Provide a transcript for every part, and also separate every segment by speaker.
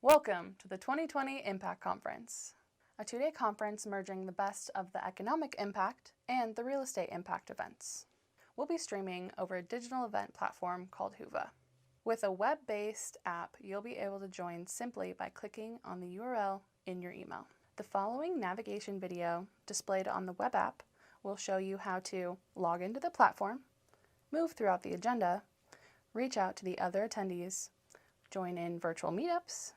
Speaker 1: Welcome to the 2020 Impact Conference, a two-day conference merging the best of the economic impact and the real estate impact events. We'll be streaming over a digital event platform called Whova. With a web-based app, you'll be able to join simply by clicking on the URL in your email. The following navigation video displayed on the web app will show you how to log into the platform, move throughout the agenda, reach out to the other attendees, join in virtual meetups,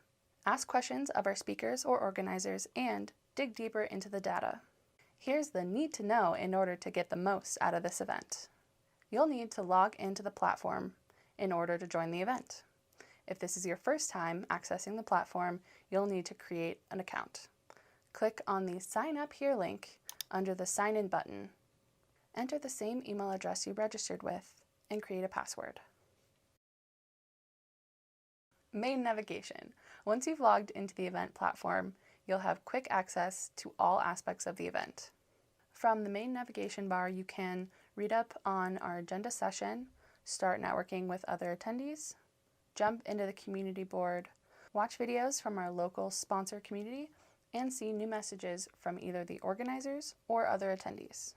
Speaker 1: ask questions of our speakers or organizers, and dig deeper into the data. Here's the need to know in order to get the most out of this event. You'll need to log into the platform in order to join the event. If this is your first time accessing the platform, you'll need to create an account. Click on the Sign Up Here link under the Sign In button. Enter the same email address you registered with and create a password. Main navigation. Once you've logged into the event platform, you'll have quick access to all aspects of the event. From the main navigation bar, you can read up on our agenda session, start networking with other attendees, jump into the community board, watch videos from our local sponsor community, and see new messages from either the organizers or other attendees.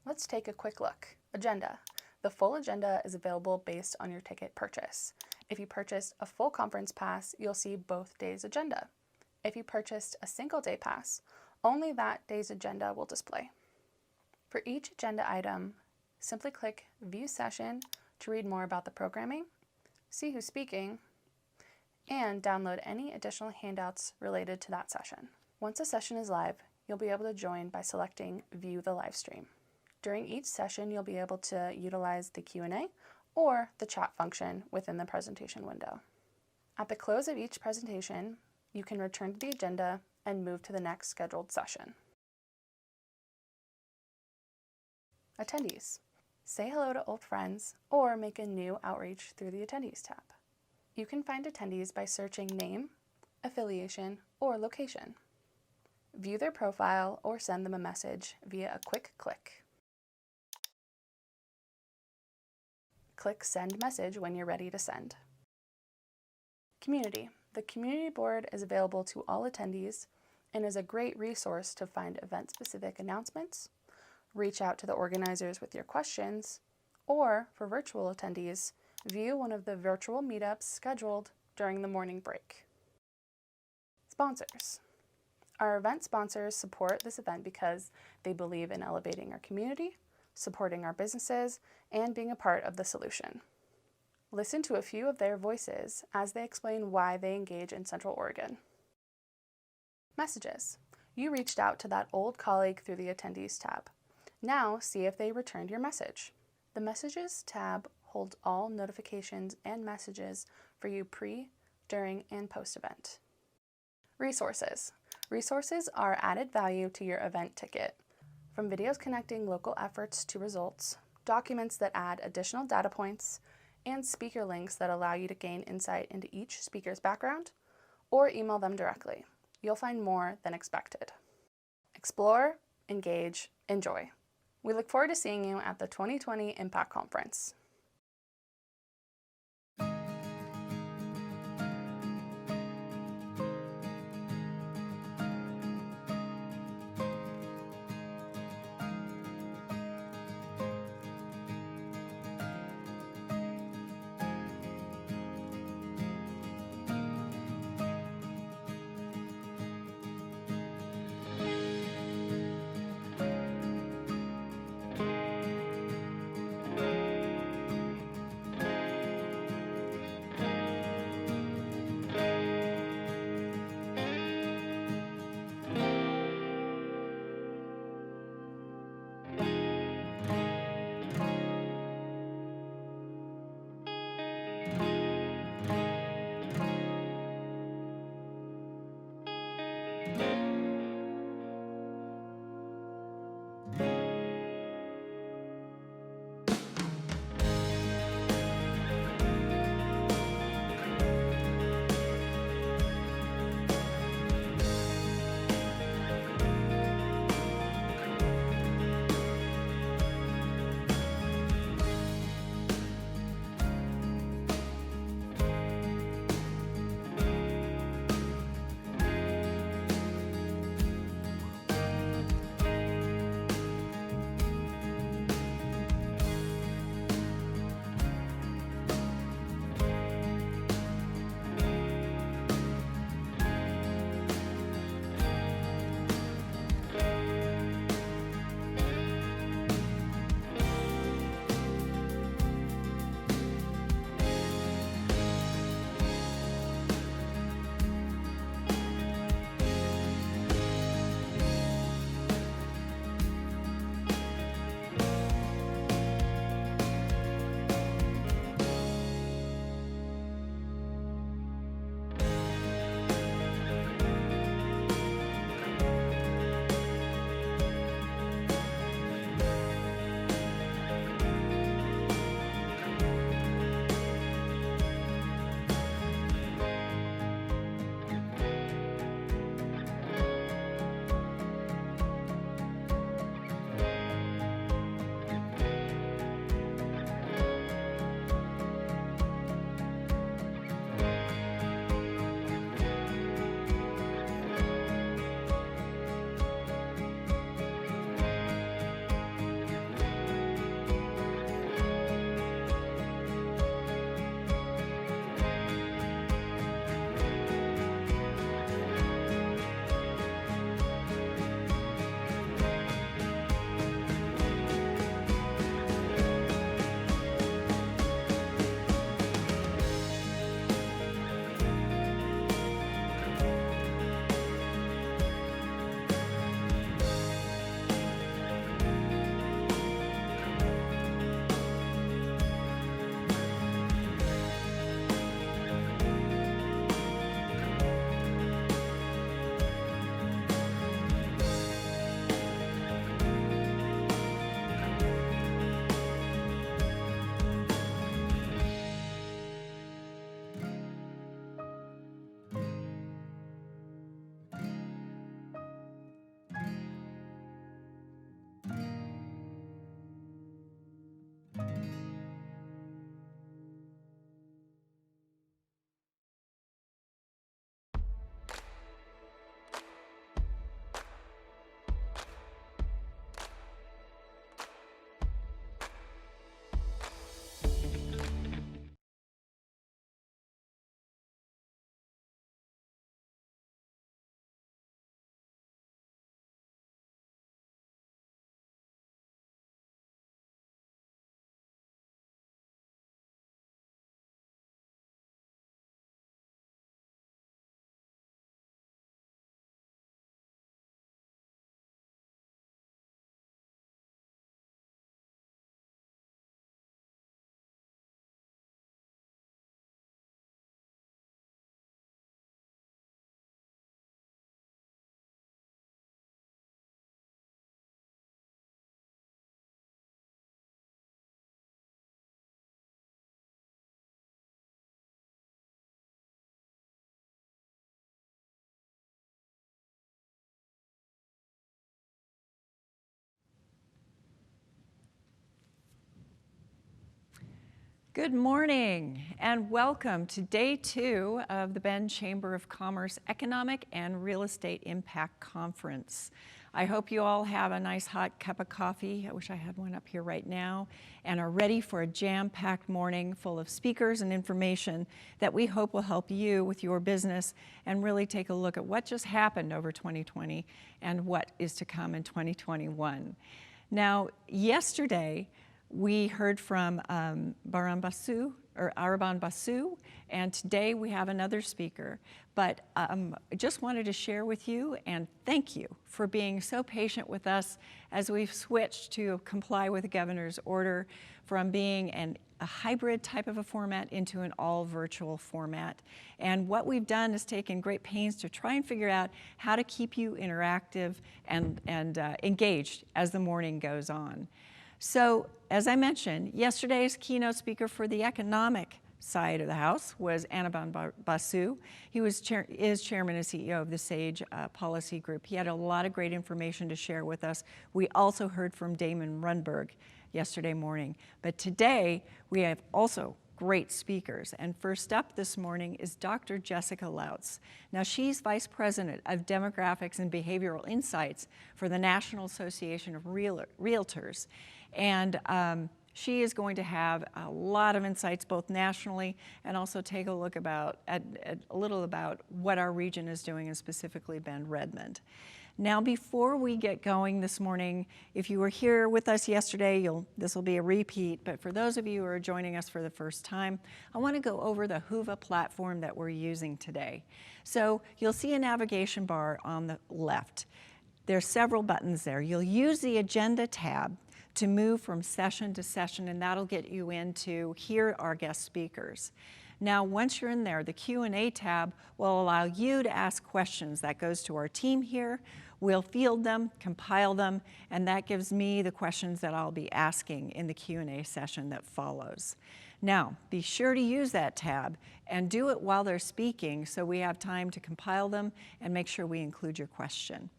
Speaker 1: Let's take a quick look. Agenda. The full agenda is available based on your ticket purchase. If you purchased a full conference pass, you'll see both days' agenda. If you purchased a single day pass, only that day's agenda will display. For each agenda item, simply click View Session to read more about the programming, see who's speaking, and download any additional handouts related to that session. Once a session is live, you'll be able to join by selecting View the Live Stream. During each session, you'll be able to utilize the Q&A or the chat function within the presentation window. At the close of each presentation, you can return to the agenda and move to the next scheduled session. Attendees. Say hello to old friends or make a new outreach through the Attendees tab. You can find attendees by searching name, affiliation, or location. View their profile or send them a message via a quick click. Click Send Message when you're ready to send. Community. The community board is available to all attendees and is a great resource to find event-specific announcements, reach out to the organizers with your questions, or for virtual attendees, view one of the virtual meetups scheduled during the morning break. Sponsors. Our event sponsors support this event because they believe in elevating our community, supporting our businesses, and being a part of the solution. Listen to a few of their voices as they explain why they engage in Central Oregon. Messages. You reached out to that old colleague through the Attendees tab. Now see if they returned your message. The Messages tab holds all notifications and messages for you pre, during, and post-event. Resources. Resources are added value to your event ticket. From videos connecting local efforts to results, documents that add additional data points, and speaker links that allow you to gain insight into each speaker's background, or email them directly. You'll find more than expected. Explore, engage, enjoy. We look forward to seeing you at the 2020 Impact Conference.
Speaker 2: Good morning and welcome to day 2 of the Bend Chamber of Commerce Economic and Real Estate Impact Conference. I hope you all have a nice hot cup of coffee, I wish I had one up here right now, and are ready for a jam-packed morning full of speakers and information that we hope will help you with your business and really take a look at what just happened over 2020 and what is to come in 2021. Now, yesterday, we heard from Araban Basu, and today we have another speaker. But I just wanted to share with you and thank you for being so patient with us as we've switched to comply with the governor's order from being a hybrid type of a format into an all virtual format. And what we've done is taken great pains to try and figure out how to keep you interactive and engaged as the morning goes on. So, as I mentioned, yesterday's keynote speaker for the economic side of the house was Araban Basu. He is chairman and CEO of the SAGE Policy Group. He had a lot of great information to share with us. We also heard from Damon Runberg yesterday morning. But today, we have also great speakers. And first up this morning is Dr. Jessica Lautz. Now, she's Vice President of Demographics and Behavioral Insights for the National Association of Realtors. And she is going to have a lot of insights both nationally and also take a look at a little about what our region is doing, and specifically Bend Redmond. Now, before we get going this morning, if you were here with us yesterday, this will be a repeat, but for those of you who are joining us for the first time, I want to go over the Whova platform that we're using today. So you'll see a navigation bar on the left. There's several buttons there. You'll use the Agenda tab to move from session to session, and that'll get you in to hear our guest speakers. Now, once you're in there, the Q&A tab will allow you to ask questions. That goes to our team here. We'll field them, compile them, and that gives me the questions that I'll be asking in the Q&A session that follows. Now, be sure to use that tab and do it while they're speaking so we have time to compile them and make sure we include your question.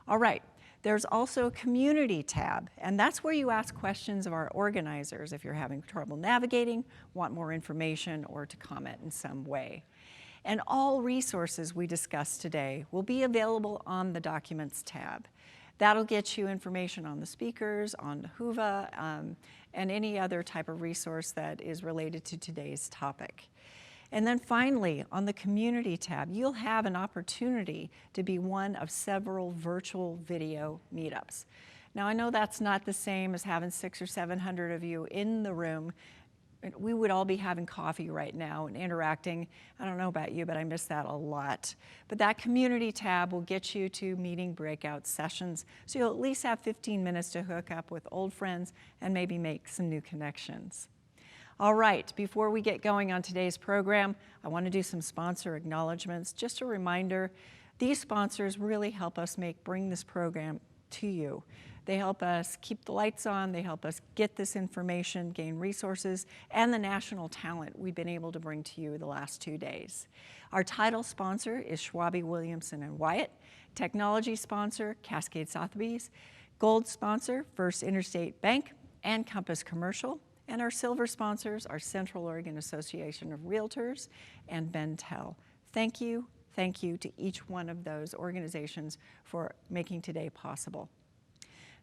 Speaker 2: All right. There's also a community tab, and that's where you ask questions of our organizers if you're having trouble navigating, want more information, or to comment in some way. And all resources we discussed today will be available on the Documents tab. That'll get you information on the speakers, on Whova, and any other type of resource that is related to today's topic. And then finally, on the Community tab, you'll have an opportunity to be one of several virtual video meetups. Now, I know that's not the same as having 600 or 700 of you in the room. We would all be having coffee right now and interacting. I don't know about you, but I miss that a lot. But that Community tab will get you to meeting breakout sessions, so you'll at least have 15 minutes to hook up with old friends and maybe make some new connections. All right, before we get going on today's program, I want to do some sponsor acknowledgments. Just a reminder, these sponsors really help us bring this program to you. They help us keep the lights on, they help us get this information, gain resources, and the national talent we've been able to bring to you the last 2 days. Our title sponsor is Sotheby, Williamson & Wyatt. Technology sponsor, Cascade Sotheby's. Gold sponsor, First Interstate Bank and Compass Commercial. And our silver sponsors are Central Oregon Association of Realtors and Bentel. Thank you to each one of those organizations for making today possible.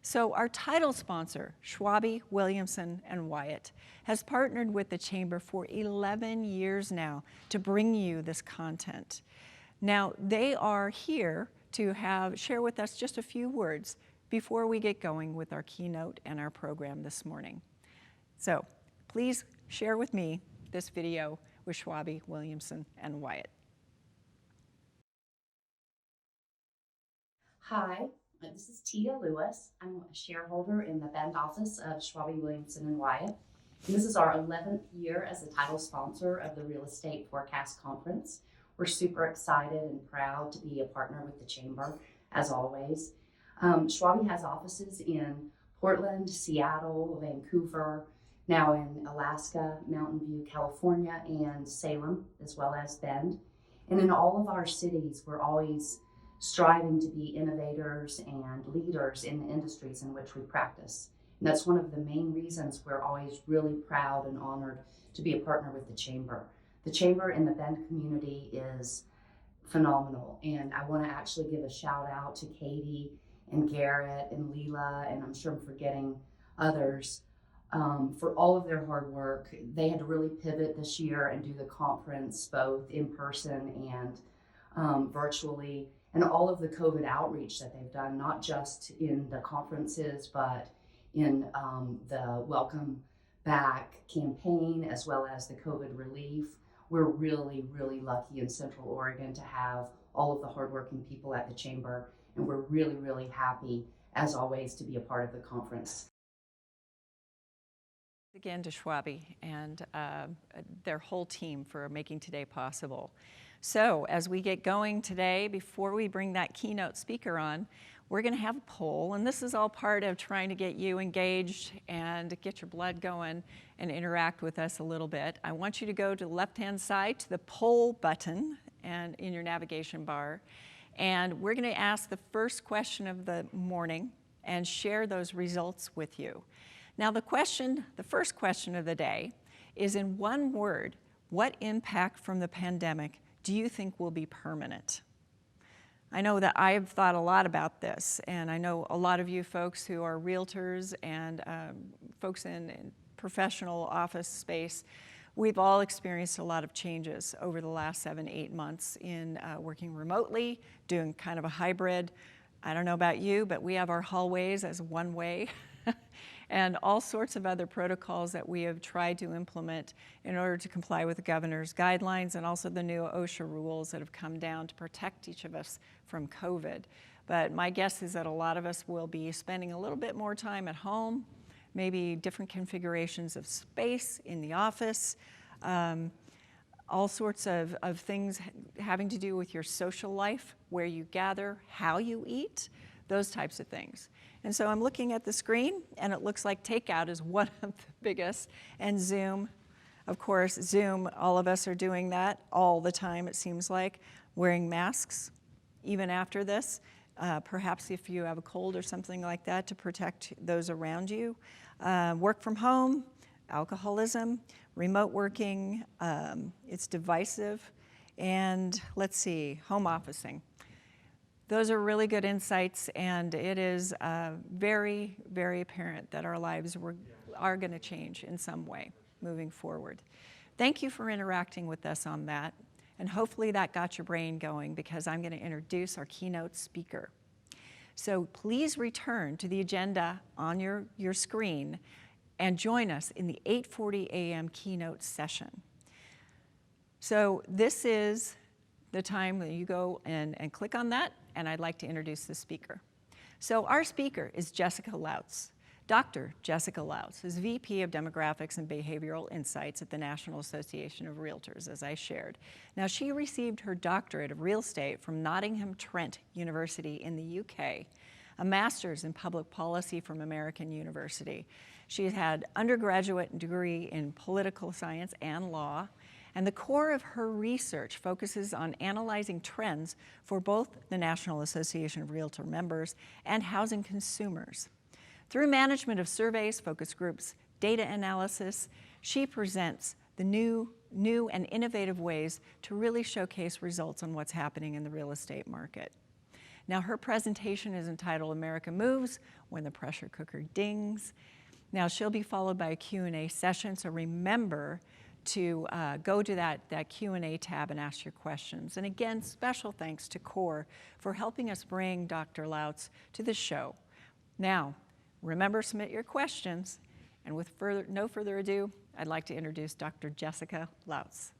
Speaker 2: So our title sponsor, Sotheby, Williamson & Wyatt, has partnered with the Chamber for 11 years now to bring you this content. Now, they are here to share with us just a few words before we get going with our keynote and our program this morning. So please share with me this video with Sotheby, Williamson & Wyatt.
Speaker 3: Hi, this is Tia Lewis. I'm a shareholder in the Bend office of Sotheby, Williamson & Wyatt. And this is our 11th year as the title sponsor of the Real Estate Forecast Conference. We're super excited and proud to be a partner with the Chamber, as always. Sotheby has offices in Portland, Seattle, Vancouver, now in Alaska, Mountain View, California, and Salem, as well as Bend. And in all of our cities, we're always striving to be innovators and leaders in the industries in which we practice. And that's one of the main reasons we're always really proud and honored to be a partner with the Chamber. The Chamber in the Bend community is phenomenal. And I want to actually give a shout out to Katie and Garrett and Leela, and I'm sure I'm forgetting others, for all of their hard work. They had to really pivot this year and do the conference both in person and virtually, and all of the COVID outreach that they've done, not just in the conferences, but in the Welcome Back campaign, as well as the COVID relief. We're really, really lucky in Central Oregon to have all of the hardworking people at the Chamber, and we're really, really happy, as always, to be a part of the conference.
Speaker 2: Again to Schwabe and their whole team for making today possible. So as we get going today, before we bring that keynote speaker on, we're going to have a poll, and this is all part of trying to get you engaged and get your blood going and interact with us a little bit. I want you to go to the left-hand side to the poll button and in your navigation bar, and we're going to ask the first question of the morning and share those results with you. Now the first question of the day is, in one word, what impact from the pandemic do you think will be permanent? I know that I've thought a lot about this, and I know a lot of you folks who are realtors and folks in professional office space, we've all experienced a lot of changes over the last 7-8 months in working remotely, doing kind of a hybrid. I don't know about you, but we have our hallways as one way. And all sorts of other protocols that we have tried to implement in order to comply with the governor's guidelines and also the new OSHA rules that have come down to protect each of us from COVID. But my guess is that a lot of us will be spending a little bit more time at home, maybe different configurations of space in the office, all sorts of things having to do with your social life, where you gather, how you eat, those types of things. And so I'm looking at the screen, and it looks like takeout is one of the biggest, and Zoom. Of course, Zoom, all of us are doing that all the time, it seems like, wearing masks, even after this, perhaps if you have a cold or something like that, to protect those around you. Work from home, alcoholism, remote working, it's divisive, and let's see, home officing. Those are really good insights, and it is very, very apparent that our lives are going to change in some way moving forward. Thank you for interacting with us on that, and hopefully that got your brain going, because I'm going to introduce our keynote speaker. So please return to the agenda on your screen and join us in the 8:40 a.m. keynote session. So this is the time that you go and click on that, and I'd like to introduce the speaker. So our speaker is Jessica Lautz. Dr. Jessica Lautz is VP of Demographics and Behavioral Insights at the National Association of Realtors, as I shared. Now, she received her doctorate of real estate from Nottingham Trent University in the UK, a master's in public policy from American University. She had undergraduate degree in political science and law, and the core of her research focuses on analyzing trends for both the National Association of Realtor members and housing consumers. Through management of surveys, focus groups, data analysis, she presents the new and innovative ways to really showcase results on what's happening in the real estate market. Now, her presentation is entitled America Moves, When the Pressure Cooker Dings. Now, she'll be followed by a Q&A session, so remember to go to that Q&A tab and ask your questions. And again, special thanks to CORE for helping us bring Dr. Lautz to the show. Now, remember, submit your questions. And with no further ado, I'd like to introduce Dr. Jessica Lautz.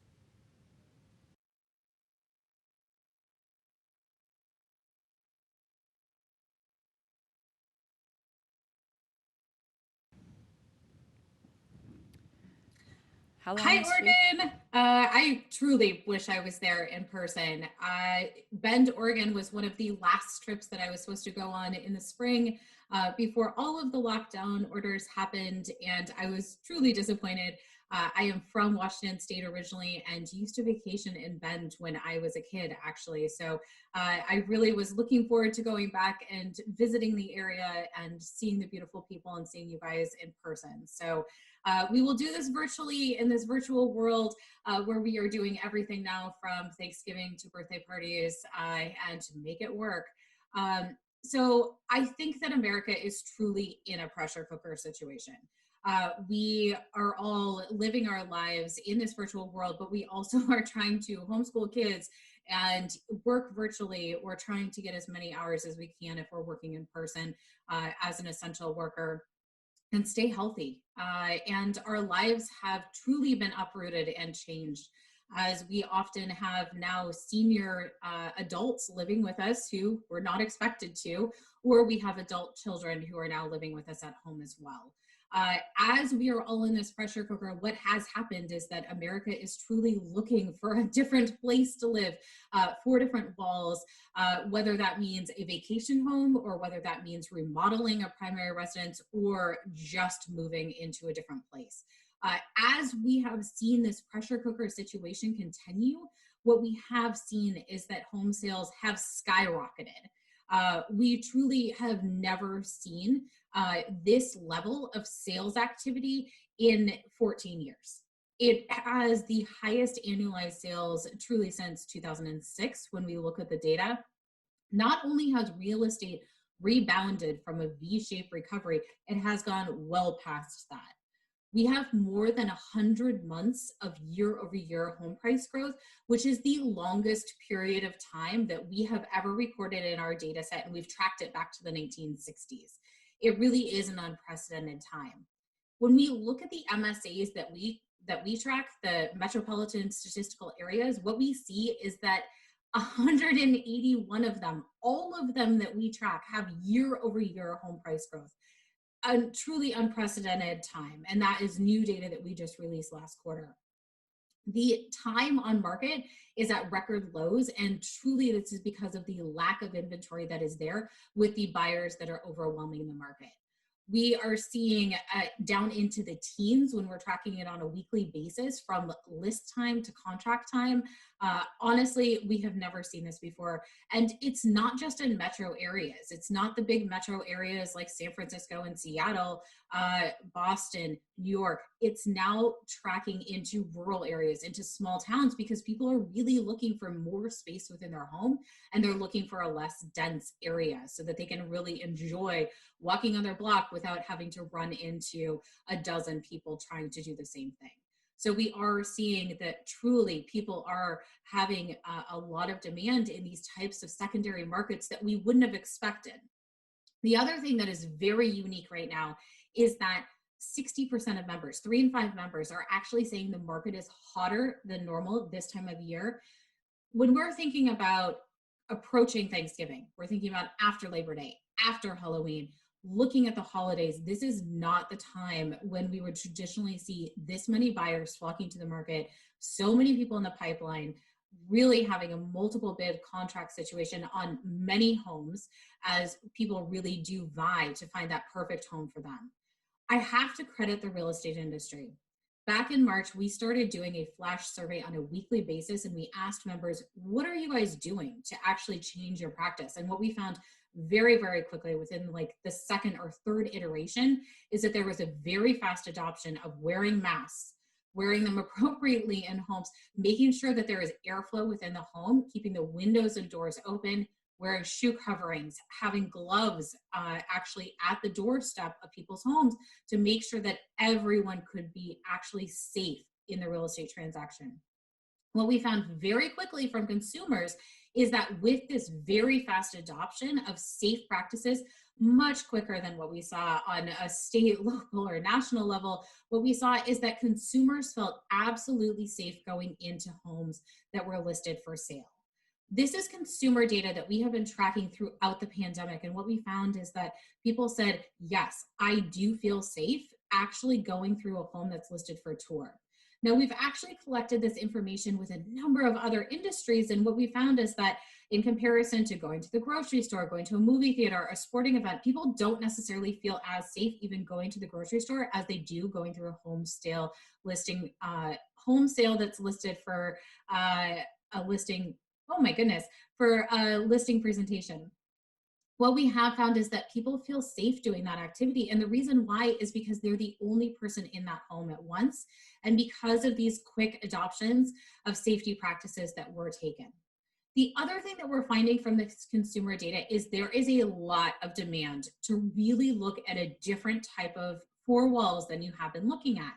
Speaker 4: Hi, Oregon. I truly wish I was there in person. Bend, Oregon was one of the last trips that I was supposed to go on in the spring before all of the lockdown orders happened, and I was truly disappointed. I am from Washington State originally and used to vacation in Bend when I was a kid, actually. So I really was looking forward to going back and visiting the area and seeing the beautiful people and seeing you guys in person. So we will do this virtually in this virtual world where we are doing everything now from Thanksgiving to birthday parties and to make it work. So I think that America is truly in a pressure cooker situation. We are all living our lives in this virtual world, but we also are trying to homeschool kids and work virtually. We're trying to get as many hours as we can if we're working in person as an essential worker and stay healthy. And our lives have truly been uprooted and changed, as we often have now senior adults living with us who were not expected to, or we have adult children who are now living with us at home as well. As we are all in this pressure cooker, what has happened is that America is truly looking for a different place to live, 4 different walls, whether that means a vacation home or whether that means remodeling a primary residence or just moving into a different place. As we have seen this pressure cooker situation continue, what we have seen is that home sales have skyrocketed. We truly have never seen this level of sales activity in 14 years. It has the highest annualized sales truly since 2006 when we look at the data. Not only has real estate rebounded from a V-shaped recovery, it has gone well past that. We have more than 100 months of year-over-year home price growth, which is the longest period of time that we have ever recorded in our data set, and we've tracked it back to the 1960s. It really is an unprecedented time. When we look at the MSAs that we track, the metropolitan statistical areas, what we see is that 181 of them, all of them that we track, have year-over-year home price growth. A truly unprecedented time, and that is new data that we just released last quarter. The time on market is at record lows, and truly this is because of the lack of inventory that is there with the buyers that are overwhelming the market. We are seeing down into the teens when we're tracking it on a weekly basis from list time to contract time. Honestly, we have never seen this before. And it's not just in metro areas. It's not the big metro areas like San Francisco and Seattle, Boston, New York. It's now tracking into rural areas, into small towns, because people are really looking for more space within their home, and they're looking for a less dense area so that they can really enjoy walking on their block without having to run into a dozen people trying to do the same thing. So we are seeing that truly people are having a lot of demand in these types of secondary markets that we wouldn't have expected. The other thing that is very unique right now is that 60% of members, 3 in 5 members, are actually saying the market is hotter than normal this time of year. When we're thinking about approaching Thanksgiving, we're thinking about after Labor Day, after Halloween, looking at the holidays, this is not the time when we would traditionally see this many buyers flocking to the market, so many people in the pipeline, really having a multiple bid contract situation on many homes as people really do vie to find that perfect home for them. I have to credit the real estate industry. Back in March, we started doing a flash survey on a weekly basis, and we asked members, what are you guys doing to actually change your practice? And what we found very, very quickly within like the second or third iteration is that there was a very fast adoption of wearing masks, wearing them appropriately in homes, making sure that there is airflow within the home, keeping the windows and doors open, wearing shoe coverings, having gloves actually at the doorstep of people's homes to make sure that everyone could be actually safe in the real estate transaction. What we found very quickly from consumers is that with this very fast adoption of safe practices, much quicker than what we saw on a state, local, or national level, what we saw is that consumers felt absolutely safe going into homes that were listed for sale. This is consumer data that we have been tracking throughout the pandemic. And what we found is that people said, yes, I do feel safe actually going through a home that's listed for tour. Now, we've actually collected this information with a number of other industries, and what we found is that in comparison to going to the grocery store, going to a movie theater, a sporting event, people don't necessarily feel as safe even going to the grocery store as they do going through a home sale listing, home sale that's listed for a listing, oh my goodness, for a listing presentation. What we have found is that people feel safe doing that activity. And the reason why is because they're the only person in that home at once. And because of these quick adoptions of safety practices that were taken. The other thing that we're finding from this consumer data is there is a lot of demand to really look at a different type of four walls than you have been looking at.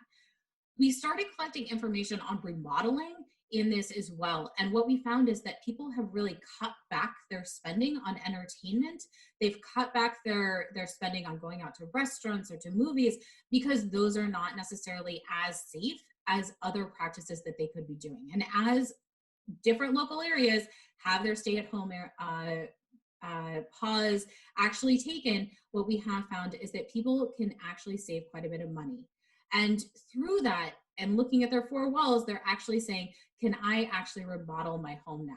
Speaker 4: We started collecting information on remodeling in this as well. And what we found is that people have really cut back their spending on entertainment. They've cut back their spending on going out to restaurants or to movies because those are not necessarily as safe as other practices that they could be doing. And as different local areas have their stay-at-home pause actually taken, what we have found is that people can actually save quite a bit of money. And through that, and looking at their four walls, they're actually saying, can I actually remodel my home now?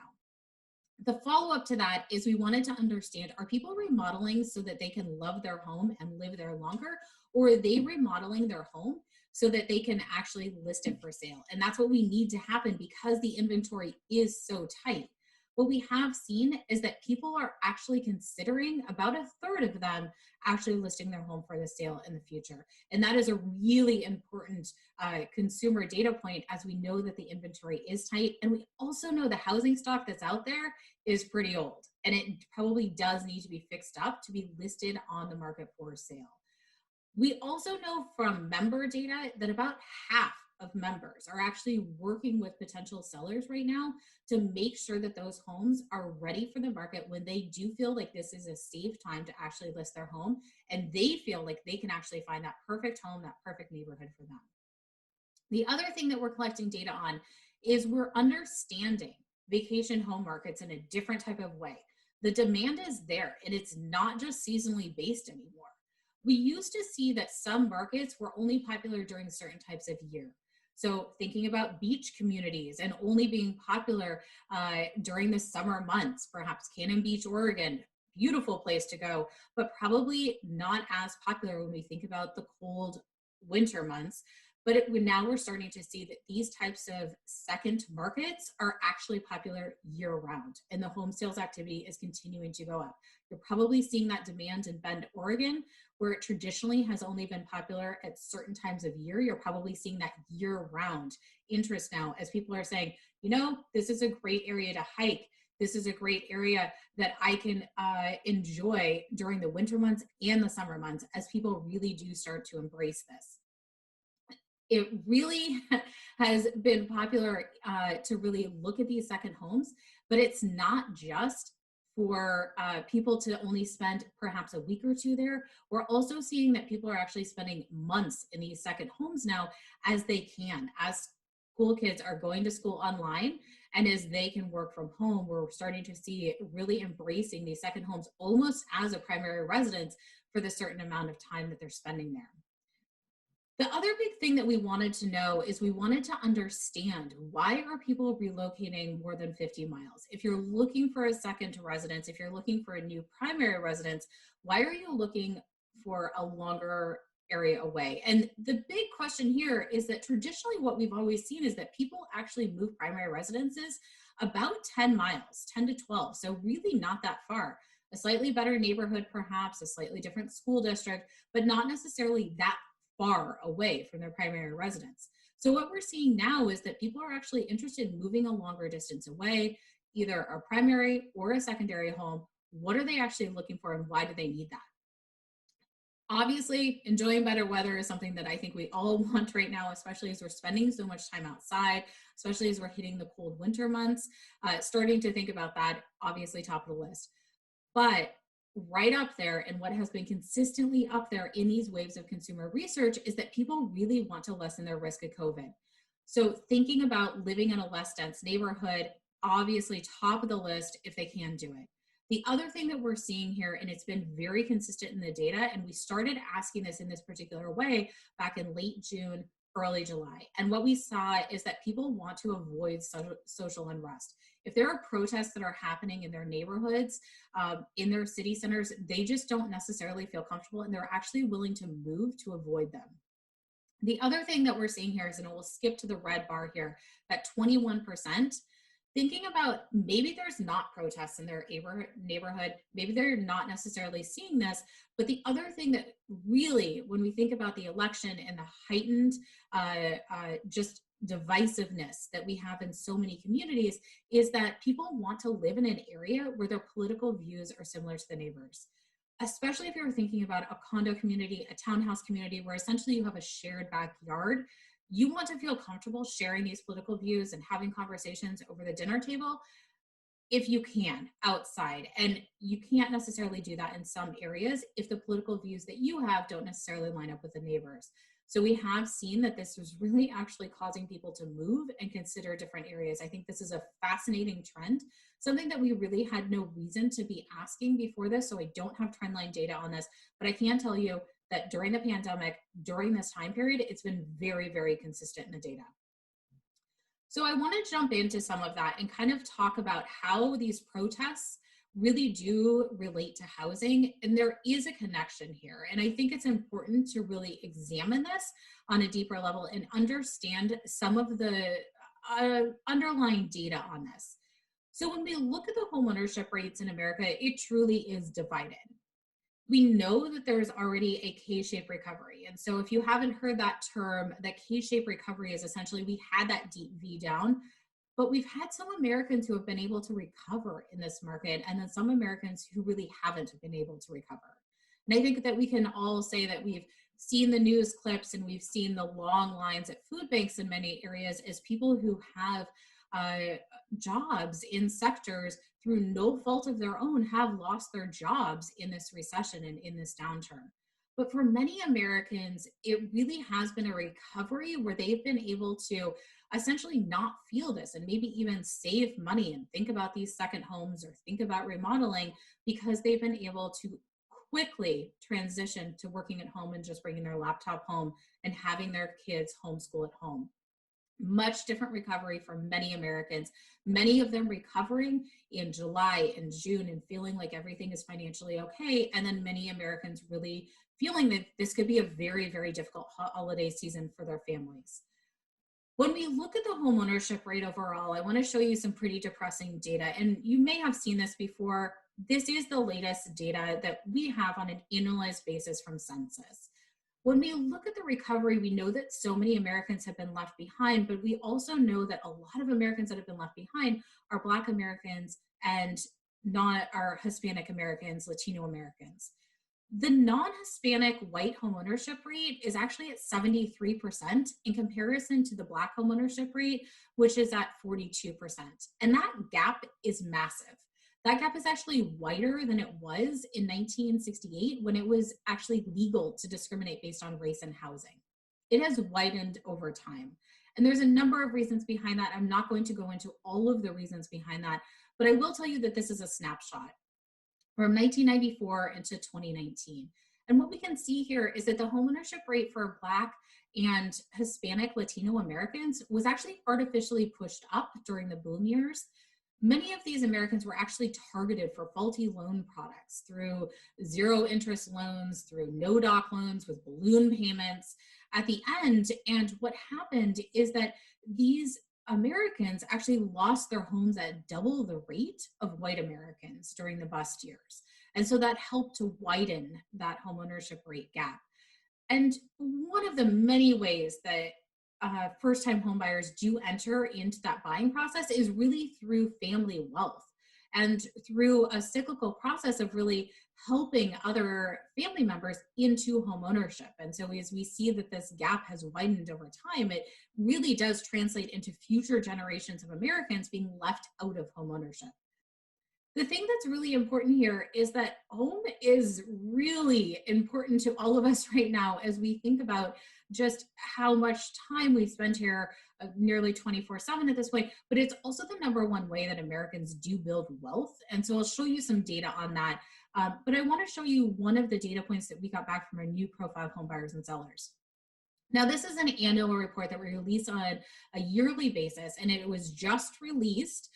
Speaker 4: The follow-up to that is we wanted to understand, are people remodeling so that they can love their home and live there longer? Or are they remodeling their home so that they can actually list it for sale? And that's what we need to happen because the inventory is so tight. What we have seen is that people are actually considering, about a third of them actually listing their home for the sale in the future. And that is a really important consumer data point, as we know that the inventory is tight. And we also know the housing stock that's out there is pretty old, and it probably does need to be fixed up to be listed on the market for sale. We also know from member data that about half of members are actually working with potential sellers right now to make sure that those homes are ready for the market when they do feel like this is a safe time to actually list their home, and they feel like they can actually find that perfect home, that perfect neighborhood for them. The other thing that we're collecting data on is we're understanding vacation home markets in a different type of way. The demand is there, and it's not just seasonally based anymore. We used to see that some markets were only popular during certain types of year. So thinking about beach communities and only being popular during the summer months, perhaps Cannon Beach, Oregon, beautiful place to go, but probably not as popular when we think about the cold winter months. But now we're starting to see that these types of second markets are actually popular year round, and the home sales activity is continuing to go up. You're probably seeing that demand in Bend, Oregon, where it traditionally has only been popular at certain times of year. You're probably seeing that year round interest now as people are saying, you know, this is a great area to hike. This is a great area that I can enjoy during the winter months and the summer months, as people really do start to embrace this. It really has been popular to really look at these second homes, but it's not just for people to only spend perhaps a week or two there. We're also seeing that people are actually spending months in these second homes now, as they can, as school kids are going to school online, and as they can work from home. We're starting to see really embracing these second homes almost as a primary residence for the certain amount of time that they're spending there. The other big thing that we wanted to know is we wanted to understand, why are people relocating more than 50 miles? If you're looking for a second residence, if you're looking for a new primary residence, why are you looking for a longer area away? And the big question here is that traditionally what we've always seen is that people actually move primary residences about 10 miles, 10 to 12. So really not that far. A slightly better neighborhood, perhaps a slightly different school district, but not necessarily that far away from their primary residence. So what we're seeing now is that people are actually interested in moving a longer distance away, either a primary or a secondary home. What are they actually looking for, and why do they need that? Obviously, enjoying better weather is something that I think we all want right now, especially as we're spending so much time outside, especially as we're hitting the cold winter months. Starting to think about that, obviously top of the list. But right up there, and what has been consistently up there in these waves of consumer research, is that people really want to lessen their risk of COVID. So thinking about living in a less dense neighborhood, obviously top of the list if they can do it. The other thing that we're seeing here, and it's been very consistent in the data, and we started asking this in this particular way back in late June, early July. And what we saw is that people want to avoid social unrest. If there are protests that are happening in their neighborhoods, in their city centers, they just don't necessarily feel comfortable, and they're actually willing to move to avoid them. The other thing that we're seeing here is, and we'll skip to the red bar here, that 21%, thinking about maybe there's not protests in their neighborhood, maybe they're not necessarily seeing this, but the other thing that really, when we think about the election and the heightened just divisiveness that we have in so many communities, is that people want to live in an area where their political views are similar to the neighbors. Especially if you're thinking about a condo community, a townhouse community, where essentially you have a shared backyard, you want to feel comfortable sharing these political views and having conversations over the dinner table if you can outside. And you can't necessarily do that in some areas if the political views that you have don't necessarily line up with the neighbors. So we have seen that this was really actually causing people to move and consider different areas. I think this is a fascinating trend, something that we really had no reason to be asking before this. So I don't have trendline data on this, but I can tell you that during the pandemic, during this time period, it's been very, very consistent in the data. So I want to jump into some of that and kind of talk about how these protests really do relate to housing. And there is a connection here. And I think it's important to really examine this on a deeper level and understand some of the underlying data on this. So when we look at the homeownership rates in America, it truly is divided. We know that there's already a K-shaped recovery. And so if you haven't heard that term, that K-shaped recovery is essentially, we had that deep V down, but we've had some Americans who have been able to recover in this market, and then some Americans who really haven't been able to recover. And I think that we can all say that we've seen the news clips and we've seen the long lines at food banks in many areas as people who have jobs in sectors through no fault of their own have lost their jobs in this recession and in this downturn. But for many Americans, it really has been a recovery where they've been able to essentially not feel this and maybe even save money and think about these second homes or think about remodeling, because they've been able to quickly transition to working at home and just bringing their laptop home and having their kids homeschool at home. Much different recovery for many Americans, many of them recovering in July and June and feeling like everything is financially okay. And then many Americans really feeling that this could be a very, very difficult holiday season for their families. When we look at the homeownership rate overall, I want to show you some pretty depressing data. And you may have seen this before. This is the latest data that we have on an annualized basis from census. When we look at the recovery, we know that so many Americans have been left behind, but we also know that a lot of Americans that have been left behind are Black Americans and not are Hispanic Americans, Latino Americans. The non-Hispanic white homeownership rate is actually at 73% in comparison to the Black homeownership rate, which is at 42%. And that gap is massive. That gap is actually wider than it was in 1968 when it was actually legal to discriminate based on race and housing. It has widened over time. And there's a number of reasons behind that. I'm not going to go into all of the reasons behind that, but I will tell you that this is a snapshot from 1994 into 2019. And what we can see here is that the homeownership rate for Black and Hispanic Latino Americans was actually artificially pushed up during the boom years. Many of these Americans were actually targeted for faulty loan products through zero interest loans, through no doc loans with balloon payments at the end. And what happened is that these Americans actually lost their homes at double the rate of white Americans during the bust years. And so that helped to widen that homeownership rate gap. And one of the many ways that first-time homebuyers do enter into that buying process is really through family wealth and through a cyclical process of really helping other family members into homeownership. And so as we see that this gap has widened over time, it really does translate into future generations of Americans being left out of homeownership. The thing that's really important here is that home is really important to all of us right now as we think about just how much time we spend here, nearly 24/7 at this point, but it's also the number one way that Americans do build wealth. And so I'll show you some data on that. But I want to show you one of the data points that we got back from our new profile of home buyers and sellers. Now, this is an annual report that we release on a yearly basis, and it was just released.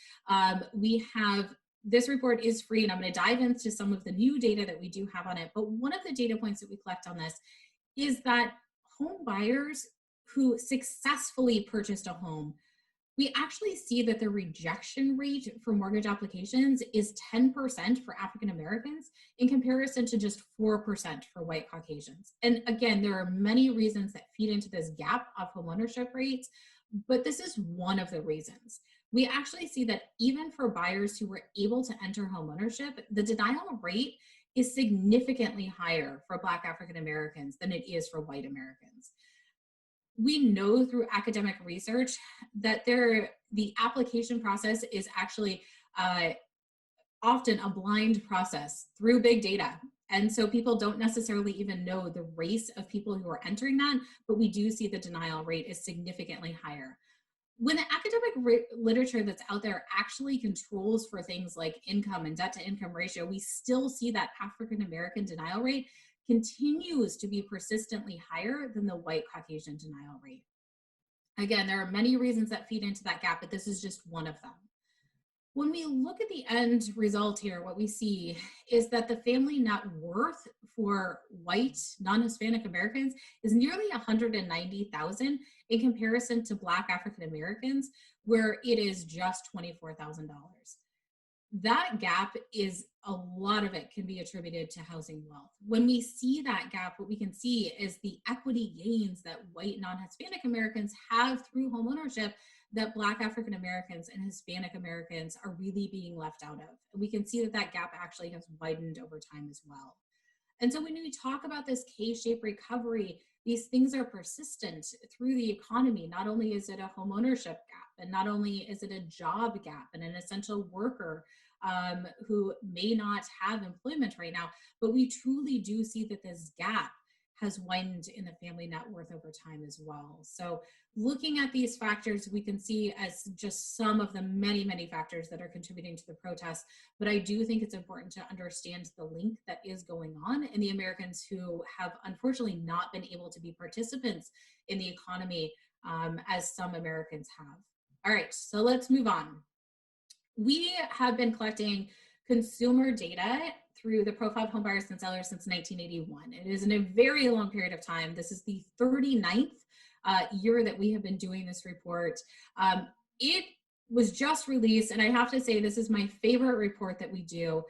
Speaker 4: This report is free, and I'm going to dive into some of the new data that we do have on it. But one of the data points that we collect on this is that home buyers who successfully purchased a home, we actually see that the rejection rate for mortgage applications is 10% for African Americans in comparison to just 4% for white Caucasians. And again, there are many reasons that feed into this gap of homeownership rates, but this is one of the reasons. We actually see that even for buyers who were able to enter homeownership, the denial rate is significantly higher for Black African Americans than it is for white Americans. We know through academic research that the application process is actually often a blind process through big data. And so people don't necessarily even know the race of people who are entering that, but we do see the denial rate is significantly higher. When the academic literature that's out there actually controls for things like income and debt to income ratio, we still see that African American denial rate continues to be persistently higher than the white Caucasian denial rate. Again, there are many reasons that feed into that gap, but this is just one of them. When we look at the end result here, what we see is that the family net worth for white non-Hispanic Americans is nearly $190,000 in comparison to Black African Americans, where it is just $24,000. That gap is, a lot of it can be attributed to housing wealth. When we see that gap, what we can see is the equity gains that white non-Hispanic Americans have through homeownership that Black African Americans and Hispanic Americans are really being left out of. And we can see that that gap actually has widened over time as well. And so when we talk about this K-shaped recovery, these things are persistent through the economy. Not only is it a homeownership gap, and not only is it a job gap and an essential worker who may not have employment right now, but we truly do see that this gap has widened in the family net worth over time as well. So looking at these factors, we can see as just some of the many, many factors that are contributing to the protests. But I do think it's important to understand the link that is going on in the Americans who have unfortunately not been able to be participants in the economy as some Americans have. All right, so let's move on. We have been collecting consumer data through the profile of home buyers and sellers since 1981. It is in a very long period of time. This is the 39th year that we have been doing this report. It was just released, and I have to say this is my favorite report that we do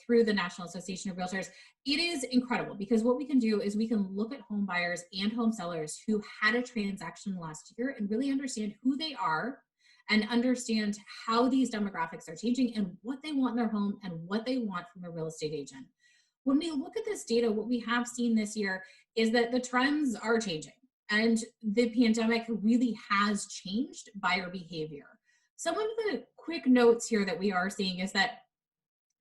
Speaker 4: through the National Association of Realtors. It is incredible because what we can do is we can look at home buyers and home sellers who had a transaction last year and really understand who they are and understand how these demographics are changing and what they want in their home and what they want from a real estate agent. When we look at this data, what we have seen this year is that the trends are changing and the pandemic really has changed buyer behavior. Some of the quick notes here that we are seeing is that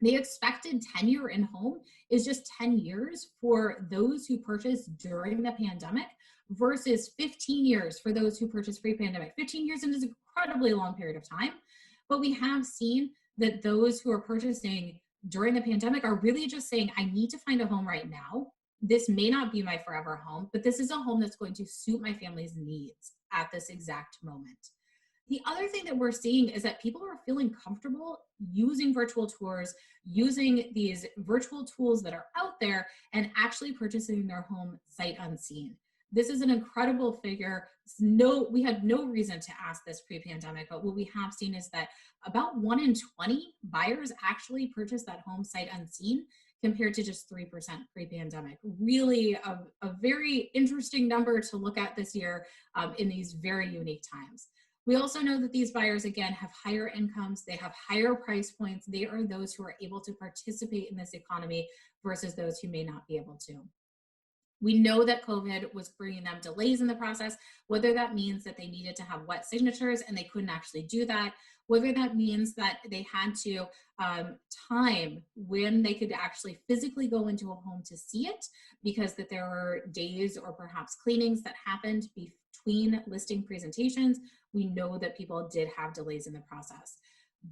Speaker 4: the expected tenure in home is just 10 years for those who purchased during the pandemic versus 15 years for those who purchased pre-pandemic. 15 years is an incredibly long period of time, but we have seen that those who are purchasing during the pandemic are really just saying, I need to find a home right now. This may not be my forever home, but this is a home that's going to suit my family's needs at this exact moment. The other thing that we're seeing is that people are feeling comfortable using virtual tours, using these virtual tools that are out there and actually purchasing their home sight unseen. This is an incredible figure. We had no reason to ask this pre-pandemic, but what we have seen is that about 1 in 20 buyers actually purchase that home sight unseen compared to just 3% pre-pandemic. Really a very interesting number to look at this year in these very unique times. We also know that these buyers, again, have higher incomes, they have higher price points, they are those who are able to participate in this economy versus those who may not be able to. We know that COVID was bringing them delays in the process, whether that means that they needed to have wet signatures and they couldn't actually do that, whether that means that they had to time when they could actually physically go into a home to see it because that there were days or perhaps cleanings that happened between listing presentations. We know that people did have delays in the process.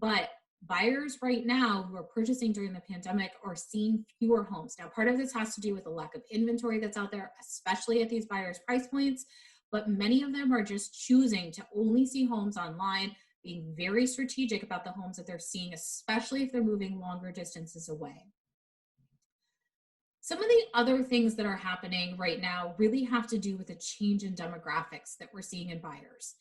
Speaker 4: But buyers right now who are purchasing during the pandemic are seeing fewer homes. Now, part of this has to do with the lack of inventory that's out there, especially at these buyers' price points, but many of them are just choosing to only see homes online, being very strategic about the homes that they're seeing, especially if they're moving longer distances away. Some of the other things that are happening right now really have to do with the change in demographics that we're seeing in buyers.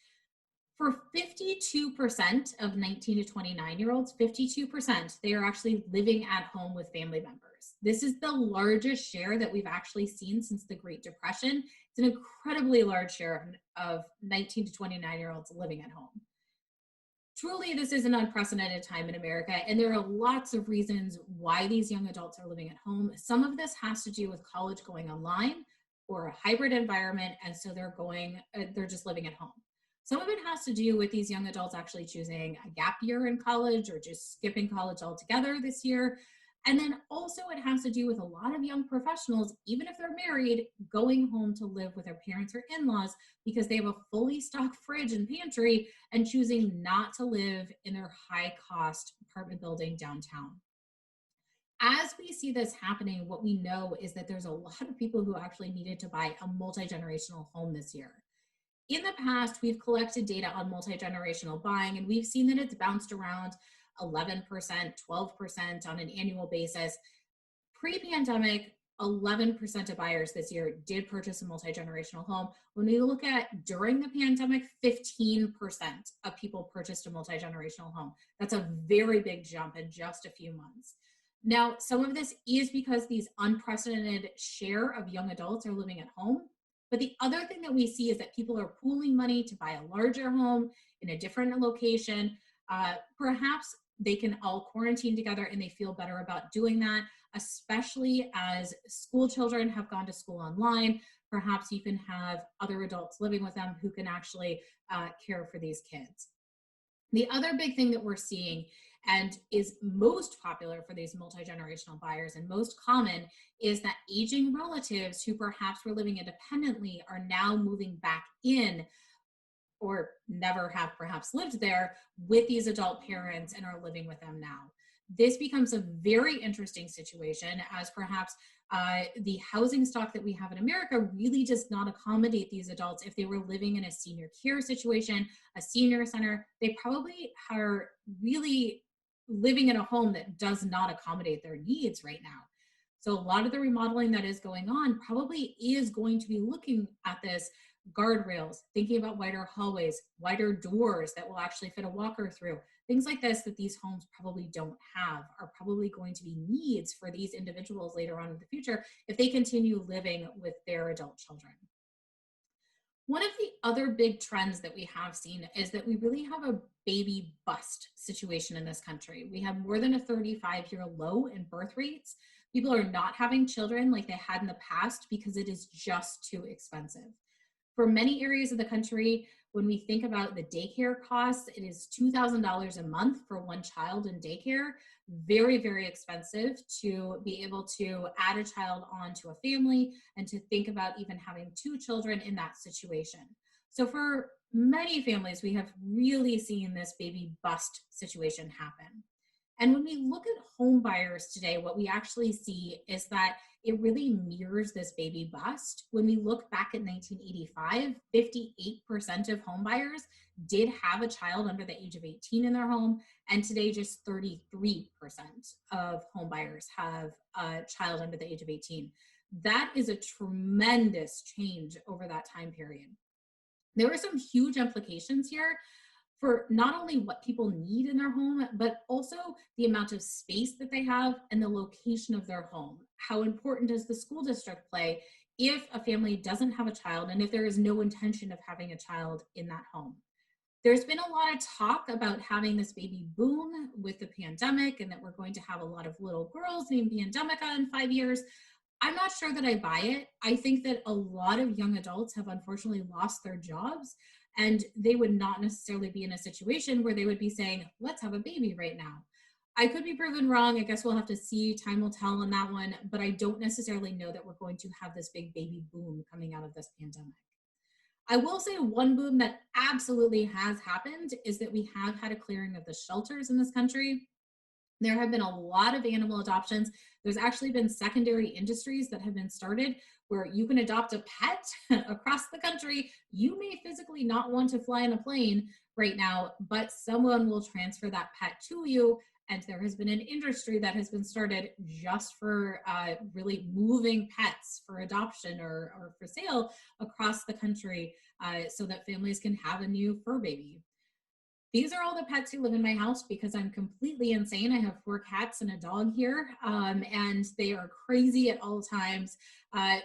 Speaker 4: For 52% of 19 to 29-year-olds, 52%, they are actually living at home with family members. This is the largest share that we've actually seen since the Great Depression. It's an incredibly large share of 19 to 29-year-olds living at home. Truly, this is an unprecedented time in America, and there are lots of reasons why these young adults are living at home. Some of this has to do with college going online or a hybrid environment, and so they're just living at home. Some of it has to do with these young adults actually choosing a gap year in college or just skipping college altogether this year. And then also it has to do with a lot of young professionals, even if they're married, going home to live with their parents or in-laws because they have a fully stocked fridge and pantry and choosing not to live in their high-cost apartment building downtown. As we see this happening, what we know is that there's a lot of people who actually needed to buy a multi-generational home this year. In the past, we've collected data on multi-generational buying, and we've seen that it's bounced around 11%, 12% on an annual basis. Pre-pandemic, 11% of buyers this year did purchase a multi-generational home. When we look at during the pandemic, 15% of people purchased a multi-generational home. That's a very big jump in just a few months. Now, some of this is because these unprecedented share of young adults are living at home. But the other thing that we see is that people are pooling money to buy a larger home in a different location. Perhaps they can all quarantine together and they feel better about doing that, especially as school children have gone to school online. Perhaps you can have other adults living with them who can actually care for these kids. The other big thing that we're seeing and is most popular for these multi-generational buyers and most common is that aging relatives who perhaps were living independently are now moving back in or never have perhaps lived there with these adult parents and are living with them now. This becomes a very interesting situation as perhaps the housing stock that we have in America really does not accommodate these adults. If they were living in a senior care situation, a senior center, they probably are really living in a home that does not accommodate their needs right now. So a lot of the remodeling that is going on probably is going to be looking at this guardrails, thinking about wider hallways, wider doors that will actually fit a walker through. Things like this that these homes probably don't have are probably going to be needs for these individuals later on in the future if they continue living with their adult children. One of the other big trends that we have seen is that we really have a baby bust situation in this country. We have more than a 35-year low in birth rates. People are not having children like they had in the past because it is just too expensive. For many areas of the country, when we think about the daycare costs, it is $2,000 a month for one child in daycare. Very, very expensive to be able to add a child onto a family and to think about even having two children in that situation. So for many families, we have really seen this baby bust situation happen. And when we look at home buyers today, what we actually see is that it really mirrors this baby bust. When we look back at 1985, 58% of home buyers did have a child under the age of 18 in their home, and today just 33% of home buyers have a child under the age of 18. That is a tremendous change over that time period. There are some huge implications here for not only what people need in their home, but also the amount of space that they have and the location of their home. How important does the school district play if a family doesn't have a child and if there is no intention of having a child in that home? There's been a lot of talk about having this baby boom with the pandemic and that we're going to have a lot of little girls named Pandemica in 5 years. I'm not sure that I buy it. I think that a lot of young adults have unfortunately lost their jobs, and they would not necessarily be in a situation where they would be saying, let's have a baby right now. I could be proven wrong. I guess we'll have to see. Time will tell on that one, but I don't necessarily know that we're going to have this big baby boom coming out of this pandemic. I will say one boom that absolutely has happened is that we have had a clearing of the shelters in this country. There have been a lot of animal adoptions. There's actually been secondary industries that have been started where you can adopt a pet across the country. You may physically not want to fly in a plane right now, but someone will transfer that pet to you. And there has been an industry that has been started just for really moving pets for adoption or for sale across the country so that families can have a new fur baby. These are all the pets who live in my house because I'm completely insane. I have 4 cats and a dog here, and they are crazy at all times.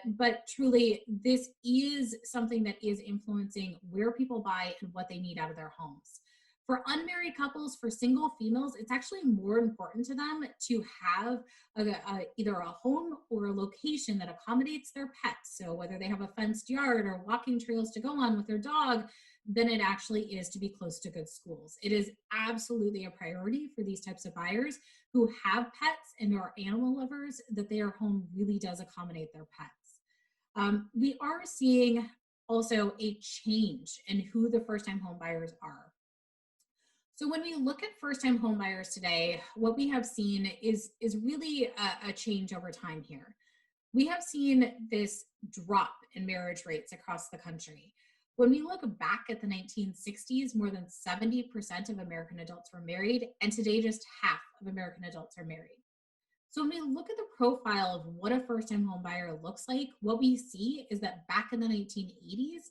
Speaker 4: But truly, this is something that is influencing where people buy and what they need out of their homes. For unmarried couples, for single females, it's actually more important to them to have either a home or a location that accommodates their pets. So whether they have a fenced yard or walking trails to go on with their dog, than it actually is to be close to good schools. It is absolutely a priority for these types of buyers who have pets and are animal lovers that their home really does accommodate their pets. We are seeing also a change in who the first-time home buyers are. So when we look at first-time home buyers today, what we have seen is really a change over time here. We have seen this drop in marriage rates across the country. When we look back at the 1960s, more than 70% of American adults were married, and today just half of American adults are married. So when we look at the profile of what a first-time home buyer looks like, what we see is that back in the 1980s,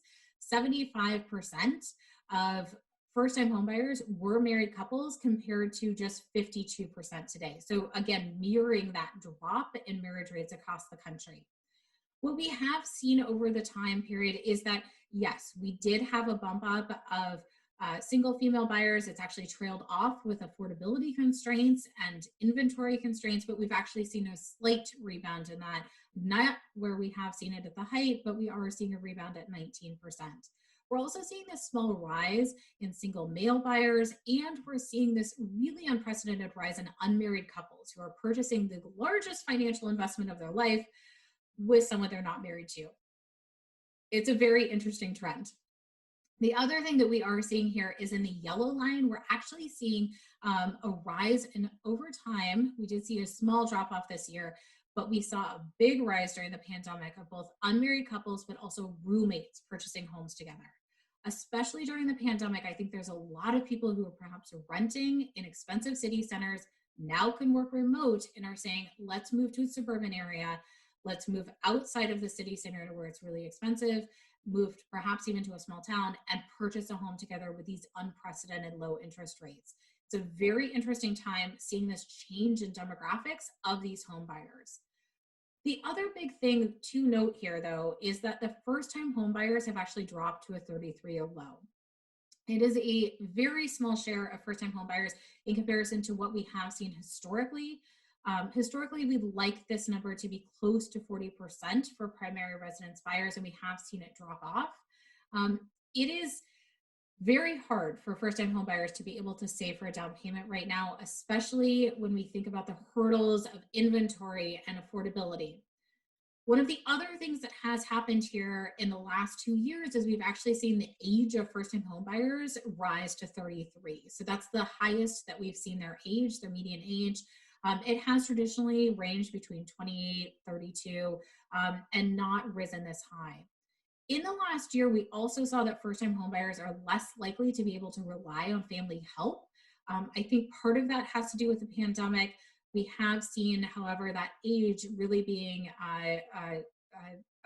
Speaker 4: 75% of first-time home buyers were married couples compared to just 52% today. So again, mirroring that drop in marriage rates across the country. What we have seen over the time period is that, yes, we did have a bump up of single female buyers. It's actually trailed off with affordability constraints and inventory constraints, but we've actually seen a slight rebound in that. Not where we have seen it at the height, but we are seeing a rebound at 19%. We're also seeing this small rise in single male buyers, and we're seeing this really unprecedented rise in unmarried couples who are purchasing the largest financial investment of their life with someone they're not married to. It's a very interesting trend. The other thing that we are seeing here is in the yellow line, we're actually seeing a rise in over time. We did see a small drop off this year, but we saw a big rise during the pandemic of both unmarried couples, but also roommates purchasing homes together. Especially during the pandemic, I think there's a lot of people who are perhaps renting in expensive city centers, now can work remote and are saying, let's move to a suburban area. Let's move outside of the city center to where it's really expensive, move perhaps even to a small town and purchase a home together with these unprecedented low interest rates. It's a very interesting time seeing this change in demographics of these home buyers. The other big thing to note here, though, is that the first-time home buyers have actually dropped to a 33-year low. It is a very small share of first-time home buyers in comparison to what we have seen historically. Historically, we'd like this number to be close to 40% for primary residence buyers, and we have seen it drop off. It is very hard for first-time home buyers to be able to save for a down payment right now, especially when we think about the hurdles of inventory and affordability. One of the other things that has happened here in the last 2 years is we've actually seen the age of first-time home buyers rise to 33. So that's the highest that we've seen their age, their median age. It has traditionally ranged between 28, 32, and not risen this high. In the last year, we also saw that first-time homebuyers are less likely to be able to rely on family help. I think part of that has to do with the pandemic. We have seen, however, that age really being a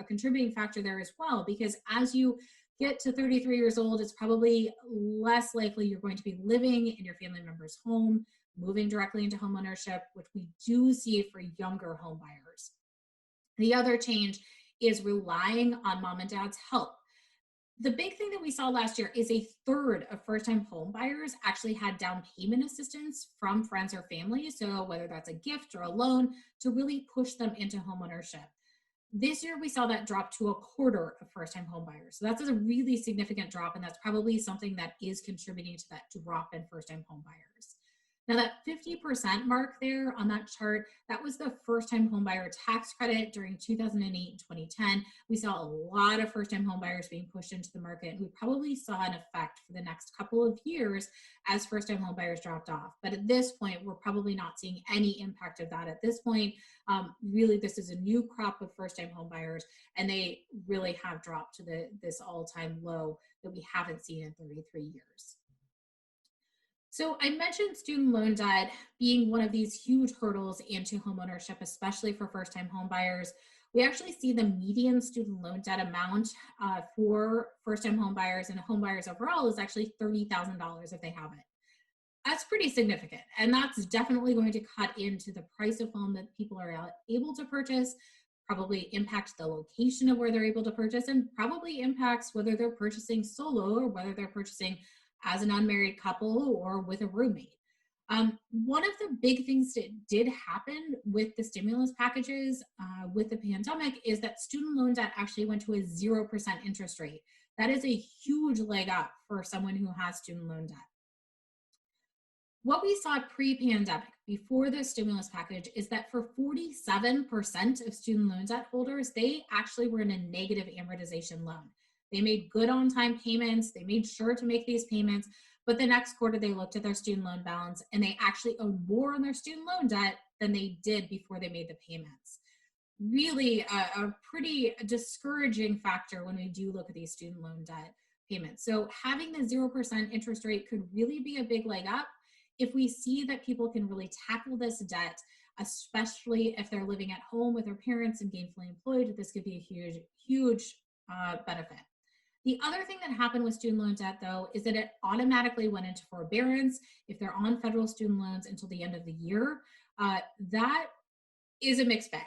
Speaker 4: contributing factor there as well, because as you get to 33 years old, it's probably less likely you're going to be living in your family member's home, moving directly into home ownership, which we do see for younger home buyers. The other change is relying on mom and dad's help. The big thing that we saw last year is a third of first-time home buyers actually had down payment assistance from friends or family. So whether that's a gift or a loan to really push them into home ownership. This year, we saw that drop to a quarter of first-time home buyers. So that's a really significant drop, and that's probably something that is contributing to that drop in first-time home buyers. Now that 50% mark there on that chart, that was the first-time homebuyer tax credit during 2008 and 2010. We saw a lot of first-time homebuyers being pushed into the market. We probably saw an effect for the next couple of years as first-time homebuyers dropped off. But at this point, we're probably not seeing any impact of that at this point. Really, this is a new crop of first-time homebuyers, and they really have dropped to this all-time low that we haven't seen in 33 years. So I mentioned student loan debt being one of these huge hurdles into homeownership, especially for first-time homebuyers. We actually see the median student loan debt amount for first-time homebuyers and homebuyers overall is actually $30,000 if they have it. That's pretty significant, and that's definitely going to cut into the price of home that people are able to purchase, probably impacts the location of where they're able to purchase, and probably impacts whether they're purchasing solo or whether they're purchasing as an unmarried couple or with a roommate. One of the big things that did happen with the stimulus packages with the pandemic is that student loan debt actually went to a 0% interest rate. That is a huge leg up for someone who has student loan debt. What we saw pre-pandemic, before the stimulus package, is that for 47% of student loan debt holders, they actually were in a negative amortization loan. They made good on-time payments, they made sure to make these payments, but the next quarter they looked at their student loan balance and they actually owed more on their student loan debt than they did before they made the payments. Really a pretty discouraging factor when we do look at these student loan debt payments. So having the 0% interest rate could really be a big leg up if we see that people can really tackle this debt, especially if they're living at home with their parents and gainfully employed. This could be a huge benefit. The other thing that happened with student loan debt, though, is that it automatically went into forbearance if they're on federal student loans until the end of the year. That is a mixed bag.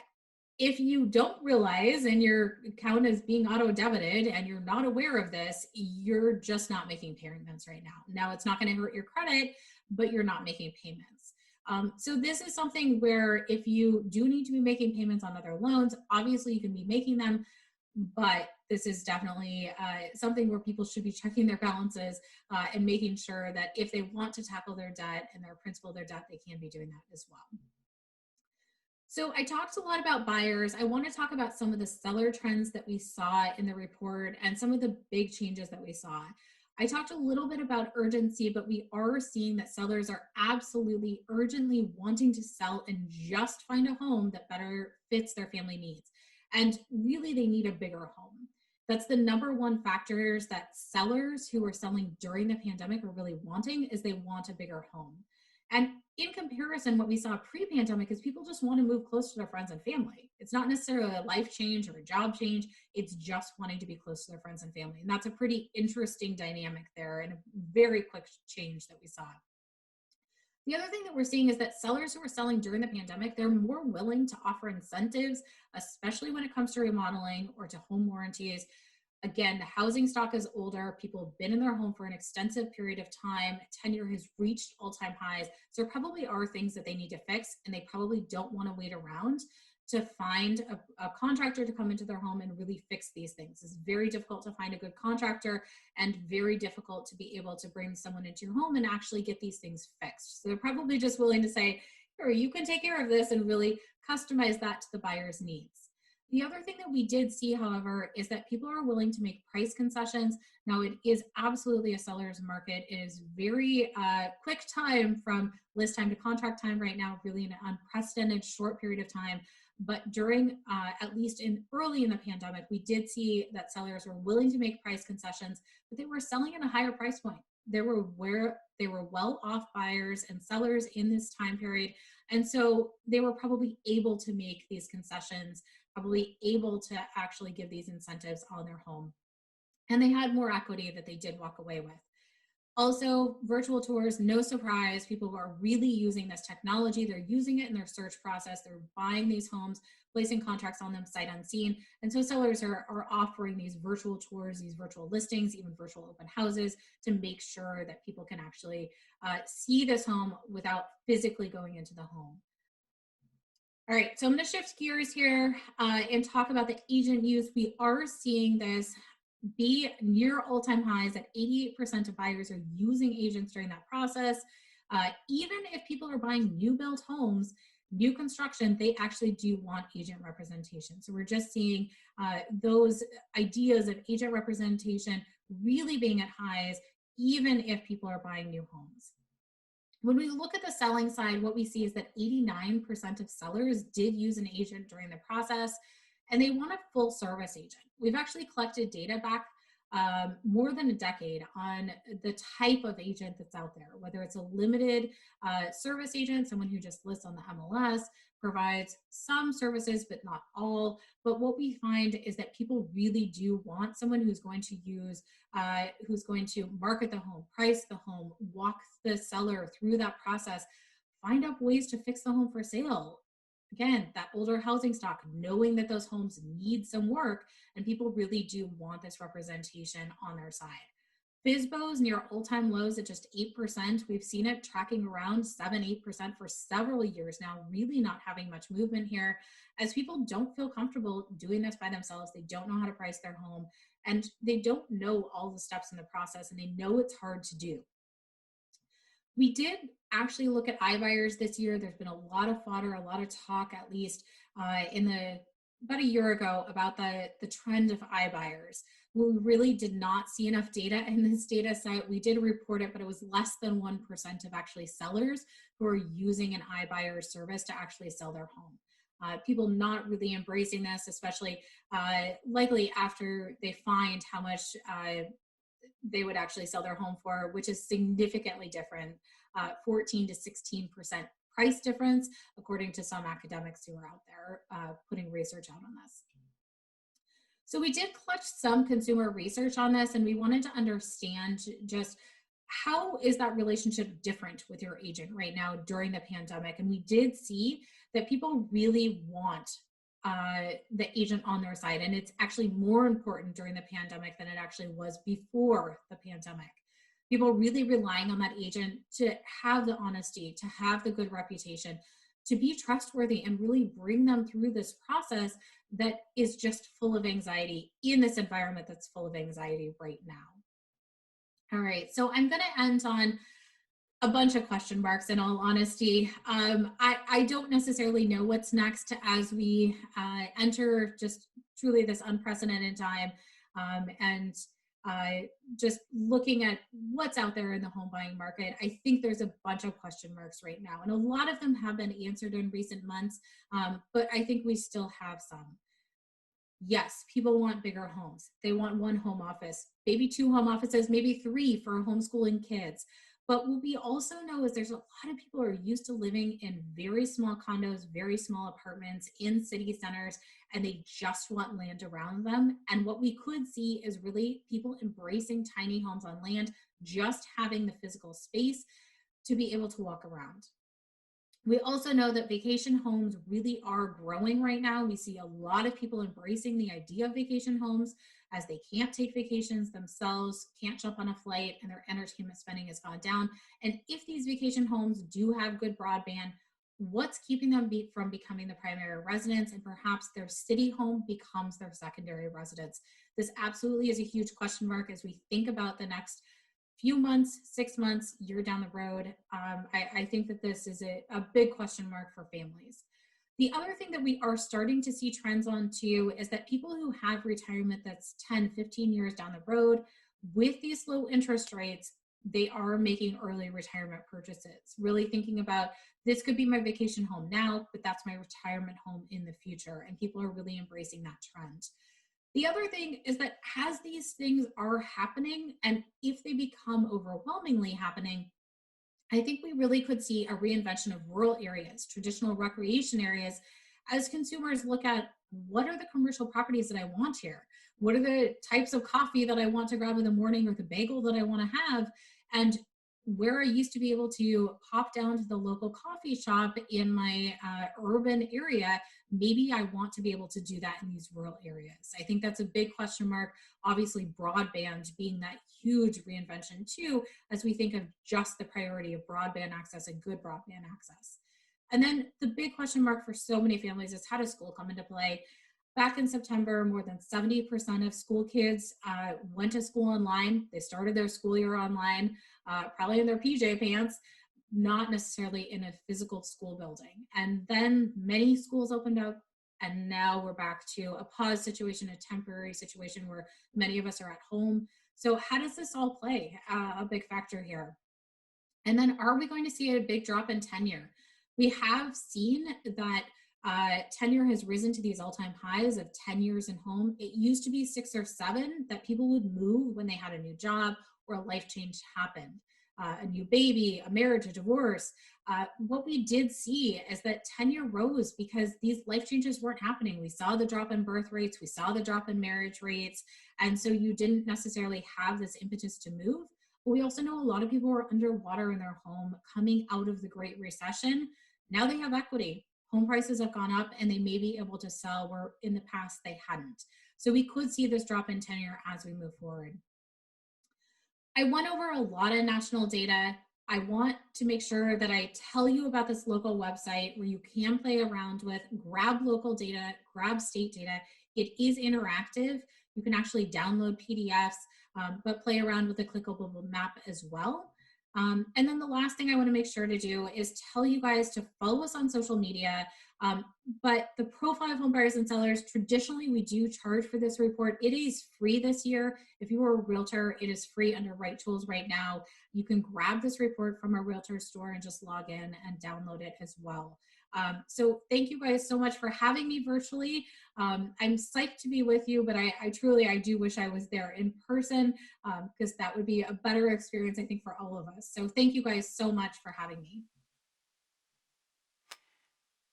Speaker 4: If you don't realize and your account is being auto-debited and you're not aware of this, you're just not making payments right now. Now, it's not going to hurt your credit, but you're not making payments. So this is something where if you do need to be making payments on other loans, obviously you can be making them, but this is definitely something where people should be checking their balances and making sure that if they want to tackle their debt and their principal, their debt, they can be doing that as well. So I talked a lot about buyers. I want to talk about some of the seller trends that we saw in the report and some of the big changes that we saw. I talked a little bit about urgency, but we are seeing that sellers are absolutely urgently wanting to sell and just find a home that better fits their family needs. And really, they need a bigger home. That's the number one factors that sellers who are selling during the pandemic are really wanting is they want a bigger home. And in comparison, what we saw pre-pandemic is people just want to move close to their friends and family. It's not necessarily a life change or a job change. It's just wanting to be close to their friends and family. And that's a pretty interesting dynamic there and a very quick change that we saw. The other thing that we're seeing is that sellers who are selling during the pandemic, they're more willing to offer incentives, especially when it comes to remodeling or to home warranties. Again, the housing stock is older. People have been in their home for an extensive period of time. Tenure has reached all-time highs. So there probably are things that they need to fix, and they probably don't want to wait around to find a contractor to come into their home and really fix these things. It's very difficult to find a good contractor and very difficult to be able to bring someone into your home and actually get these things fixed. So they're probably just willing to say, here, you can take care of this and really customize that to the buyer's needs. The other thing that we did see, however, is that people are willing to make price concessions. Now, it is absolutely a seller's market. It is very quick time from list time to contract time right now, really an unprecedented short period of time. But during, at least early in the pandemic, we did see that sellers were willing to make price concessions, but they were selling at a higher price point. They were well-off buyers and sellers in this time period. And so they were probably able to make these concessions, probably able to actually give these incentives on their home. And they had more equity that they did walk away with. Also, virtual tours, no surprise, people are really using this technology. They're using it in their search process. They're buying these homes, placing contracts on them sight unseen. And so sellers are offering these virtual tours, these virtual listings, even virtual open houses to make sure that people can actually see this home without physically going into the home. All right, so I'm going to shift gears here and talk about the agent use. We are seeing this be near all-time highs at 88% of buyers are using agents during that process. Even if people are buying new built homes, new construction, they actually do want agent representation. So we're just seeing those ideas of agent representation really being at highs, even if people are buying new homes. When we look at the selling side, what we see is that 89% of sellers did use an agent during the process, and they want a full service agent. We've actually collected data back more than a decade on the type of agent that's out there, whether it's a limited service agent, someone who just lists on the MLS, provides some services, but not all. But what we find is that people really do want someone who's going to use, who's going to market the home, price the home, walk the seller through that process, find out ways to fix the home for sale. Again, that older housing stock, knowing that those homes need some work, and people really do want this representation on their side. FSBO's near all-time lows at just 8%. We've seen it tracking around 7-8% for several years now, really not having much movement here, as people don't feel comfortable doing this by themselves. They don't know how to price their home, and they don't know all the steps in the process, and they know it's hard to do. We did actually look at iBuyers this year. There's been a lot of fodder, a lot of talk, at least about a year ago, about the trend of iBuyers. We really did not see enough data in this data set. We did report it, but it was less than 1% of actually sellers who are using an iBuyer service to actually sell their home. People not really embracing this, especially likely after they find how much they would actually sell their home for, which is significantly different, 14 to 16% price difference, according to some academics who are out there putting research out on this. So we did collect some consumer research on this, and we wanted to understand just how is that relationship different with your agent right now during the pandemic. And we did see that people really want the agent on their side, and it's actually more important during the pandemic than it actually was before the pandemic. People really relying on that agent to have the honesty, to have the good reputation, to be trustworthy, and really bring them through this process that is just full of anxiety in this environment that's full of anxiety right now. All right, so I'm going to end on a bunch of question marks, in all honesty. I don't necessarily know what's next as we enter just truly this unprecedented time, and just looking at what's out there in the home buying market. I think there's a bunch of question marks right now, and a lot of them have been answered in recent months, but I think we still have some. Yes, people want bigger homes. They want one home office, maybe two home offices, maybe three for homeschooling kids. But what we also know is there's a lot of people who are used to living in very small condos, very small apartments in city centers, and they just want land around them. And what we could see is really people embracing tiny homes on land, just having the physical space to be able to walk around. We also know that vacation homes really are growing right now. We see a lot of people embracing the idea of vacation homes, as they can't take vacations themselves, can't jump on a flight, and their entertainment spending has gone down. And if these vacation homes do have good broadband, what's keeping them from becoming the primary residence, and perhaps their city home becomes their secondary residence? This absolutely is a huge question mark as we think about the next few months, 6 months, year down the road. I think that this is a big question mark for families. The other thing that we are starting to see trends on too is that people who have retirement that's 10, 15 years down the road, with these low interest rates, they are making early retirement purchases, really thinking about, this could be my vacation home now, but that's my retirement home in the future. And people are really embracing that trend. The other thing is that as these things are happening, and if they become overwhelmingly happening, I think we really could see a reinvention of rural areas, traditional recreation areas, as consumers look at, what are the commercial properties that I want here? What are the types of coffee that I want to grab in the morning, or the bagel that I want to have? And where I used to be able to pop down to the local coffee shop in my urban area, maybe I want to be able to do that in these rural areas. I think that's a big question mark. Obviously, broadband being that huge reinvention too, as we think of just the priority of broadband access and good broadband access. And then the big question mark for so many families is, how does school come into play? Back in September, more than 70% of school kids went to school online. They started their school year online, probably in their PJ pants. not necessarily in a physical school building. And then many schools opened up, and now we're back to a pause situation, a temporary situation where many of us are at home. So how does this all play a big factor here? And then are we going to see a big drop in tenure? We have seen that tenure has risen to these all-time highs of 10 years in home. It used to be 6 or 7 that people would move when they had a new job or a life change happened, a new baby, a marriage, a divorce. What we did see is that tenure rose because these life changes weren't happening. We saw the drop in birth rates, we saw the drop in marriage rates, and so you didn't necessarily have this impetus to move. But we also know a lot of people were underwater in their home coming out of the Great Recession. Now they have equity. Home prices have gone up and they may be able to sell where in the past they hadn't. So we could see this drop in tenure as we move forward. I went over a lot of national data. I want to make sure that I tell you about this local website where you can play around with, grab local data, grab state data. It is interactive. You can actually download PDFs, but play around with the clickable map as well. And then the last thing I want to make sure to do is tell you guys to follow us on social media. But the profile of home buyers and sellers, traditionally we do charge for this report. It is free this year. If you are a realtor, it is free under Right Tools right now. You can grab this report from a realtor store and just log in and download it as well. So thank you guys so much for having me virtually. I'm psyched to be with you, but I do wish I was there in person because that would be a better experience, I think, for all of us. So thank you guys so much for having me.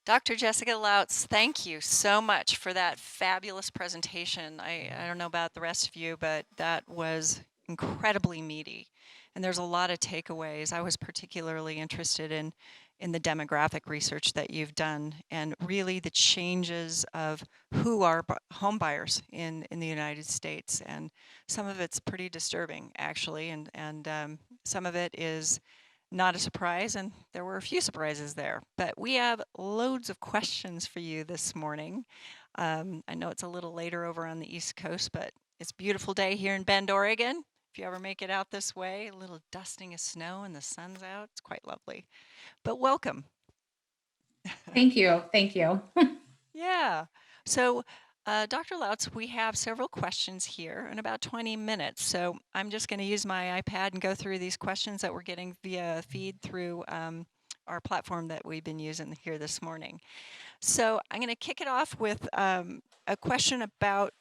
Speaker 2: Dr. Jessica Lautz, thank you so much for that fabulous presentation. I don't know about the rest of you, but that was incredibly meaty. And there's a lot of takeaways. I was particularly interested in the demographic research that you've done and really the changes of who are home buyers in the United States. And some of it's pretty disturbing, actually, and some of it is not a surprise, and there were a few surprises there. But we have loads of questions for you this morning. I know it's a little later over on the East Coast, but it's a beautiful day here in Bend, Oregon. If you ever make it out this way, a little dusting of snow and the sun's out, it's quite lovely. But welcome.
Speaker 5: Thank you. Thank you.
Speaker 2: Yeah. So, Dr. Lautz, we have several questions here in about 20 minutes. So I'm just going to use my iPad and go through these questions that we're getting via feed through our platform that we've been using here this morning. So I'm going to kick it off with a question about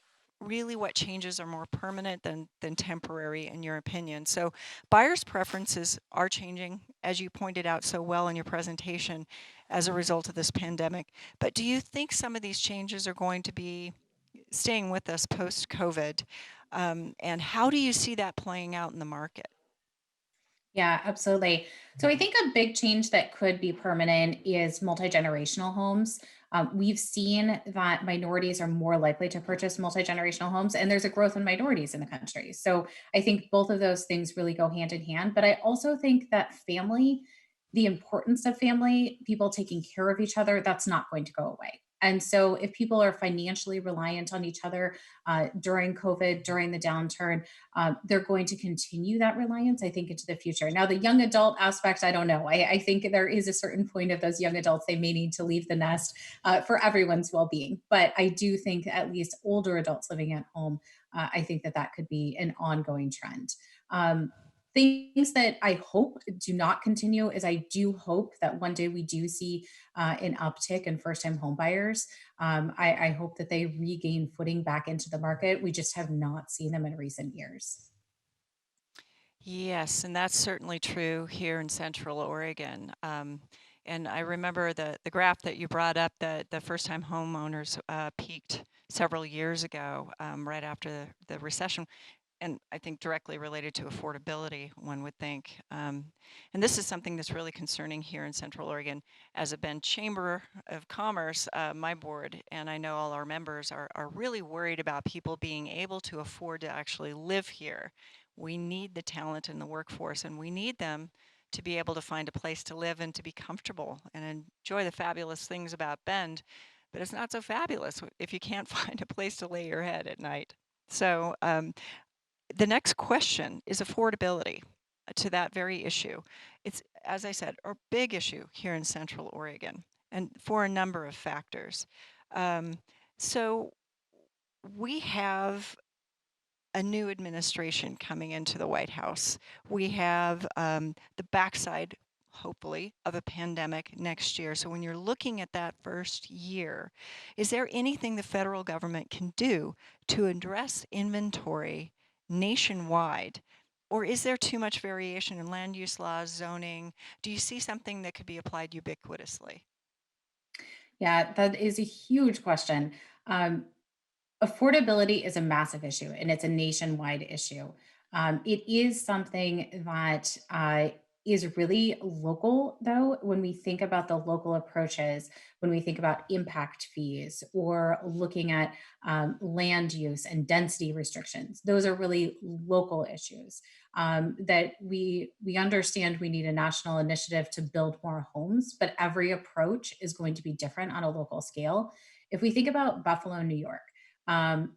Speaker 2: really what changes are more permanent than temporary in your opinion. So buyers' preferences are changing, as you pointed out so well in your presentation, as a result of this pandemic. But do you think some of these changes are going to be staying with us post-COVID? And how do you see that playing out in the market?
Speaker 5: Yeah, absolutely. So I think a big change that could be permanent is multi-generational homes. We've seen that minorities are more likely to purchase multi-generational homes, and there's a growth in minorities in the country. So I think both of those things really go hand in hand. But I also think that family, the importance of family, people taking care of each other, that's not going to go away. And so, if people are financially reliant on each other during COVID, during the downturn, they're going to continue that reliance, I think, into the future. Now, the young adult aspect, I don't know. I think there is a certain point of those young adults, they may need to leave the nest for everyone's well being. But I do think at least older adults living at home, I think that that could be an ongoing trend. Things that I hope do not continue is I do hope that one day we do see an uptick in first time home buyers. I hope that they regain footing back into the market. We just have not seen them in recent years.
Speaker 2: Yes, and that's certainly true here in Central Oregon. And I remember the graph that you brought up that the first-time homeowners peaked several years ago, right after the recession, and I think directly related to affordability, one would think. And this is something that's really concerning here in Central Oregon. As a Bend Chamber of Commerce, my board, and I know all our members are really worried about people being able to afford to actually live here. We need the talent in the workforce, and we need them to be able to find a place to live and to be comfortable and enjoy the fabulous things about Bend. But it's not so fabulous if you can't find a place to lay your head at night. So the next question is affordability. to that very issue. It's, as I said, a big issue here in Central Oregon, and for a number of factors. So we have a new administration coming into the White House. We have the backside, hopefully, of a pandemic next year. So when you're looking at that first year, is there anything the federal government can do to address inventory nationwide? Or is there too much variation in land use laws, zoning? Do you see something that could be applied ubiquitously?
Speaker 5: Yeah, that is a huge question. Um, Affordability is a massive issue and it's a nationwide issue. It is something that is really local, though, when we think about the local approaches, when we think about impact fees or looking at land use and density restrictions. Those are really local issues that we understand we need a national initiative to build more homes, but every approach is going to be different on a local scale. If we think about Buffalo, New York,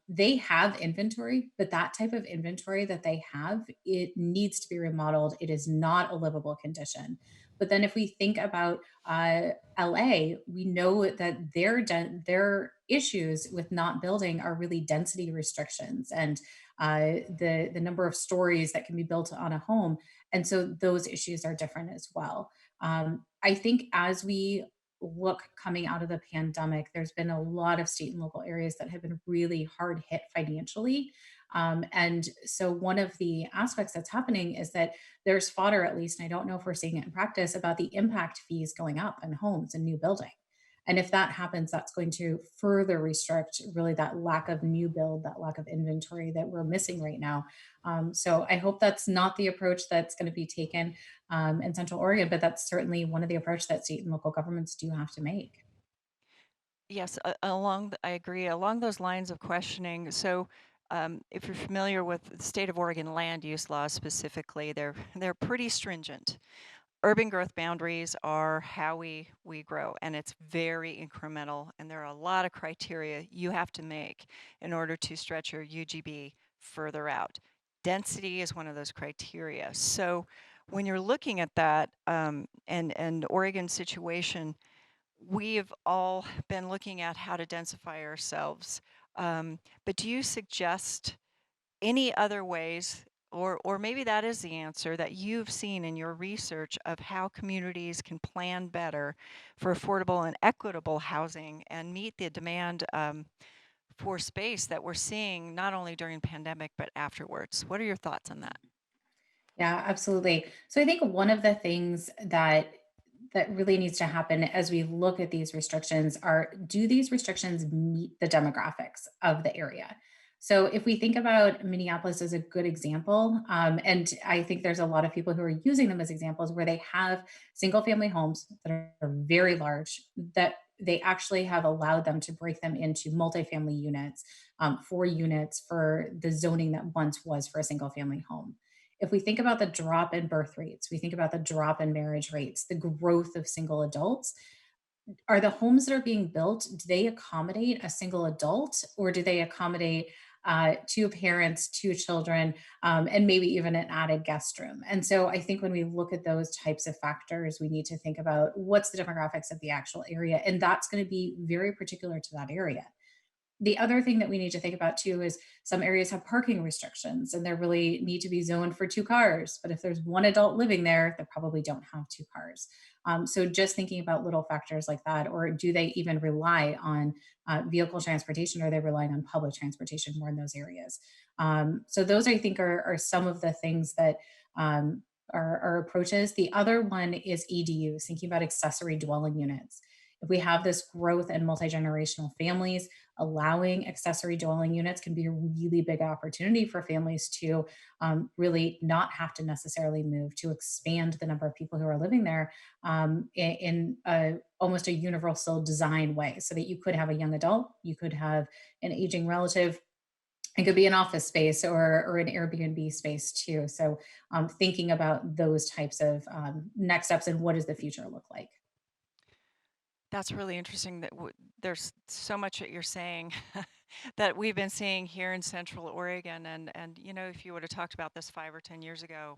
Speaker 5: they have inventory, but that type of inventory that they have, it needs to be remodeled. It is not a livable condition. But then if we think about LA, we know that their issues with not building are really density restrictions and the number of stories that can be built on a home. And so those issues are different as well. I think as we look coming out of the pandemic, there's been a lot of state and local areas that have been really hard hit financially. And so, one of the aspects that's happening is that there's fodder, at least, and I don't know if we're seeing it in practice, about the impact fees going up in homes and new building. And if that happens, that's going to further restrict really that lack of new build, that lack of inventory that we're missing right now. So I hope that's not the approach that's going to be taken in Central Oregon, but that's certainly one of the approach that state and local governments do have to make.
Speaker 2: Yes, I agree. Along those lines of questioning, so if you're familiar with the state of Oregon land use laws specifically, they're pretty stringent. Urban growth boundaries are how we grow, and it's very incremental, and there are a lot of criteria you have to make in order to stretch your UGB further out. Density is one of those criteria. So when you're looking at that and Oregon's situation, we've all been looking at how to densify ourselves. But do you suggest any other ways, or maybe that is the answer that you've seen in your research of how communities can plan better for affordable and equitable housing and meet the demand for space that we're seeing not only during pandemic but afterwards? What are your thoughts on that?
Speaker 5: Yeah, absolutely. So I think one of the things that really needs to happen as we look at these restrictions are, do these restrictions meet the demographics of the area? So if we think about Minneapolis as a good example, and I think there's a lot of people who are using them as examples where they have single family homes that are very large, that they actually have allowed them to break them into multifamily units, 4 units for the zoning that once was for a single family home. If we think about the drop in birth rates, we think about the drop in marriage rates, the growth of single adults, are the homes that are being built, do they accommodate a single adult or do they accommodate two parents, two children, and maybe even an added guest room? And so I think when we look at those types of factors, we need to think about what's the demographics of the actual area. And that's going to be very particular to that area. The other thing that we need to think about too is some areas have parking restrictions and they really need to be zoned for 2 cars. But if there's one adult living there, they probably don't have 2 cars. So just thinking about little factors like that, or do they even rely on vehicle transportation? Or are they relying on public transportation more in those areas? So those I think are some of the things that are approaches. The other one is ADUs, thinking about accessory dwelling units. If we have this growth in multi-generational families, allowing accessory dwelling units can be a really big opportunity for families to really not have to necessarily move, to expand the number of people who are living there almost a universal design way, so that you could have a young adult, you could have an aging relative. It could be an office space or an Airbnb space too. So thinking about those types of next steps and what does the future look like?
Speaker 2: That's really interesting that there's so much that you're saying that we've been seeing here in Central Oregon. And if you would have talked about this 5 or 10 years ago,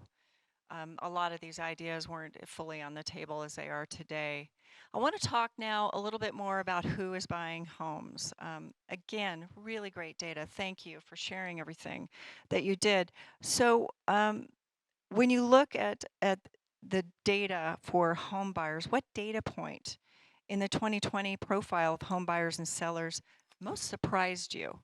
Speaker 2: A lot of these ideas weren't fully on the table as they are today. I want to talk now a little bit more about who is buying homes. Again, really great data. Thank you for sharing everything that you did. So when you look at the data for home buyers, what data point in the 2020 profile of home buyers and sellers most surprised you?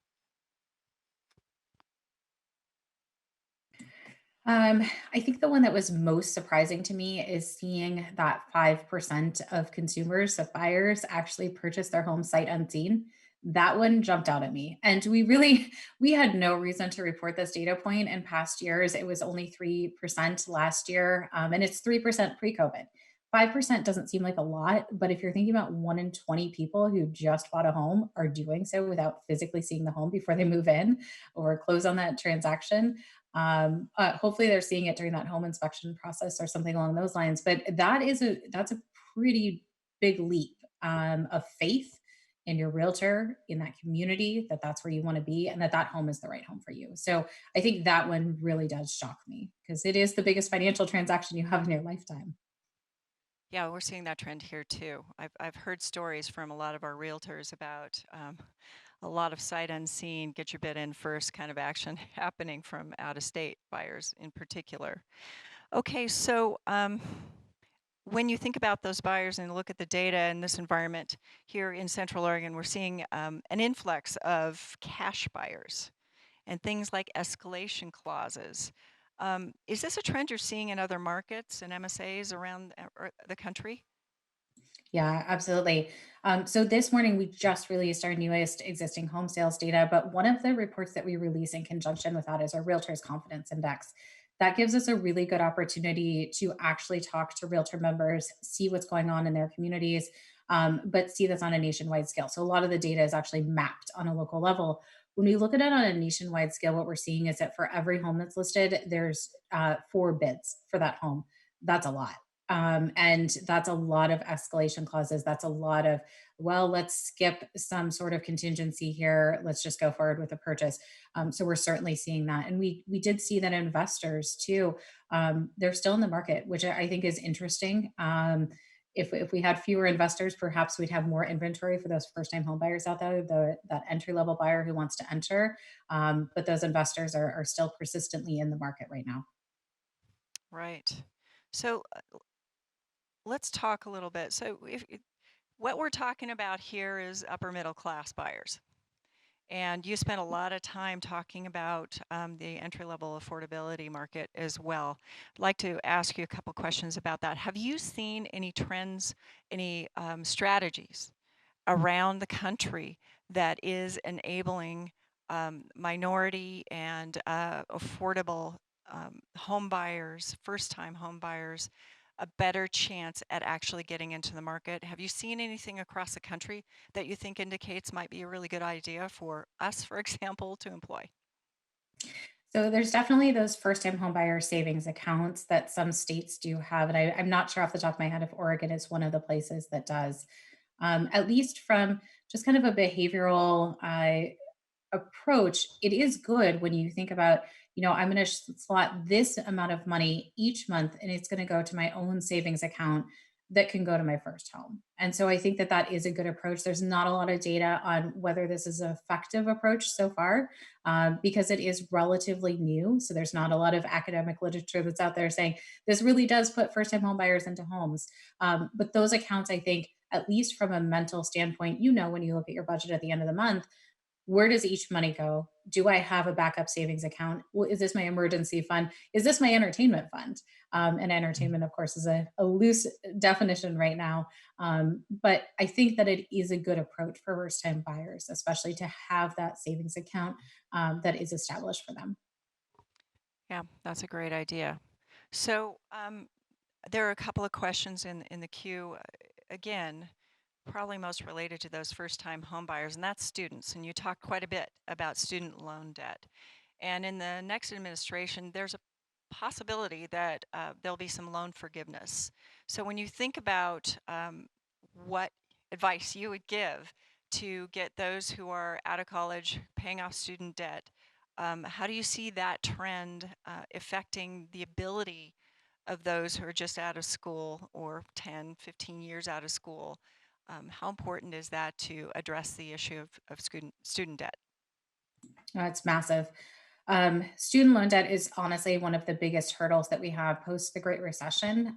Speaker 5: I think the one that was most surprising to me is seeing that 5% of consumers, of buyers, actually purchase their home sight unseen. That one jumped out at me. And we had no reason to report this data point in past years. It was only 3% last year, and it's 3% pre COVID. 5% doesn't seem like a lot, but if you're thinking about 1 in 20 people who just bought a home are doing so without physically seeing the home before they move in or close on that transaction, hopefully they're seeing it during that home inspection process or something along those lines. But that's a pretty big leap of faith in your realtor, in that community, that that's where you want to be, and that that home is the right home for you. So I think that one really does shock me because it is the biggest financial transaction you have in your lifetime.
Speaker 2: Yeah, we're seeing that trend here too. I've heard stories from a lot of our realtors about a lot of sight unseen, get your bid in first kind of action happening from out of state buyers in particular. Okay, so when you think about those buyers and look at the data in this environment here in Central Oregon, we're seeing an influx of cash buyers and things like escalation clauses. Is this a trend you're seeing in other markets and MSAs around the country?
Speaker 5: Yeah, absolutely. So this morning we just released our newest existing home sales data, but one of the reports that we release in conjunction with that is our Realtors Confidence Index. That gives us a really good opportunity to actually talk to realtor members, see what's going on in their communities, but see this on a nationwide scale. So a lot of the data is actually mapped on a local level. When we look at it on a nationwide scale, what we're seeing is that for every home that's listed, there's 4 bids for that home. That's a lot. And that's a lot of escalation clauses. That's a lot of, well, let's skip some sort of contingency here. Let's just go forward with the purchase. So we're certainly seeing that. And we did see that investors too, they're still in the market, which I think is interesting. If we had fewer investors, perhaps we'd have more inventory for those first time home buyers out there, that entry level buyer who wants to enter. But those investors are still persistently in the market right now.
Speaker 2: Right. So let's talk a little bit. So what we're talking about here is upper middle class buyers. And you spent a lot of time talking about the entry-level affordability market as well. I'd like to ask you a couple questions about that. Have you seen any trends, any strategies around the country that is enabling minority and affordable home buyers, first-time home buyers, a better chance at actually getting into the market? Have you seen anything across the country that you think indicates might be a really good idea for us, for example, to employ?
Speaker 5: So there's definitely those first-time homebuyer savings accounts that some states do have, and I'm not sure off the top of my head if Oregon is one of the places that does. At least from just kind of a behavioral approach, it is good when you think about, I'm going to slot this amount of money each month and it's going to go to my own savings account that can go to my first home. And so I think that that is a good approach. There's not a lot of data on whether this is an effective approach so far, because it is relatively new. So there's not a lot of academic literature that's out there saying this really does put first time home buyers into homes. But those accounts, I think, at least from a mental standpoint, when you look at your budget at the end of the month, where does each money go? Do I have a backup savings account? Well, is this my emergency fund? Is this my entertainment fund? And entertainment, of course, is a loose definition right now. But I think that it is a good approach for first time buyers, especially to have that savings account that is established for them.
Speaker 2: Yeah, that's a great idea. So there are a couple of questions in the queue. Again, probably most related to those first-time home buyers, and that's students. And you talked quite a bit about student loan debt. And in the next administration, there's a possibility that there'll be some loan forgiveness. So when you think about what advice you would give to get those who are out of college paying off student debt, how do you see that trend affecting the ability of those who are just out of school or 10, 15 years out of school. How important is that to address the issue of student debt?
Speaker 5: It's massive. Student loan debt is honestly one of the biggest hurdles that we have post the Great Recession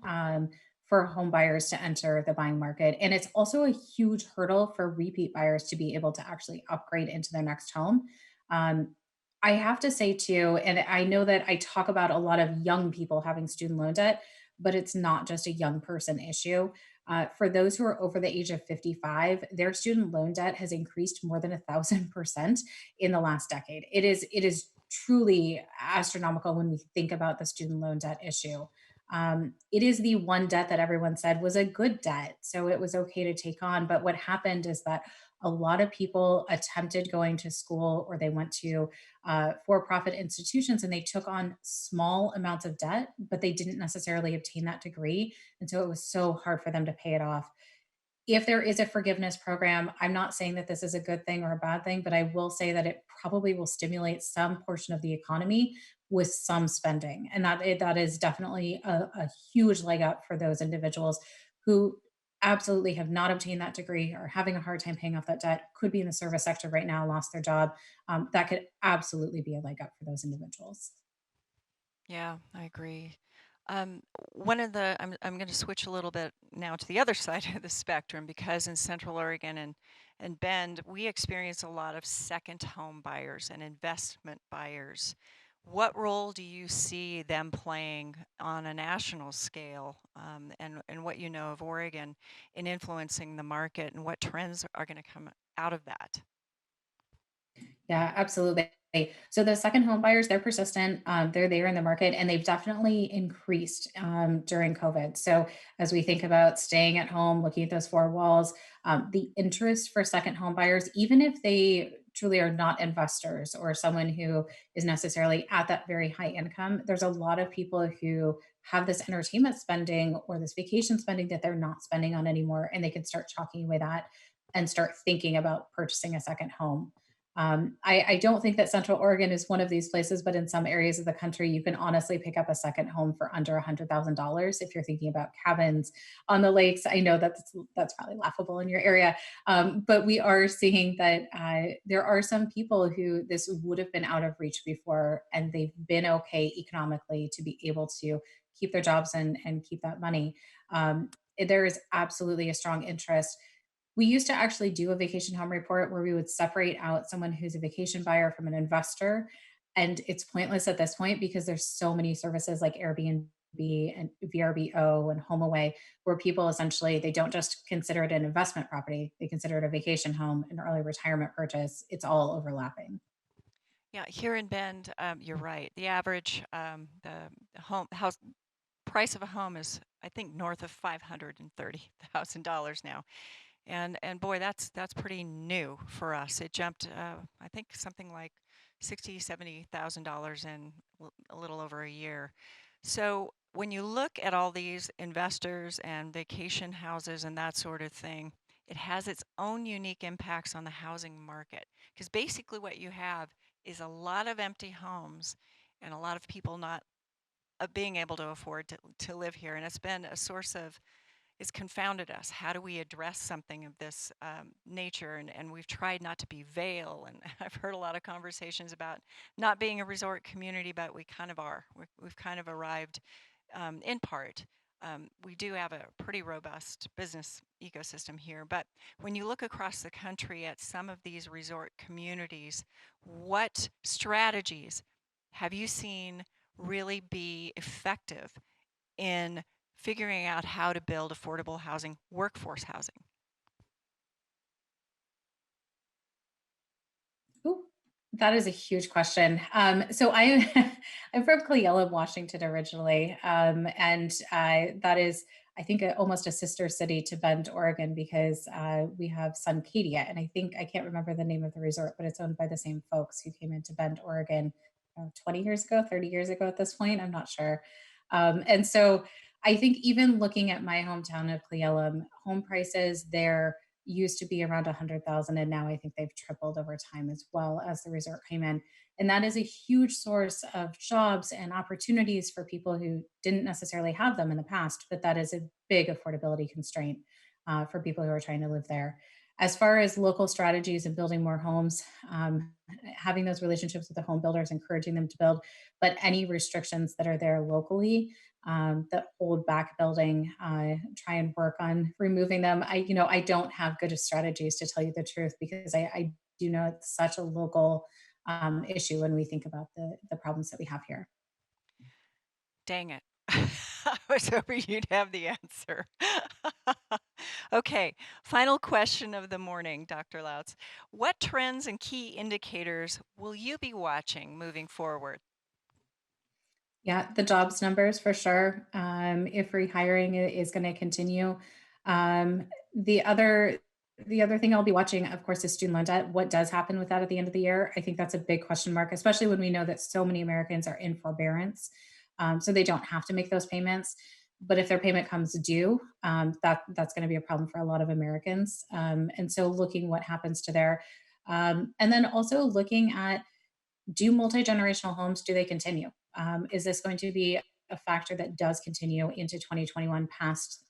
Speaker 5: for home buyers to enter the buying market. And it's also a huge hurdle for repeat buyers to be able to actually upgrade into their next home. Um, I have to say, too, and I know that I talk about a lot of young people having student loan debt, but it's not just a young person issue. For those who are over the age of 55, their student loan debt has increased more than 1,000% in the last decade. It is truly astronomical when we think about the student loan debt issue. It is the one debt that everyone said was a good debt, so it was okay to take on. But what happened is that a lot of people attempted going to school or they went to for profit institutions and they took on small amounts of debt, but they didn't necessarily obtain that degree. And so it was so hard for them to pay it off. If there is a forgiveness program, I'm not saying that this is a good thing or a bad thing, but I will say that it probably will stimulate some portion of the economy with some spending. And that is definitely a huge leg up for those individuals who absolutely have not obtained that degree or having a hard time paying off that debt, could be in the service sector right now, lost their job. That could absolutely be a leg up for those individuals.
Speaker 2: Yeah, I agree. One of the I'm going to switch a little bit now to the other side of the spectrum because in Central Oregon and Bend, we experience a lot of second home buyers and investment buyers. What role do you see them playing on a national scale, and what you know of Oregon in influencing the market and what trends are going to come out of that?
Speaker 5: Yeah, absolutely. So the second home buyers, they're persistent. They're there in the market, and they've definitely increased during COVID. So as we think about staying at home, looking at those four walls, the interest for second home buyers, even if they truly are not investors or someone who is necessarily at that very high income, there's a lot of people who have this entertainment spending or this vacation spending that they're not spending on anymore, and they can start chalking away that and start thinking about purchasing a second home. I don't think that Central Oregon is one of these places, but in some areas of the country, you can honestly pick up a second home for under $100,000 if you're thinking about cabins on the lakes. I know that's probably laughable in your area, but we are seeing that there are some people who this would have been out of reach before, and they've been okay economically to be able to keep their jobs and keep that money. There is absolutely a strong interest. We used to actually do a vacation home report where we would separate out someone who's a vacation buyer from an investor. And it's pointless at this point because there's so many services like Airbnb and VRBO and HomeAway where people essentially they don't just consider it an investment property, they consider it a vacation home, an early retirement purchase. It's all overlapping.
Speaker 2: Yeah, here in Bend, you're right. The average the home house price of a home is, I think, north of $530,000 now. And boy, that's pretty new for us. It jumped, I think, something like 60, $70,000 in a little over a year. So when you look at all these investors and vacation houses and that sort of thing, it has its own unique impacts on the housing market. Because basically, what you have is a lot of empty homes and a lot of people not being able to afford to live here. And it's been a source of it's confounded us. How do we address something of this nature? And we've tried not to be veil. And I've heard a lot of conversations about not being a resort community, but we kind of are. We've kind of arrived in part. We do have a pretty robust business ecosystem here. But when you look across the country at some of these resort communities, what strategies have you seen really be effective in figuring out how to build affordable housing, workforce housing?
Speaker 5: Ooh, that is a huge question. So I, I'm from Cleella, Washington originally, and that is, I think, almost a sister city to Bend, Oregon, because we have Suncadia, and I think I can't remember the name of the resort, but it's owned by the same folks who came into Bend, Oregon, 20 years ago, 30 years ago at this point. I'm not sure. And so I think even looking at my hometown of Cleella, home prices there used to be around 100,000, and now I think they've tripled over time as well as the resort came in. And that is a huge source of jobs and opportunities for people who didn't necessarily have them in the past, but that is a big affordability constraint for people who are trying to live there. As far as local strategies and building more homes, having those relationships with the home builders, encouraging them to build, but any restrictions that are there locally that hold back building, try and work on removing them. I don't have good strategies to tell you the truth because I do know it's such a local issue when we think about the problems that we have here.
Speaker 2: Dang it. I was hoping you'd have the answer. Okay, final question of the morning, Dr. Lautz. What trends and key indicators will you be watching moving forward?
Speaker 5: Yeah, the jobs numbers for sure. If rehiring is going to continue, um, the other the other thing I'll be watching, of course, is student loan debt. What does happen with that at the end of the year? I think that's a big question mark, especially when we know that so many Americans are in forbearance, so they don't have to make those payments. But if their payment comes due, that's going to be a problem for a lot of Americans. And so, looking what happens to there, and then also looking at do multi-generational homes, do they continue? Is this going to be a factor that does continue into 2021 past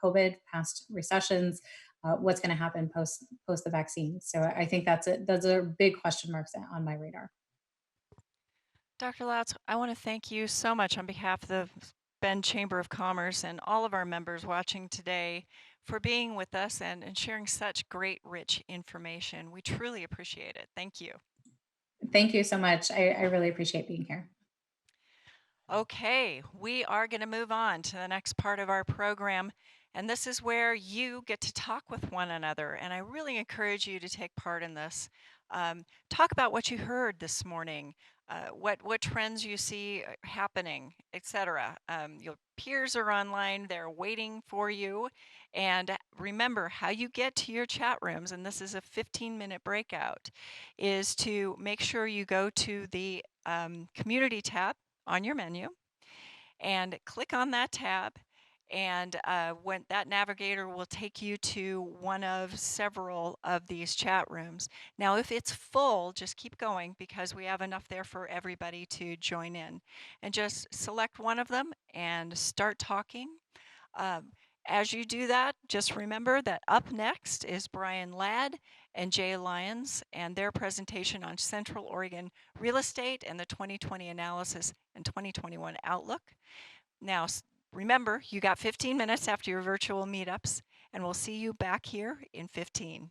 Speaker 5: COVID, past recessions? What's going to happen post the vaccine? So I think those are big question marks on my radar.
Speaker 2: Dr. Lautz, I want to thank you so much on behalf of the Bend Chamber of Commerce and all of our members watching today for being with us and sharing such great, rich information. We truly appreciate it. Thank you.
Speaker 5: Thank you so much. I really appreciate being here.
Speaker 2: Okay, we are going to move on to the next part of our program, and this is where you get to talk with one another, and I really encourage you to take part in this. Talk about what you heard this morning, what trends you see happening, etc. Your peers are online, they're waiting for you, and remember how you get to your chat rooms, and this is a 15-minute breakout, is to make sure you go to the community tab on your menu and click on that tab, and when that navigator will take you to one of several of these chat rooms. Now if it's full, just keep going because we have enough there for everybody to join in, and just select one of them and start talking. As you do that, just remember that up next is Brian Ladd and Jay Lyons and their presentation on Central Oregon real estate and the 2020 analysis and 2021 outlook. Now, remember, you got 15 minutes after your virtual meetups, and we'll see you back here in 15.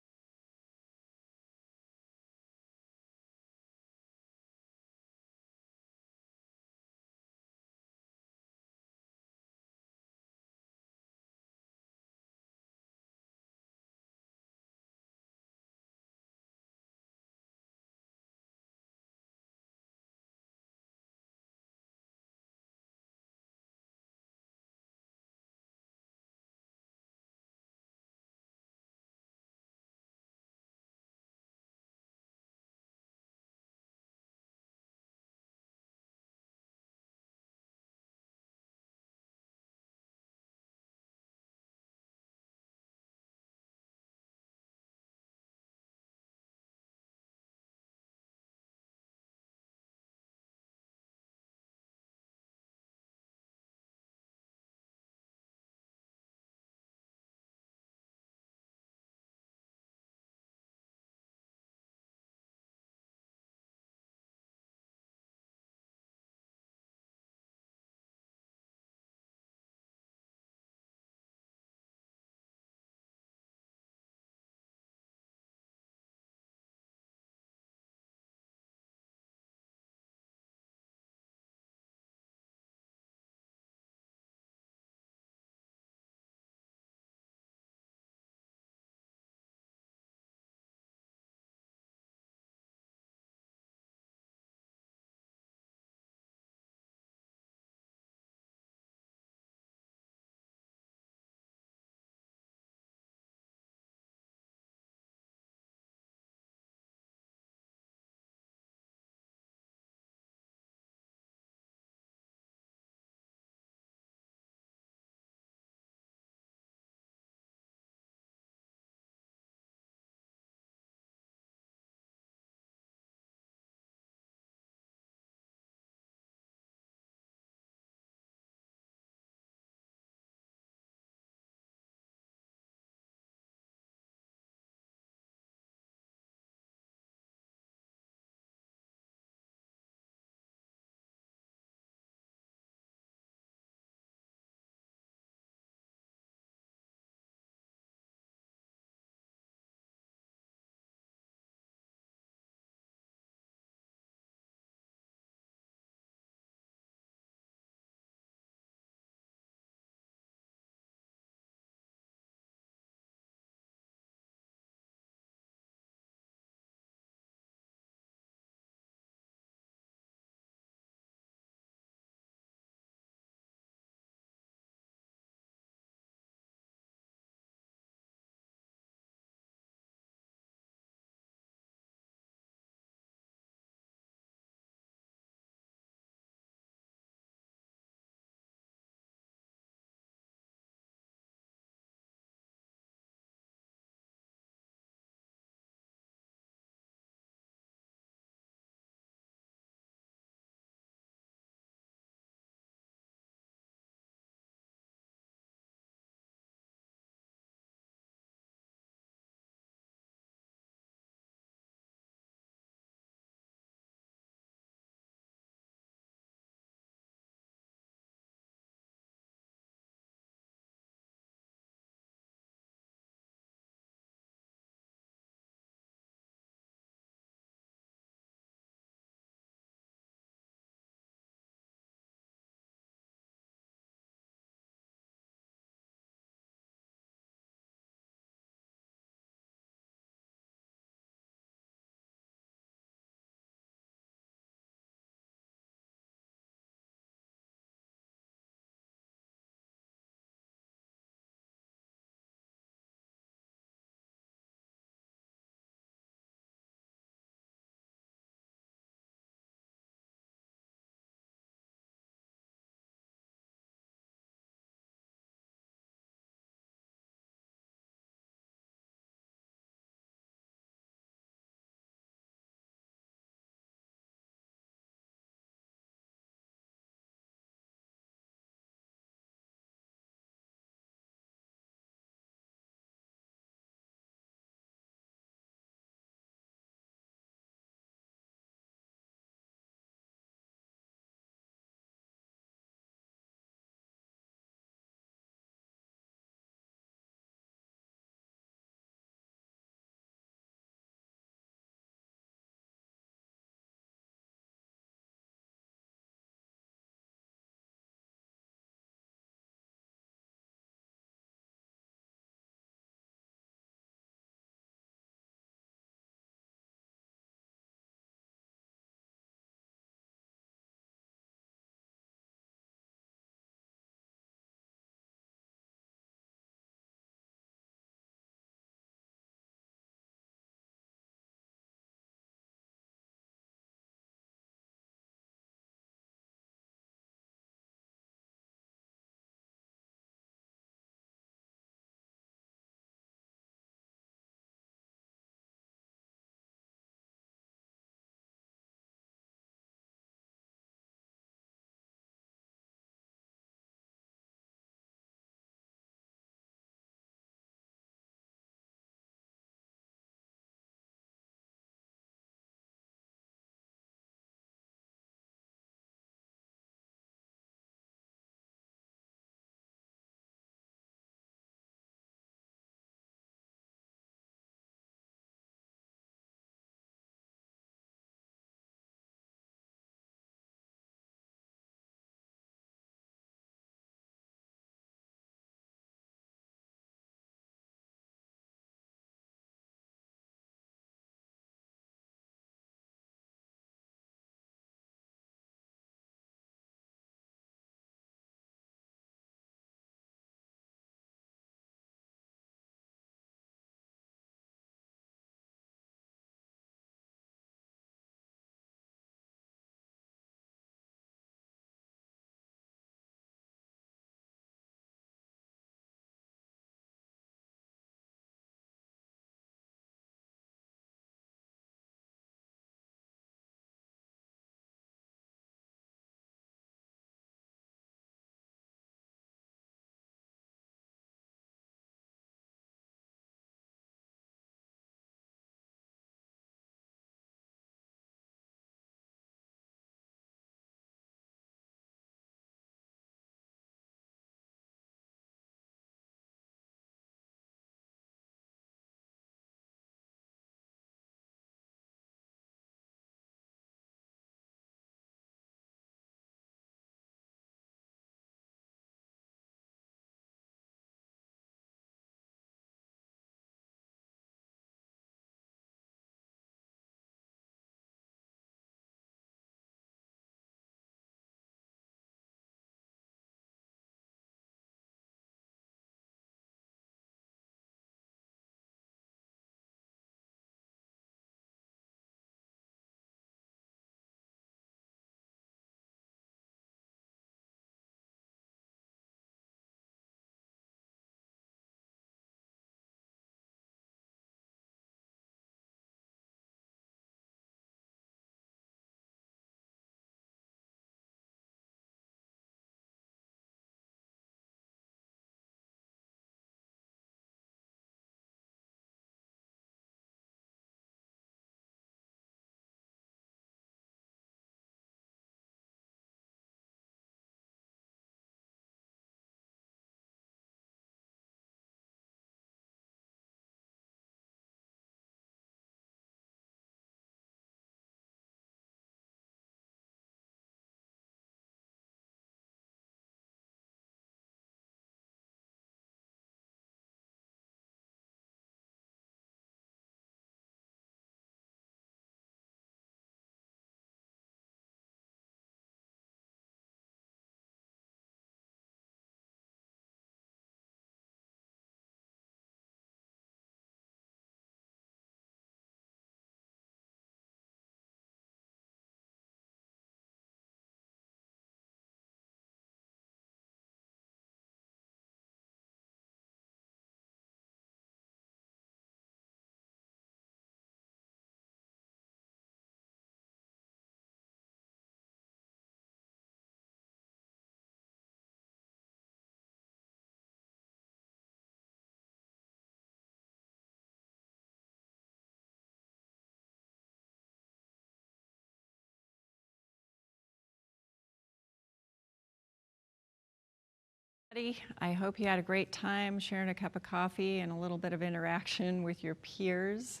Speaker 2: I hope you had a great time sharing a cup of coffee and a little bit of interaction with your peers.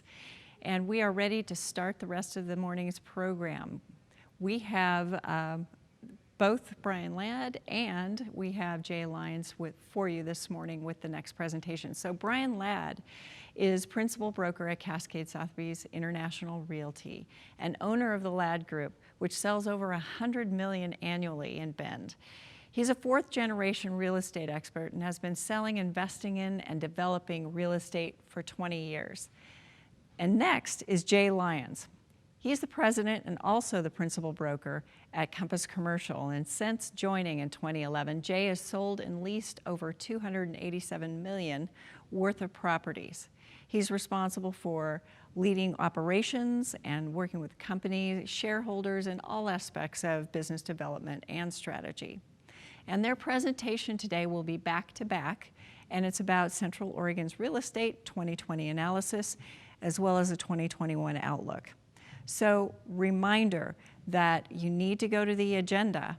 Speaker 2: And we are ready to start the rest of the morning's program. We have both Brian Ladd and we have Jay Lyons for you this morning with the next presentation. So Brian Ladd is principal broker at Cascade Sotheby's International Realty and owner of the Ladd Group, which sells over $100 million annually in Bend. He's a fourth-generation real estate expert and has been selling, investing in, and developing real estate for 20 years. And next is Jay Lyons. He's the president and also the principal broker at Compass Commercial, and since joining in 2011, Jay has sold and leased over $287 million worth of properties. He's responsible for leading operations and working with companies, shareholders, and all aspects of business development and strategy. And their presentation today will be back-to-back, and it's about Central Oregon's real estate 2020 analysis, as well as a 2021 outlook. So reminder that you need to go to the agenda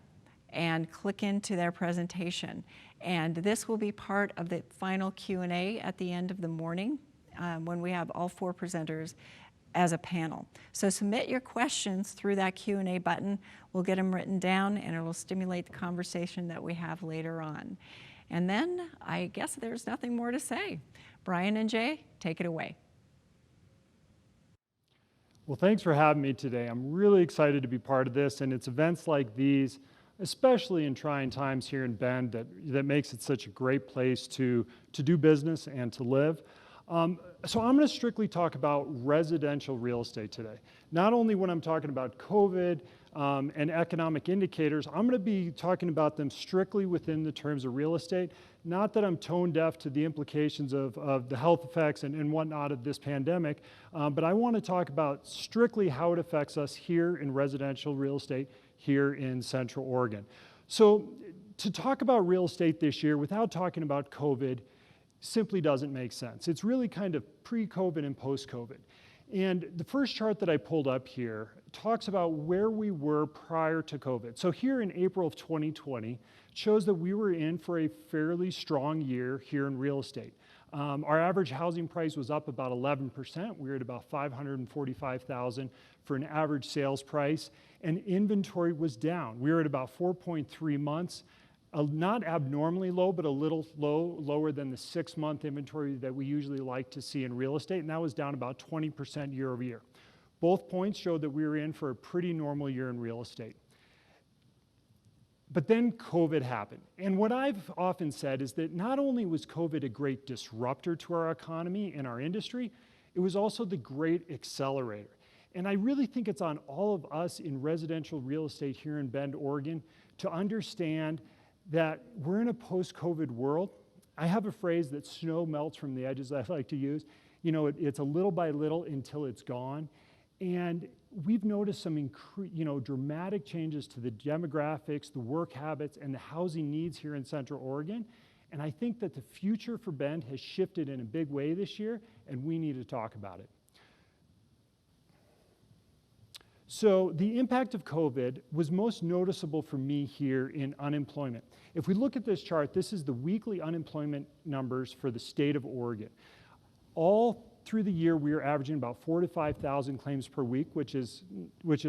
Speaker 2: and click into their presentation. And this will be part of the final Q&A at the end of the morning when we have all four presenters as a panel. So submit your questions through that Q&A button. We'll get them written down and it will stimulate the conversation that we have later on. And then I guess there's nothing more to say. Brian and Jay, take it away.
Speaker 6: Well, thanks for having me today. I'm really excited to be part of this, and it's events like these, especially in trying times here in Bend, that makes it such a great place to do business and to live. So I'm going to strictly talk about residential real estate today. Not only when I'm talking about COVID and economic indicators, I'm going to be talking about them strictly within the terms of real estate. Not that I'm tone deaf to the implications of the health effects and whatnot of this pandemic, but I want to talk about strictly how it affects us here in residential real estate here in Central Oregon. So to talk about real estate this year without talking about COVID simply doesn't make sense. It's really kind of pre-COVID and post-COVID. And the first chart that I pulled up here talks about where we were prior to COVID. So here in April of 2020, shows that we were in for a fairly strong year here in real estate. Our average housing price was up about 11%. We were at about $545,000 for an average sales price, and inventory was down. We were at about 4.3 months. Not abnormally low, but a little lower than the 6-month inventory that we usually like to see in real estate, and that was down about 20% year over year. Both points showed that we were in for a pretty normal year in real estate. But then COVID happened, and what I've often said is that not only was COVID a great disruptor to our economy and our industry, it was also the great accelerator. And I really think it's on all of us in residential real estate here in Bend, Oregon, to understand that we're in a post-COVID world. I have a phrase that snow melts from the edges I like to use. You know, it's a little by little until it's gone. And we've noticed some dramatic changes to the demographics, the work habits, and the housing needs here in Central Oregon. And I think that the future for Bend has shifted in a big way this year, and we need to talk about it. So the impact of COVID was most noticeable for me here in unemployment. If we look at this chart, this is the weekly unemployment numbers for the state of Oregon. All through the year, we are averaging about 4,000 to 5,000 claims per week, which is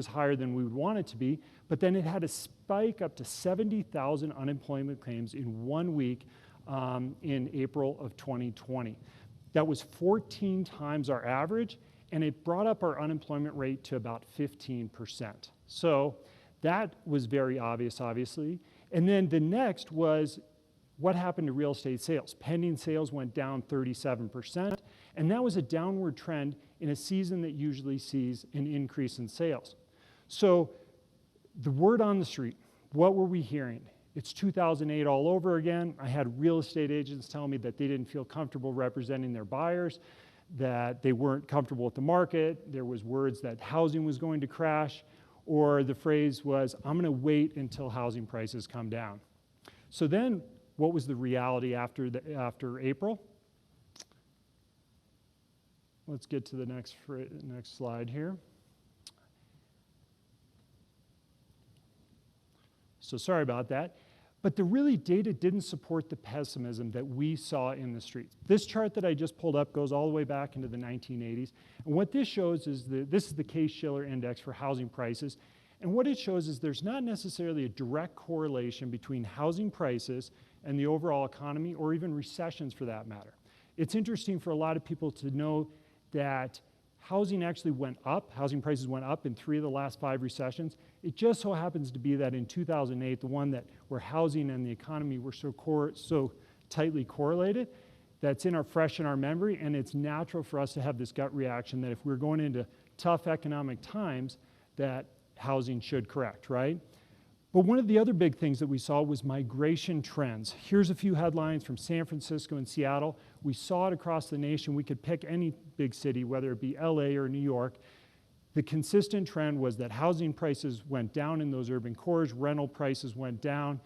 Speaker 6: higher than we would want it to be. But then it had a spike up to 70,000 unemployment claims in 1 week in April of 2020. That was 14 times our average, and it brought up our unemployment rate to about 15%. So that was very obvious, obviously. And then the next was what happened to real estate sales. Pending sales went down 37%, and that was a downward trend in a season that usually sees an increase in sales. So the word on the street, what were we hearing? It's 2008 all over again. I had real estate agents tell me that they didn't feel comfortable representing their buyers, that they weren't comfortable with the market. There was words that housing was going to crash, or the phrase was, I'm going to wait until housing prices come down. So then, what was the reality after April? Let's get to the next slide here. So sorry about that. But the really data didn't support the pessimism that we saw in the streets. This chart that I just pulled up goes all the way back into the 1980s. And what this shows is this is the Case-Shiller Index for housing prices. And what it shows is there's not necessarily a direct correlation between housing prices and the overall economy, or even recessions for that matter. It's interesting for a lot of people to know that housing actually went up, housing prices went up in 3 of the last 5 recessions. It just so happens to be that in 2008, the one where housing and the economy were so tightly correlated, that's fresh in our memory, and it's natural for us to have this gut reaction that if we're going into tough economic times, that housing should correct, right? But one of the other big things that we saw was migration trends. Here's a few headlines from San Francisco and Seattle. We saw it across the nation. We could pick any big city, whether it be LA or New York. The consistent trend was that housing prices went down in those urban cores, rental prices went down,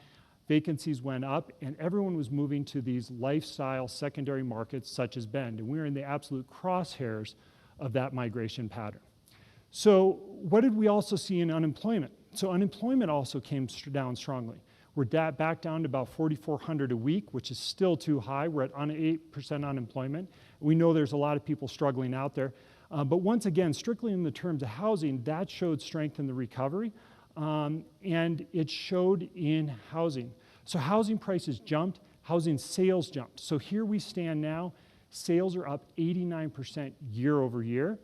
Speaker 6: vacancies went up, and everyone was moving to these lifestyle secondary markets such as Bend. And we were in the absolute crosshairs of that migration pattern. So what did we also see in unemployment? So unemployment also came down strongly. We're back down to about 4,400 a week, which is still too high. We're at 8% unemployment. We know there's a lot of people struggling out there. But once again, strictly in the terms of housing, that showed strength in the recovery, and it showed in housing. So housing prices jumped, housing sales jumped. So here we stand now, sales are up 89% year over year,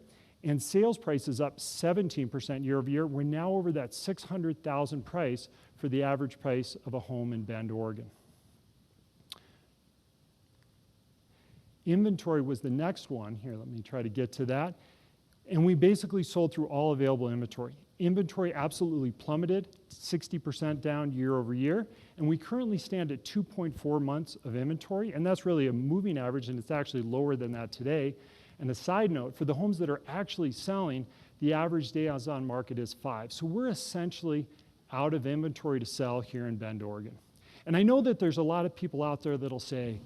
Speaker 6: and sales prices up 17% year over year. We're now over that $600,000 price for the average price of a home in Bend, Oregon. Inventory was the next one. Here, let me try to get to that. And we basically sold through all available inventory. Inventory absolutely plummeted, 60% down year over year. And we currently stand at 2.4 months of inventory. And that's really a moving average, and it's actually lower than that today. And a side note, for the homes that are actually selling, the average days on market is 5. So we're essentially out of inventory to sell here in Bend, Oregon. And I know that there's a lot of people out there that'll say,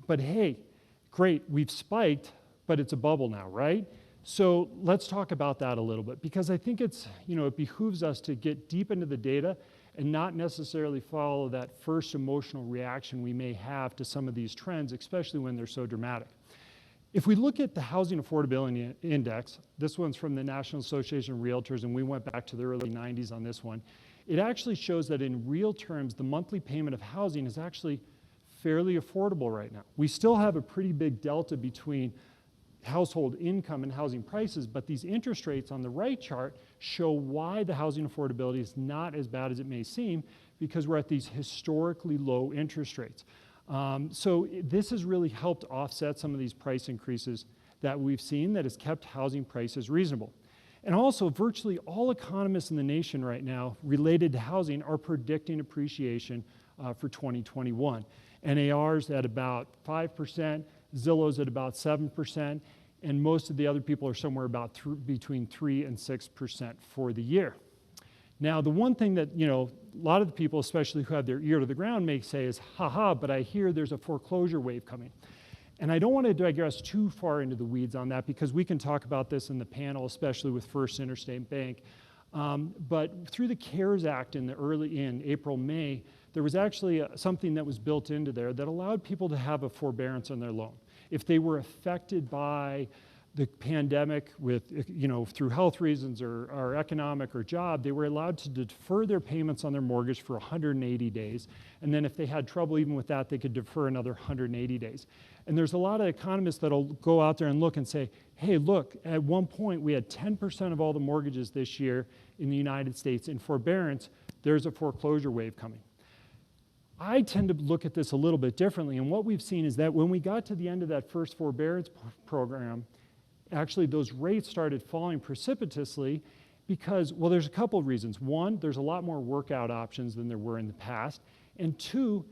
Speaker 6: but hey, great, we've spiked, but it's a bubble now, right? So let's talk about that a little bit, because I think it behooves us to get deep into the data and not necessarily follow that first emotional reaction we may have to some of these trends, especially when they're so dramatic. If we look at the Housing Affordability Index, this one's from the National Association of Realtors, and we went back to the early 90s on this one. It actually shows that in real terms, the monthly payment of housing is actually fairly affordable right now. We still have a pretty big delta between household income and housing prices, but these interest rates on the right chart show why the housing affordability is not as bad as it may seem, because we're at these historically low interest rates. So this has really helped offset some of these price increases that we've seen that has kept housing prices reasonable. And also, virtually all economists in the nation right now related to housing are predicting appreciation for 2021. NAR's at about 5%, Zillow's at about 7%, and most of the other people are somewhere about between 3 and 6% for the year. Now, the one thing that, a lot of the people, especially who have their ear to the ground, may say is, but I hear there's a foreclosure wave coming. And I don't want to digress too far into the weeds on that, because we can talk about this in the panel, especially with First Interstate Bank. But through the CARES Act in April, May, there was actually something that was built into there that allowed people to have a forbearance on their loan. If they were affected by the pandemic through health reasons or economic or job, they were allowed to defer their payments on their mortgage for 180 days. And then if they had trouble even with that, they could defer another 180 days. And there's a lot of economists that'll go out there and look and say, hey, look, at one point we had 10% of all the mortgages this year in the United States in forbearance. There's a foreclosure wave coming. I tend to look at this a little bit differently. And what we've seen is that when we got to the end of that first forbearance program, actually those rates started falling precipitously because, well, there's a couple of reasons. One, there's a lot more workout options than there were in the past. And two,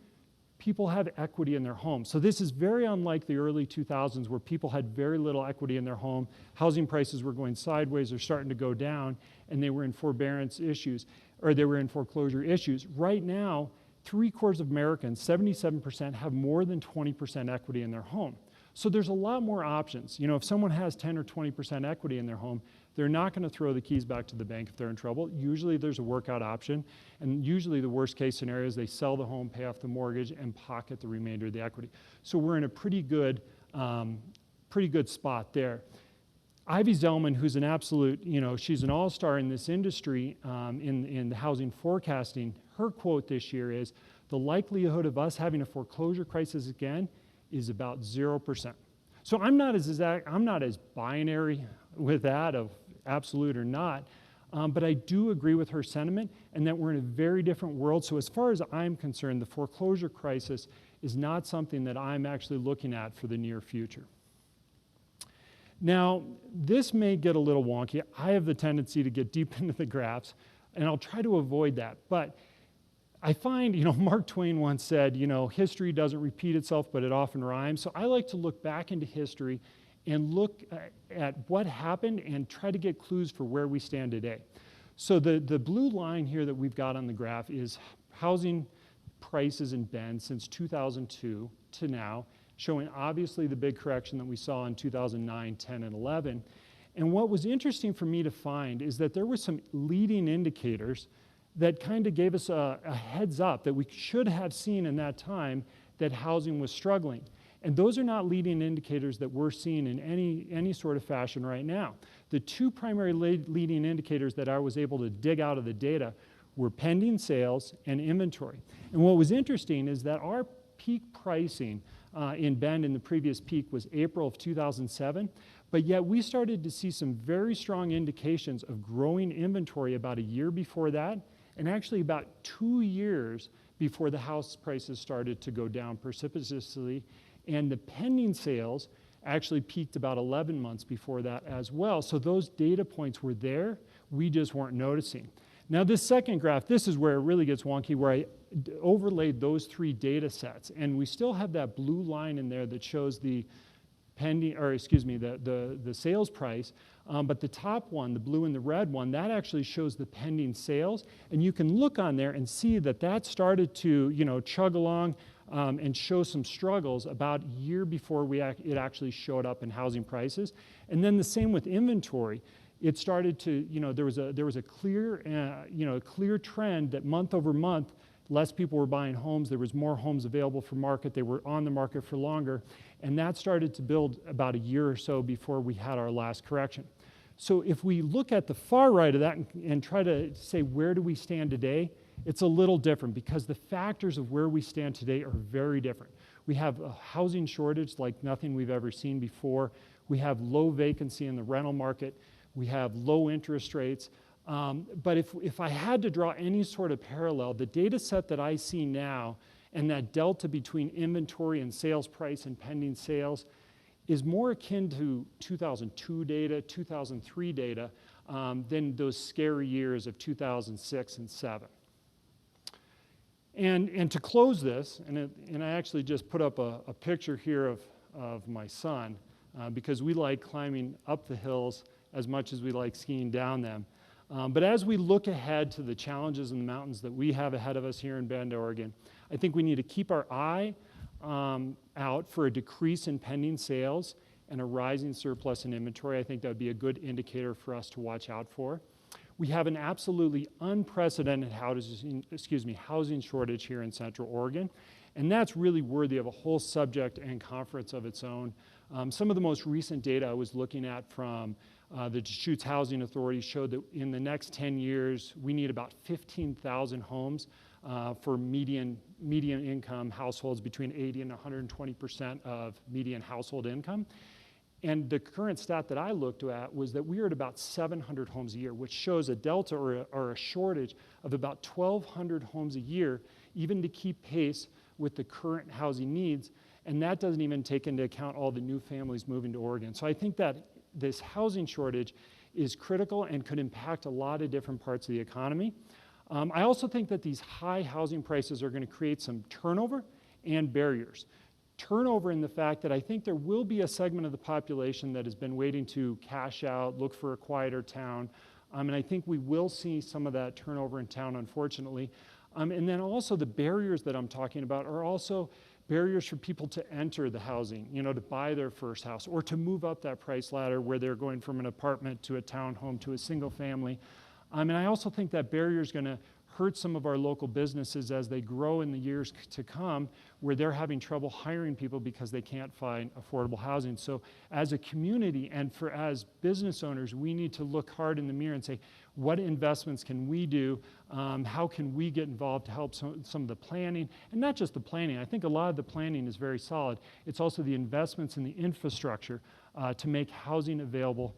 Speaker 6: people have equity in their home. So this is very unlike the early 2000s where people had very little equity in their home. Housing prices were going sideways or starting to go down, and they were in forbearance issues, or they were in foreclosure issues. Right now, 3/4 of Americans, 77%, have more than 20% equity in their home. So there's a lot more options. If someone has 10 or 20% equity in their home, They're not going to throw the keys back to the bank if they're in trouble. Usually there's a workout option, and usually the worst case scenario is they sell the home, pay off the mortgage, and pocket the remainder of the equity. So we're in a pretty good spot there. Ivy Zellman, who's an absolute, she's an all-star in this industry in the housing forecasting, her quote this year is, "The likelihood of us having a foreclosure crisis again is about 0%. So I'm not as binary with that of absolute or not, but I do agree with her sentiment and that we're in a very different world. So as far as I'm concerned, the foreclosure crisis is not something that I'm actually looking at for the near future. Now, this may get a little wonky. I have the tendency to get deep into the graphs, and I'll try to avoid that. But I find, Mark Twain once said, history doesn't repeat itself, but it often rhymes. So I like to look back into history and look at what happened and try to get clues for where we stand today. So the blue line here that we've got on the graph is housing prices in Bend since 2002 to now, showing obviously the big correction that we saw in 2009, 10, and 11. And what was interesting for me to find is that there were some leading indicators that kind of gave us a heads up that we should have seen in that time that housing was struggling. And those are not leading indicators that we're seeing in any sort of fashion right now. The two primary leading indicators that I was able to dig out of the data were pending sales and inventory. And what was interesting is that our peak pricing in Bend in the previous peak was April of 2007, but yet we started to see some very strong indications of growing inventory about a year before that, and actually about 2 years before the house prices started to go down precipitously, and the pending sales actually peaked about 11 months before that as well. So those data points were there, we just weren't noticing. Now this second graph, this is where it really gets wonky, where I overlaid those three data sets, and we still have that blue line in there that shows the the sales price, but the top one, the blue and the red one, that actually shows the pending sales, and you can look on there and see that that started to chug along and show some struggles about a year before it actually showed up in housing prices. And then the same with inventory. It started to, there was a clear trend that month over month, less people were buying homes, there was more homes available for market, they were on the market for longer, and that started to build about a year or so before we had our last correction. So if we look at the far right of that and try to say where do we stand today, it's a little different because the factors of where we stand today are very different. We have a housing shortage like nothing we've ever seen before. We have low vacancy in the rental market. We have low interest rates. But if I had to draw any sort of parallel, the data set that I see now and that delta between inventory and sales price and pending sales is more akin to 2002 data, 2003 data, than those scary years of 2006 and 7. And to close this, and I actually just put up a picture here of my son, because we like climbing up the hills as much as we like skiing down them. But as we look ahead to the challenges in the mountains that we have ahead of us here in Bend, Oregon, I think we need to keep our eye out for a decrease in pending sales and a rising surplus in inventory. I think that would be a good indicator for us to watch out for. We have an absolutely unprecedented housing shortage here in Central Oregon, and that's really worthy of a whole subject and conference of its own. Some of the most recent data I was looking at from the Deschutes Housing Authority showed that in the next 10 years, we need about 15,000 homes for median income households between 80 and 120% of median household income. And the current stat that I looked at was that we are at about 700 homes a year, which shows a delta or a shortage of about 1,200 homes a year, even to keep pace with the current housing needs. And that doesn't even take into account all the new families moving to Oregon. So I think that this housing shortage is critical and could impact a lot of different parts of the economy. I also think that these high housing prices are going to create some turnover and barriers. Turnover in the fact that I think there will be a segment of the population that has been waiting to cash out, look for a quieter town, and I think we will see some of that turnover in town, unfortunately. And then also the barriers that I'm talking about are also barriers for people to enter the housing, to buy their first house or to move up that price ladder where they're going from an apartment to a townhome to a single family. And I also think that barrier is going to hurt some of our local businesses as they grow in the years to come, where they're having trouble hiring people because they can't find affordable housing. So as a community and as business owners, we need to look hard in the mirror and say, what investments can we do? How can we get involved to help some of the planning? And not just the planning. I think a lot of the planning is very solid. It's also the investments in the infrastructure to make housing available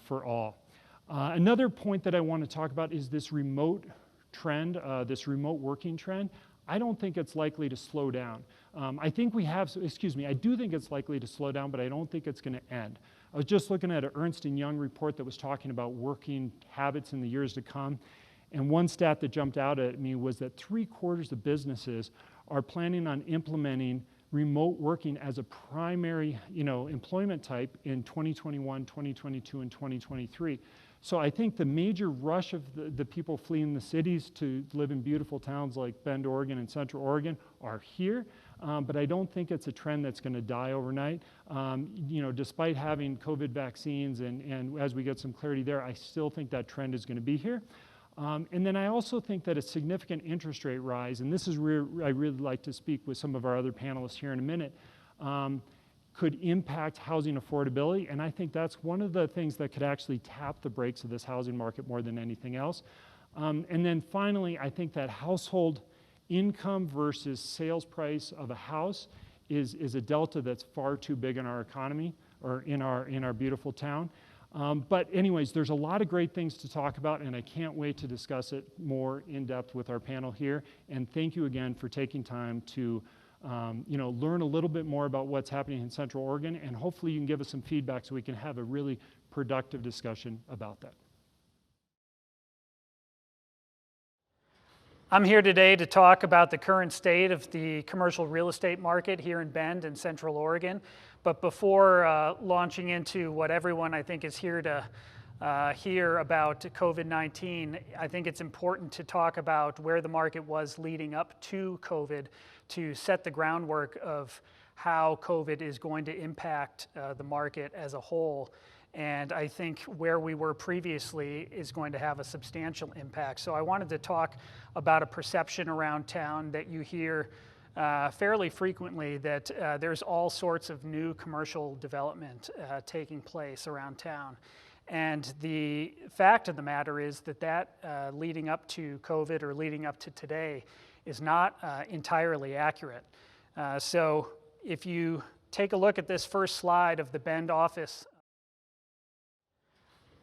Speaker 6: for all. Another point that I want to talk about is this remote trend, this remote working trend. I don't think it's likely to slow down. I do think it's likely to slow down, but I don't think it's going to end. I was just looking at an Ernst & Young report that was talking about working habits in the years to come. And one stat that jumped out at me was that 3/4 of businesses are planning on implementing remote working as a primary, employment type in 2021, 2022, and 2023. So I think the major rush of the people fleeing the cities to live in beautiful towns like Bend, Oregon, and Central Oregon are here, but I don't think it's a trend that's going to die overnight. Despite having COVID vaccines and as we get some clarity there, I still think that trend is going to be here. And then I also think that a significant interest rate rise, and this is where I really like to speak with some of our other panelists here in a minute, could impact housing affordability. And I think that's one of the things that could actually tap the brakes of this housing market more than anything else. And then finally, I think that household income versus sales price of a house is a delta that's far too big in our economy or in our beautiful town. But anyways, there's a lot of great things to talk about, and I can't wait to discuss it more in depth with our panel here. And thank you again for taking time to learn a little bit more about what's happening in Central Oregon, and hopefully you can give us some feedback so we can have a really productive discussion about that.
Speaker 7: I'm here today to talk about the current state of the commercial real estate market here in Bend in Central Oregon. But before launching into what everyone I think is here to hear about COVID-19, I think it's important to talk about where the market was leading up to COVID to set the groundwork of how COVID is going to impact the market as a whole. And I think where we were previously is going to have a substantial impact. So I wanted to talk about a perception around town that you hear fairly frequently, that there's all sorts of new commercial development taking place around town. And the fact of the matter is that leading up to COVID or leading up to today is not entirely accurate. So if you take a look at this first slide of the Bend office,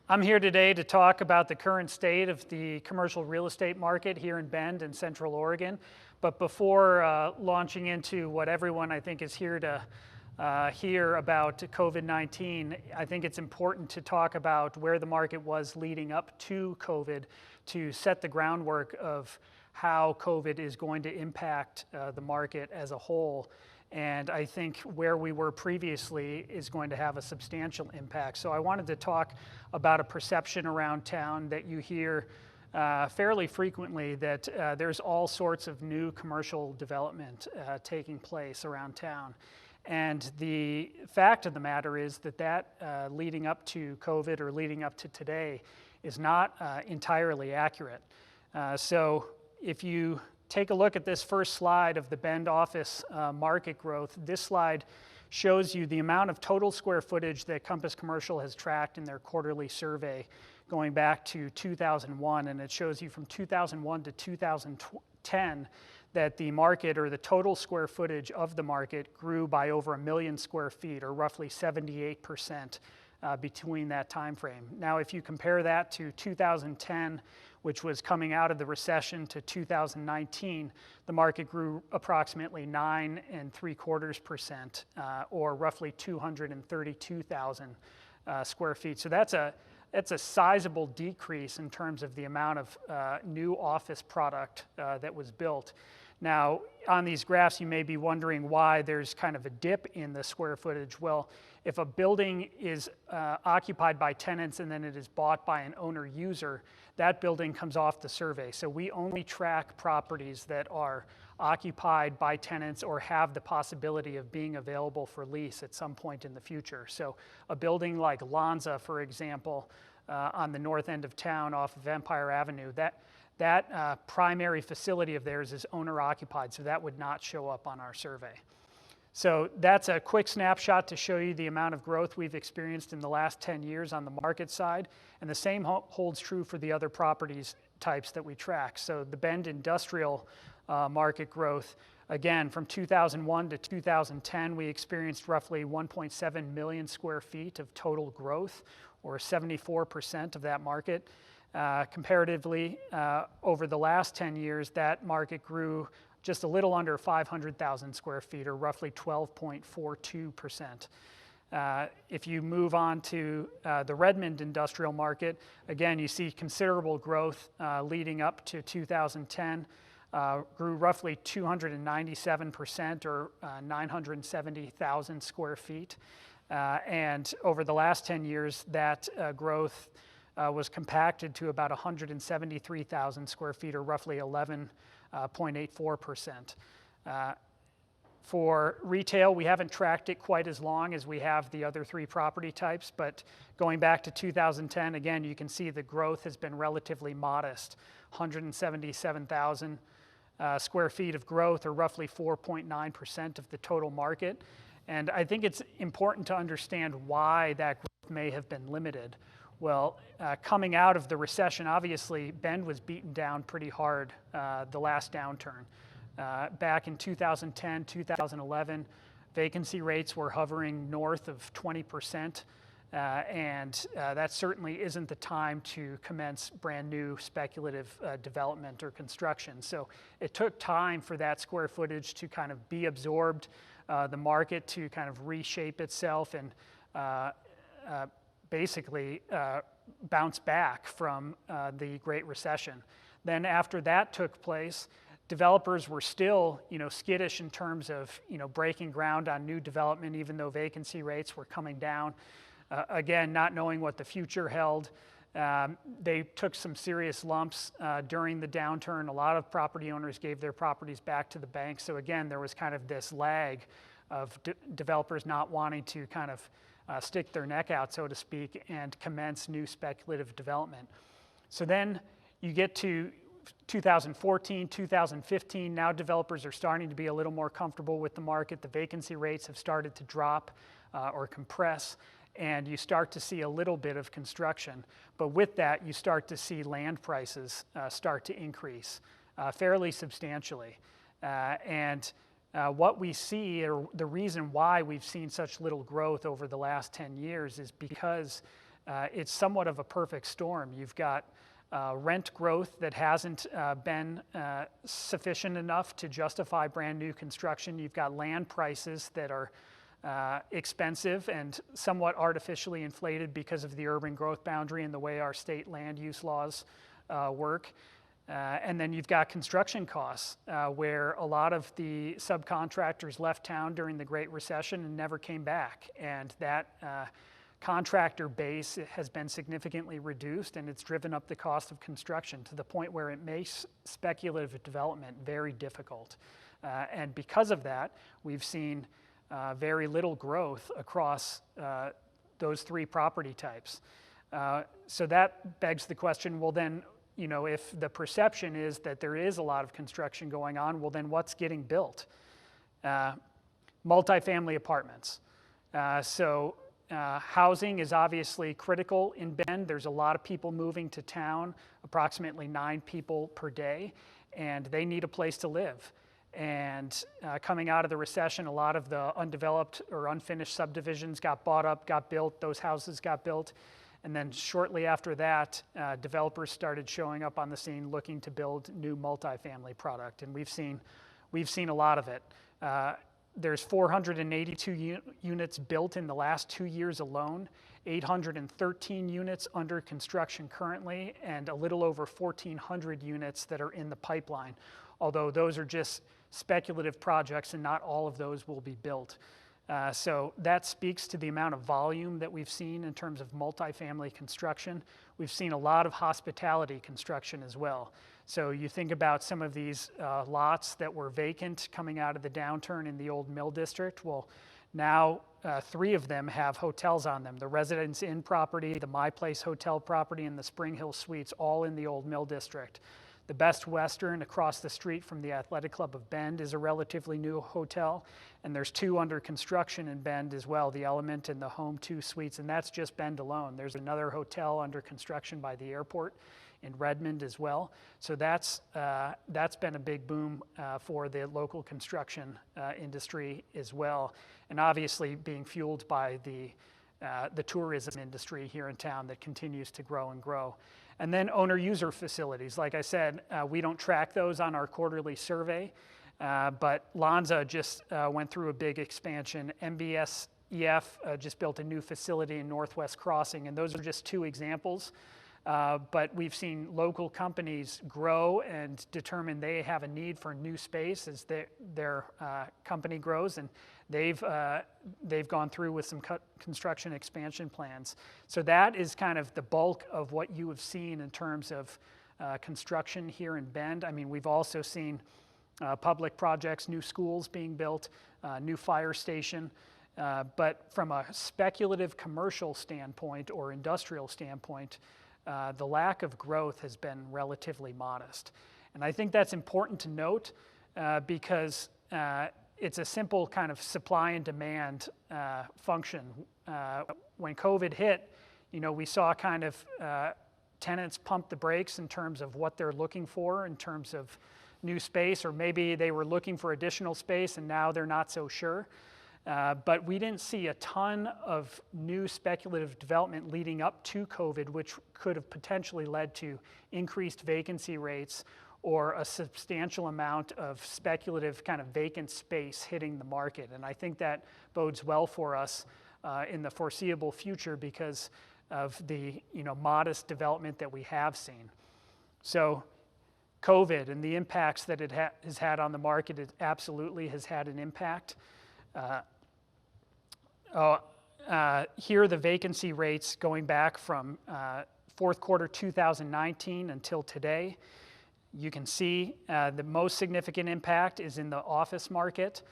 Speaker 7: I'm here today to talk about the current state of the commercial real estate market here in Bend in Central Oregon. But before launching into what everyone I think is here to hear about COVID-19, I think it's important to talk about where the market was leading up to COVID to set the groundwork of how COVID is going to impact the market as a whole. And I think where we were previously is going to have a substantial impact. So I wanted to talk about a perception around town that you hear fairly frequently, that there's all sorts of new commercial development taking place around town. And the fact of the matter is that leading up to COVID or leading up to today is not entirely accurate. So if you take a look at this first slide of the Bend office market growth, this slide shows you the amount of total square footage that Compass Commercial has tracked in their quarterly survey going back to 2001, and it shows you from 2001 to 2010 that the market, or the total square footage of the market, grew by over 1 million square feet, or roughly 78% between that time frame. Now, if you compare that to 2010, which was coming out of the recession, to 2019, the market grew approximately 9.75%, or roughly 232,000 square feet. So that's a sizable decrease in terms of the amount of new office product that was built. Now, on these graphs, you may be wondering why there's kind of a dip in the square footage. Well, if a building is occupied by tenants and then it is bought by an owner user, that building comes off the survey. So we only track properties that are occupied by tenants or have the possibility of being available for lease at some point in the future. So a building like Lanza, for example, on the north end of town off of Empire Avenue, that primary facility of theirs is owner occupied, so that would not show up on our survey. So that's a quick snapshot to show you the amount of growth we've experienced in the last 10 years on the market side, and the same holds true for the other properties types that we track. So the Bend industrial market growth, again, from 2001 to 2010, we experienced roughly 1.7 million square feet of total growth, or 74% of that market. Comparatively, over the last 10 years, that market grew just a little under 500,000 square feet, or roughly 12.42%. If you move on to the Redmond industrial market, again, you see considerable growth leading up to 2010, grew roughly 297%, or 970,000 square feet. And over the last 10 years, that growth was compacted to about 173,000 square feet, or roughly 11.84%. For retail, we haven't tracked it quite as long as we have the other three property types, but going back to 2010, again, you can see the growth has been relatively modest, 177,000 square feet of growth, or roughly 4.9% of the total market. And I think it's important to understand why that growth may have been limited. Well, coming out of the recession, obviously, Bend was beaten down pretty hard the last downturn. Back in 2010, 2011, vacancy rates were hovering north of 20%, and that certainly isn't the time to commence brand new speculative development or construction. So it took time for that square footage to kind of be absorbed, the market to kind of reshape itself and basically bounce back from the Great Recession. Then after that took place, developers were still, skittish in terms of, breaking ground on new development, even though vacancy rates were coming down. Again, not knowing what the future held. They took some serious lumps during the downturn. A lot of property owners gave their properties back to the bank. So again, there was kind of this lag of developers not wanting to kind of stick their neck out, so to speak, and commence new speculative development. So then you get to 2014, 2015, now developers are starting to be a little more comfortable with the market. The vacancy rates have started to drop or compress, and you start to see a little bit of construction. But with that, you start to see land prices start to increase fairly substantially. What we see, or the reason why we've seen such little growth over the last 10 years, is because it's somewhat of a perfect storm. You've got rent growth that hasn't been sufficient enough to justify brand new construction. You've got land prices that are expensive and somewhat artificially inflated because of the urban growth boundary and the way our state land use laws work. And then you've got construction costs, where a lot of the subcontractors left town during the Great Recession and never came back. And that contractor base has been significantly reduced, and it's driven up the cost of construction to the point where it makes speculative development very difficult. And because of that, we've seen very little growth across those three property types. So that begs the question, well then, if the perception is that there is a lot of construction going on, well then what's getting built? Multifamily apartments. Housing is obviously critical in Bend. There's a lot of people moving to town, approximately 9 people per day, and they need a place to live. And coming out of the recession, a lot of the undeveloped or unfinished subdivisions got bought up, got built, those houses got built. And then shortly after that, developers started showing up on the scene looking to build new multifamily product. And we've seen a lot of it. There's 482 units built in the last 2 years alone, 813 units under construction currently, and a little over 1,400 units that are in the pipeline, although those are just speculative projects and not all of those will be built. So that speaks to the amount of volume that we've seen in terms of multifamily construction. We've seen a lot of hospitality construction as well. So you think about some of these lots that were vacant coming out of the downturn in the old Mill District. Well, now 3 of them have hotels on them. The Residence Inn property, the My Place Hotel property, and the Spring Hill Suites, all in the old Mill District. The Best Western across the street from the Athletic Club of Bend is a relatively new hotel, and there's 2 under construction in Bend as well, the Element and the Home 2 Suites, and that's just Bend alone. There's another hotel under construction by the airport in Redmond as well. So that's been a big boom for the local construction industry as well, and obviously being fueled by the tourism industry here in town that continues to grow and grow. And then owner-user facilities. Like I said, we don't track those on our quarterly survey, but Lonza just went through a big expansion. MBSEF just built a new facility in Northwest Crossing, and those are just 2 examples. But we've seen local companies grow and determine they have a need for new space as their company grows, and they've gone through with some construction expansion plans. So that is kind of the bulk of what you have seen in terms of construction here in Bend. I mean, we've also seen public projects, new schools being built, new fire station. But from a speculative commercial standpoint or industrial standpoint, the lack of growth has been relatively modest. And I think that's important to note because it's a simple kind of supply and demand function. When COVID hit, we saw kind of tenants pump the brakes in terms of what they're looking for in terms of new space, or maybe they were looking for additional space and now they're not so sure. But we didn't see a ton of new speculative development leading up to COVID, which could have potentially led to increased vacancy rates or a substantial amount of speculative kind of vacant space hitting the market. And I think that bodes well for us in the foreseeable future because of the modest development that we have seen. So COVID and the impacts that it has had on the market, it absolutely has had an impact. Here are the vacancy rates going back from fourth quarter 2019 until today. You can see the most significant impact is in the office market.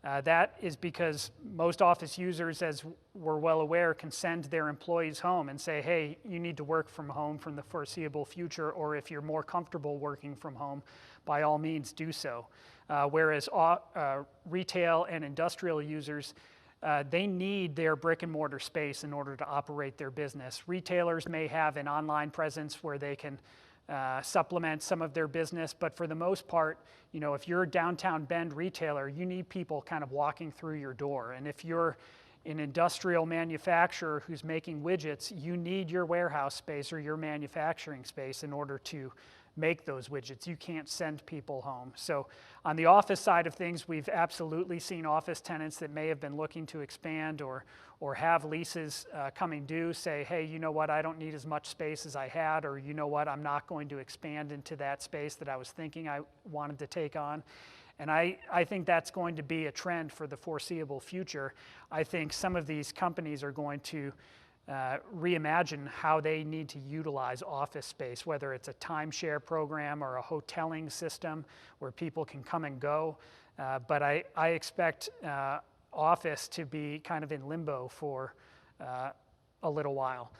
Speaker 7: That is because most office users, as we're well aware, can send their employees home and say, hey, you need to work from home from the foreseeable future, or if you're more comfortable working from home, by all means do so. Whereas retail and industrial users, they need their brick and mortar space in order to operate their business. Retailers may have an online presence where they can supplement some of their business, but for the most part, if you're a downtown Bend retailer, you need people kind of walking through your door. And if you're an industrial manufacturer who's making widgets, you need your warehouse space or your manufacturing space in order to make those widgets. You can't send people home. So on the office side of things, we've absolutely seen office tenants that may have been looking to expand or have leases coming due say, hey, you know what, I don't need as much space as I had, or you know what, I'm not going to expand into that space that I was thinking I wanted to take on. And I think that's going to be a trend for the foreseeable future. I think some of these companies are going to reimagine how they need to utilize office space, whether it's a timeshare program or a hoteling system where people can come and go. But I expect office to be kind of in limbo for a little while.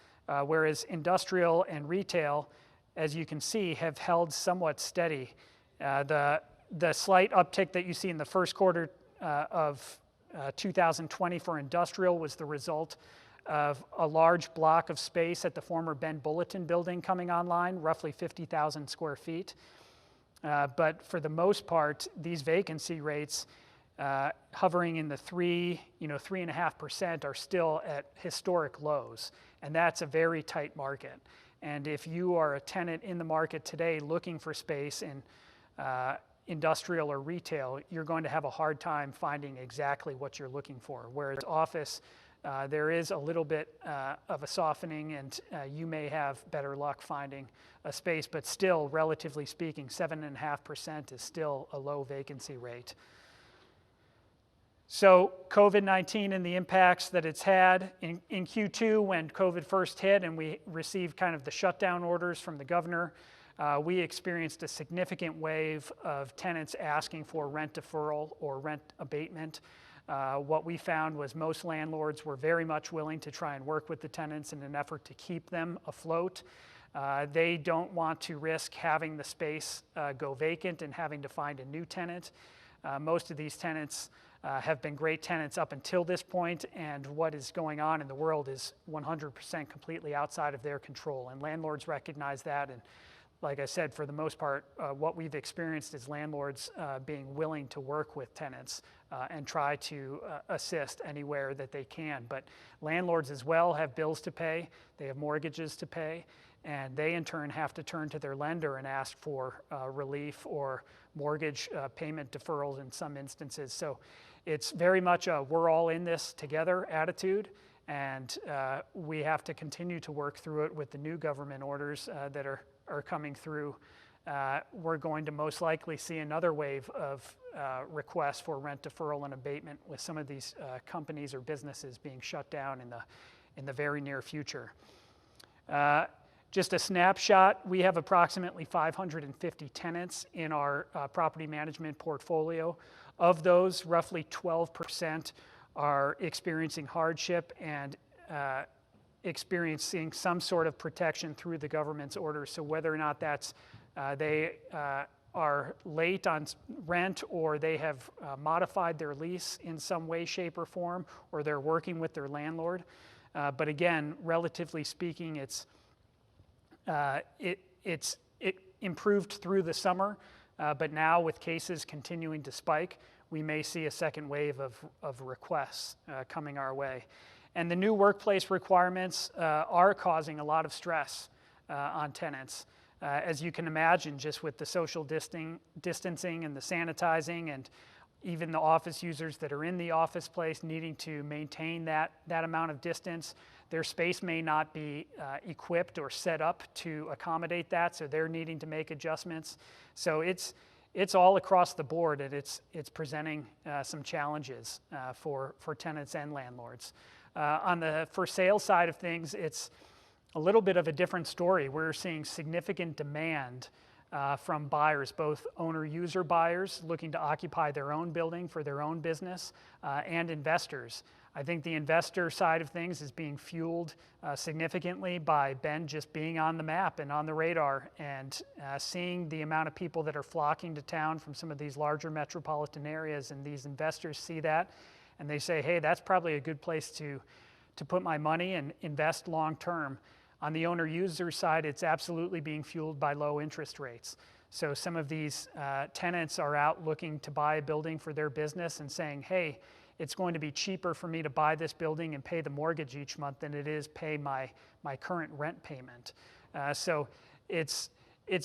Speaker 7: Whereas industrial and retail, as you can see, have held somewhat steady. The slight uptick that you see in the first quarter of 2020 for industrial was the result of a large block of space at the former Bend Bulletin building coming online, roughly 50,000 square feet. But for the most part, these vacancy rates hovering in the 3.5% are still at historic lows. And that's a very tight market. And if you are a tenant in the market today looking for space in industrial or retail, you're going to have a hard time finding exactly what you're looking for. Whereas office, there is a little bit of a softening, and you may have better luck finding a space, but still, relatively speaking, 7.5% is still a low vacancy rate. So COVID-19 and the impacts that it's had in Q2 when COVID first hit and we received kind of the shutdown orders from the governor, we experienced a significant wave of tenants asking for rent deferral or rent abatement. What we found was most landlords were very much willing to try and work with the tenants in an effort to keep them afloat. They don't want to risk having the space go vacant and having to find a new tenant. Most of these tenants have been great tenants up until this point, and what is going on in the world is 100% completely outside of their control, and landlords recognize that. And like I said, for the most part, what we've experienced is landlords being willing to work with tenants and try to assist anywhere that they can. But landlords as well have bills to pay, they have mortgages to pay, and they in turn have to turn to their lender and ask for relief or mortgage payment deferrals in some instances. So it's very much a we're all in this together attitude, and we have to continue to work through it with the new government orders that are coming through. We're going to most likely see another wave of requests for rent deferral and abatement with some of these companies or businesses being shut down in the very near future. Just a snapshot, we have approximately 550 tenants in our property management portfolio. Of those, roughly 12% are experiencing hardship and experiencing some sort of protection through the government's orders. So whether or not that's they are late on rent, or they have modified their lease in some way, shape, or form, or they're working with their landlord. But again, relatively speaking, it improved through the summer, but now with cases continuing to spike, we may see a second wave of requests coming our way. And the new workplace requirements are causing a lot of stress on tenants. As you can imagine, just with the social distancing and the sanitizing, and even the office users that are in the office place needing to maintain that amount of distance, their space may not be equipped or set up to accommodate that, so they're needing to make adjustments. So it's all across the board, and it's presenting some challenges for tenants and landlords. On the for sale side of things, it's a little bit of a different story. We're seeing significant demand from buyers, both owner-user buyers looking to occupy their own building for their own business, and investors. I think the investor side of things is being fueled significantly by Bend just being on the map and on the radar, and seeing the amount of people that are flocking to town from some of these larger metropolitan areas, and these investors see that and they say, hey, that's probably a good place to put my money and invest long term. On the owner-user side, it's absolutely being fueled by low interest rates. So some of these tenants are out looking to buy a building for their business and saying, hey, it's going to be cheaper for me to buy this building and pay the mortgage each month than it is pay my current rent payment. So it's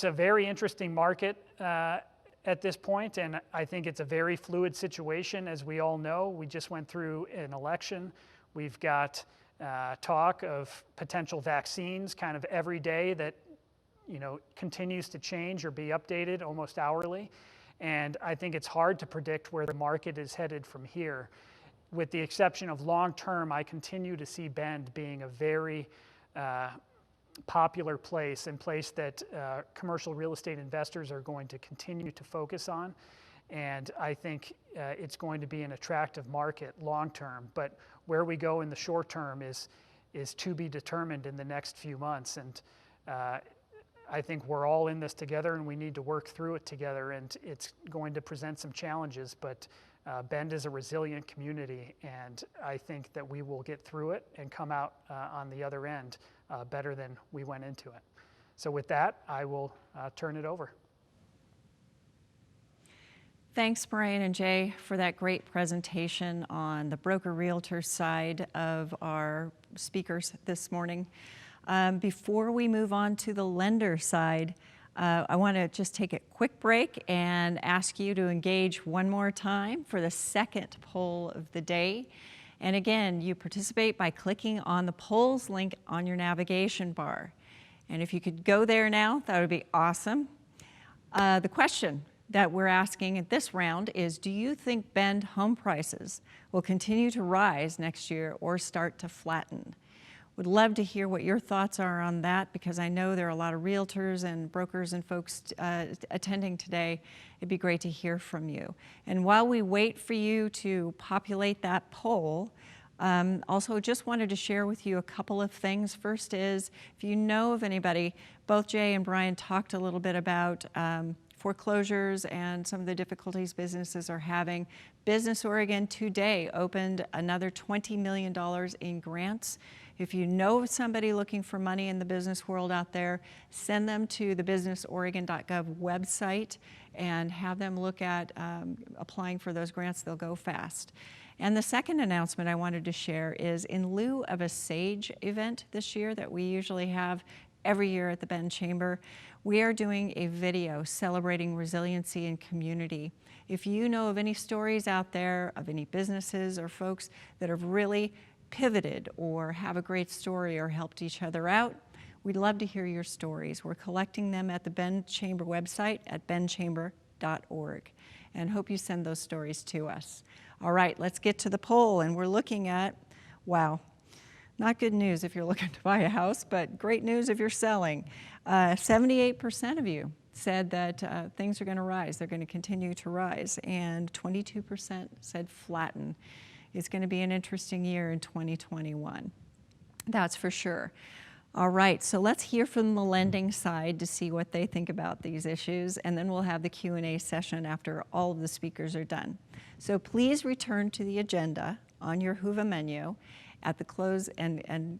Speaker 7: a very interesting market at this point, and I think it's a very fluid situation. As we all know, we just went through an election. We've got talk of potential vaccines kind of every day that continues to change or be updated almost hourly. And I think it's hard to predict where the market is headed from here. With the exception of long term, I continue to see Bend being a very popular place, and place that commercial real estate investors are going to continue to focus on. And I think it's going to be an attractive market long term. But where we go in the short term is to be determined in the next few months. And I think we're all in this together, and we need to work through it together. And it's going to present some challenges, but Bend is a resilient community, and I think that we will get through it and come out on the other end better than we went into it. So with that, I will turn it over.
Speaker 2: Thanks, Brian and Jay, for that great presentation on the broker realtor side of our speakers this morning. Before we move on to the lender side, I want to just take a quick break and ask you to engage one more time for the second poll of the day. And again, you participate by clicking on the polls link on your navigation bar. And if you could go there now, that would be awesome. The question that we're asking at this round is, do you think Bend home prices will continue to rise next year or start to flatten? Would love to hear what your thoughts are on that, because I know there are a lot of realtors and brokers and folks attending today. It'd be great to hear from you. And while we wait for you to populate that poll, also just wanted to share with you a couple of things. First is, if you know of anybody, both Jay and Brian talked a little bit about foreclosures and some of the difficulties businesses are having. Business Oregon today opened another $20 million in grants. If you know of somebody looking for money in the business world out there, send them to the businessoregon.gov website and have them look at applying for those grants. They'll go fast. And the second announcement I wanted to share is, in lieu of a SAGE event this year that we usually have every year at the Bend Chamber, we are doing a video celebrating resiliency and community. If you know of any stories out there of any businesses or folks that have really pivoted or have a great story or helped each other out, we'd love to hear your stories. We're collecting them at the Bend Chamber website at bendchamber.org, and hope you send those stories to us. All right, let's get to the poll, and we're looking at, wow, not good news if you're looking to buy a house, but great news if you're selling. 78% of you said that things are going to rise. They're going to continue to rise, and 22% said flatten. It's going to be an interesting year in 2021. That's for sure. All right, so let's hear from the lending side to see what they think about these issues, and then we'll have the Q&A session after all of the speakers are done. So please return to the agenda on your Whova menu at the close and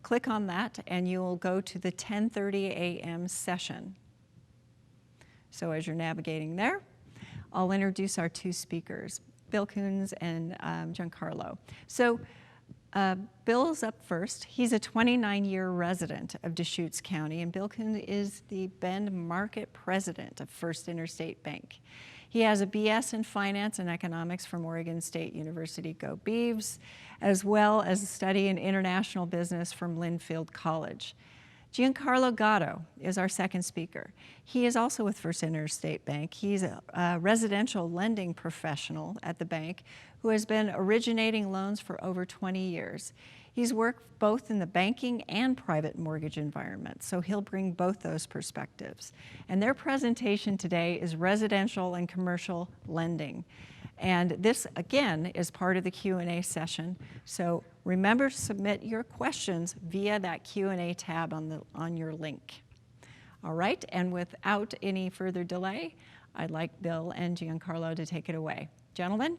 Speaker 2: click on that, and you'll go to the 10:30 a.m. session. So as you're navigating there, I'll introduce our two speakers, Bill Coons and Giancarlo. So Bill's up first. He's a 29-year resident of Deschutes County, and Bill Coons is the Bend Market President of First Interstate Bank. He has a BS in Finance and Economics from Oregon State University, go Beavs, as well as a study in International Business from Linfield College. Giancarlo Gatto is our second speaker. He is also with First Interstate Bank. He's a residential lending professional at the bank who has been originating loans for over 20 years. He's worked both in the banking and private mortgage environment, so he'll bring both those perspectives. And their presentation today is residential and commercial lending. And this, again, is part of the Q&A session. So remember to submit your questions via that Q&A tab on your link. All right, and without any further delay, I'd like Bill and Giancarlo to take it away. Gentlemen?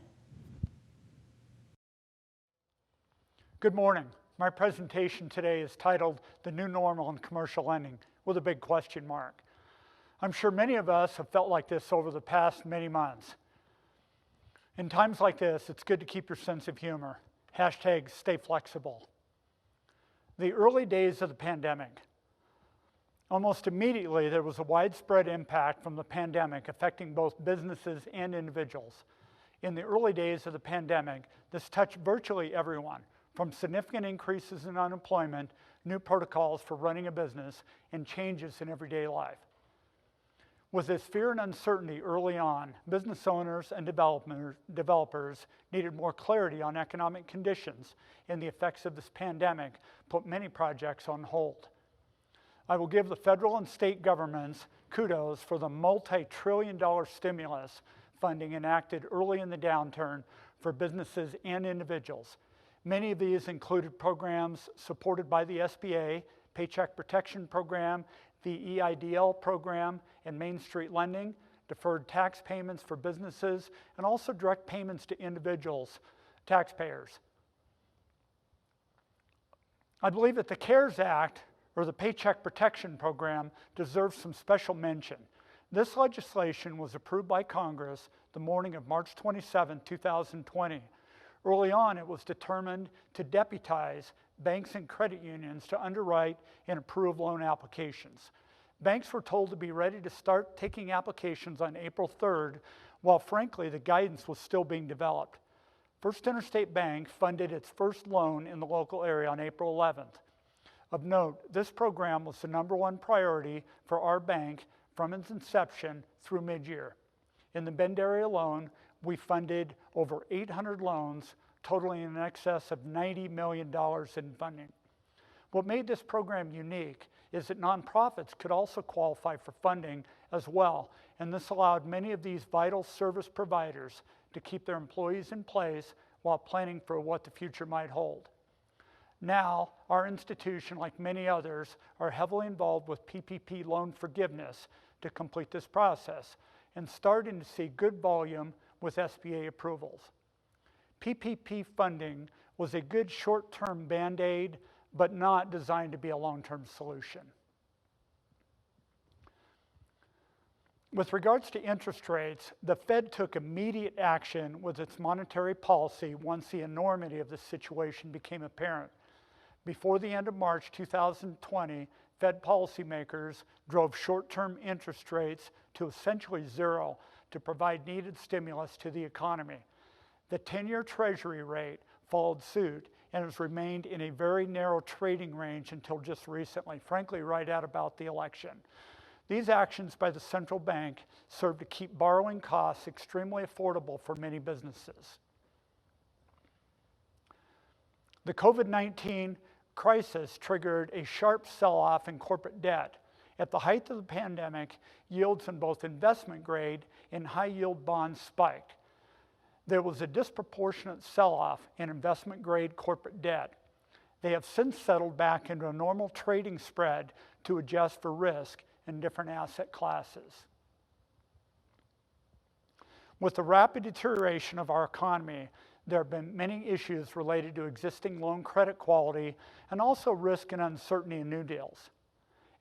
Speaker 8: Good morning. My presentation today is titled The New Normal in Commercial Lending, with a big question mark. I'm sure many of us have felt like this over the past many months. In times like this, it's good to keep your sense of humor. Hashtag stay flexible. The early days of the pandemic. Almost immediately, there was a widespread impact from the pandemic affecting both businesses and individuals. In the early days of the pandemic, this touched virtually everyone, from significant increases in unemployment, new protocols for running a business, and changes in everyday life. With this fear and uncertainty early on, business owners and developers needed more clarity on economic conditions, and the effects of this pandemic put many projects on hold. I will give the federal and state governments kudos for the multi-trillion-dollar stimulus funding enacted early in the downturn for businesses and individuals. Many of these included programs supported by the SBA, Paycheck Protection Program, the EIDL program, and Main Street Lending, deferred tax payments for businesses, and also direct payments to individuals, taxpayers. I believe that the CARES Act, or the Paycheck Protection Program, deserves some special mention. This legislation was approved by Congress the morning of March 27, 2020. Early on, it was determined to deputize banks and credit unions to underwrite and approve loan applications. Banks were told to be ready to start taking applications on April 3rd, while frankly, the guidance was still being developed. First Interstate Bank funded its first loan in the local area on April 11th. Of note, this program was the #1 priority for our bank from its inception through mid-year. In the Bend area alone, we funded over 800 loans, totaling in excess of $90 million in funding. What made this program unique is that nonprofits could also qualify for funding as well, and this allowed many of these vital service providers to keep their employees in place while planning for what the future might hold. Now, our institution, like many others, are heavily involved with PPP loan forgiveness to complete this process and starting to see good volume with SBA approvals. PPP funding was a good short-term Band-Aid, but not designed to be a long-term solution. With regards to interest rates, the Fed took immediate action with its monetary policy once the enormity of the situation became apparent. Before the end of March 2020, Fed policymakers drove short-term interest rates to essentially zero to provide needed stimulus to the economy. The 10-year Treasury rate followed suit and has remained in a very narrow trading range until just recently, frankly, right at about the election. These actions by the central bank serve to keep borrowing costs extremely affordable for many businesses. The COVID-19 crisis triggered a sharp sell-off in corporate debt. At the height of the pandemic, yields in both investment grade and high-yield bonds spiked. There was a disproportionate sell-off in investment grade corporate debt. They have since settled back into a normal trading spread to adjust for risk in different asset classes. With the rapid deterioration of our economy, there have been many issues related to existing loan credit quality and also risk and uncertainty in new deals.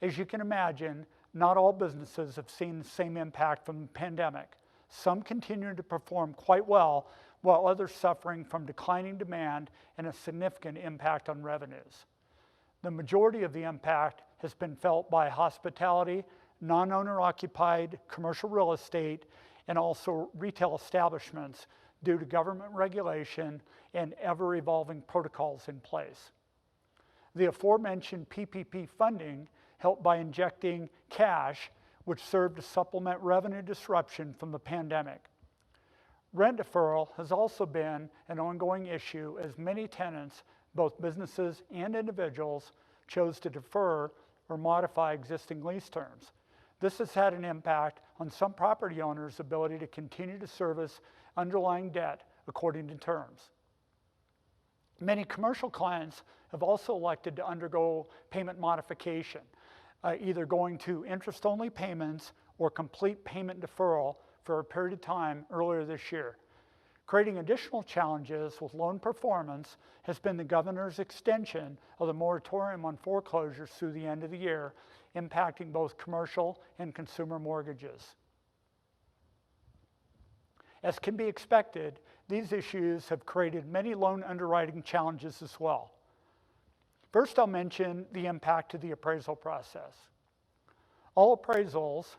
Speaker 8: As you can imagine, not all businesses have seen the same impact from the pandemic. Some continue to perform quite well, while others suffering from declining demand and a significant impact on revenues. The majority of the impact has been felt by hospitality, non-owner occupied commercial real estate, and also retail establishments due to government regulation and ever-evolving protocols in place. The aforementioned PPP funding helped by injecting cash, which served to supplement revenue disruption from the pandemic. Rent deferral has also been an ongoing issue as many tenants, both businesses and individuals, chose to defer or modify existing lease terms. This has had an impact on some property owners' ability to continue to service underlying debt according to terms. Many commercial clients have also elected to undergo payment modification, either going to interest-only payments or complete payment deferral for a period of time earlier this year. Creating additional challenges with loan performance has been the governor's extension of the moratorium on foreclosures through the end of the year, impacting both commercial and consumer mortgages. As can be expected, these issues have created many loan underwriting challenges as well. First, I'll mention the impact of the appraisal process. All appraisals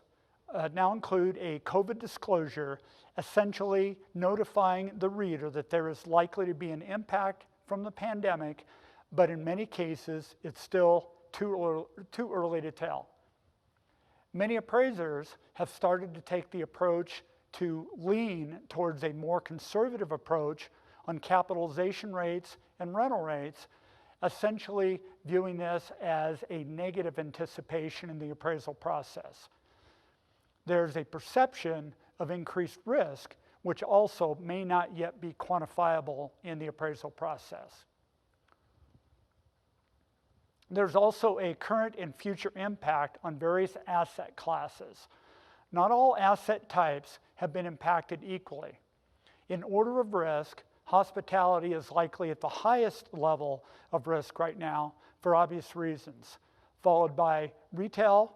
Speaker 8: now include a COVID disclosure, essentially notifying the reader that there is likely to be an impact from the pandemic, but in many cases, it's still too early to tell. Many appraisers have started to take the approach to lean towards a more conservative approach on capitalization rates and rental rates, essentially viewing this as a negative anticipation in the appraisal process. There's a perception of increased risk, which also may not yet be quantifiable in the appraisal process. There's also a current and future impact on various asset classes. Not all asset types have been impacted equally. In order of risk, hospitality is likely at the highest level of risk right now for obvious reasons, followed by retail,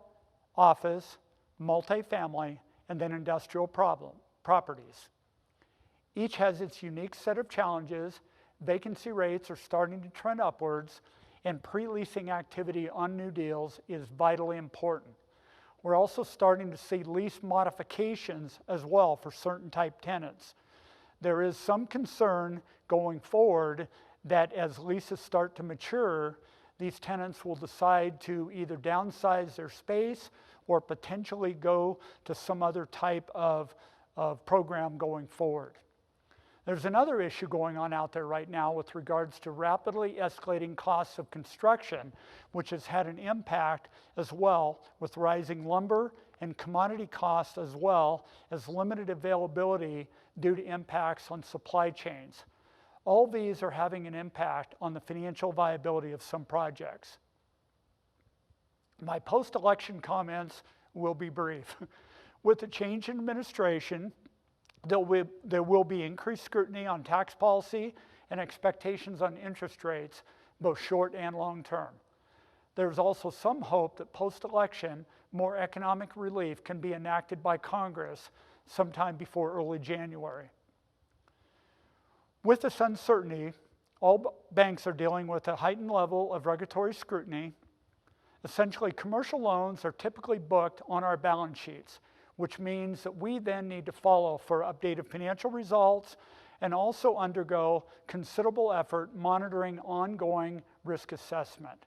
Speaker 8: office, multifamily, and then industrial properties. Each has its unique set of challenges. Vacancy rates are starting to trend upwards, and pre-leasing activity on new deals is vitally important. We're also starting to see lease modifications as well for certain type tenants. There is some concern going forward that as leases start to mature, these tenants will decide to either downsize their space or potentially go to some other type of of program going forward. There's another issue going on out there right now with regards to rapidly escalating costs of construction, which has had an impact as well with rising lumber and commodity costs, as well as limited availability due to impacts on supply chains. All these are having an impact on the financial viability of some projects. My post-election comments will be brief. With the change in administration, there will be increased scrutiny on tax policy and expectations on interest rates, both short and long term. There's also some hope that post-election, more economic relief can be enacted by Congress sometime before early January. With this uncertainty, all banks are dealing with a heightened level of regulatory scrutiny. Essentially, commercial loans are typically booked on our balance sheets, which means that we then need to follow for updated financial results and also undergo considerable effort monitoring ongoing risk assessment.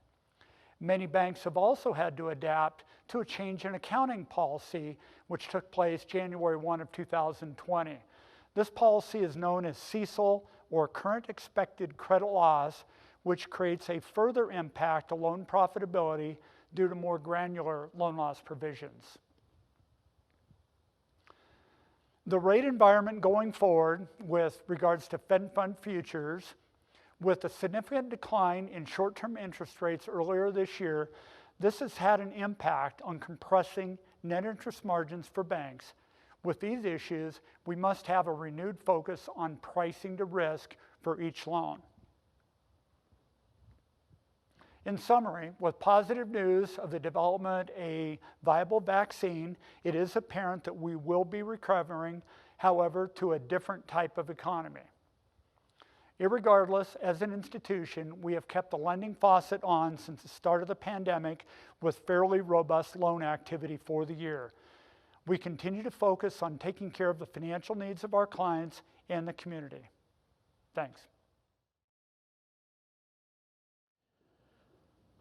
Speaker 8: Many banks have also had to adapt to a change in accounting policy, which took place January 1 of 2020. This policy is known as CECL, or Current Expected Credit Loss, which creates a further impact to loan profitability due to more granular loan loss provisions. The rate environment going forward with regards to Fed Fund futures, with a significant decline in short-term interest rates earlier this year, this has had an impact on compressing net interest margins for banks. With these issues, we must have a renewed focus on pricing to risk for each loan. In summary, with positive news of the development of a viable vaccine, it is apparent that we will be recovering, however, to a different type of economy. Irregardless, as an institution, we have kept the lending faucet on since the start of the pandemic with fairly robust loan activity for the year. We continue to focus on taking care of the financial needs of our clients and the community. Thanks.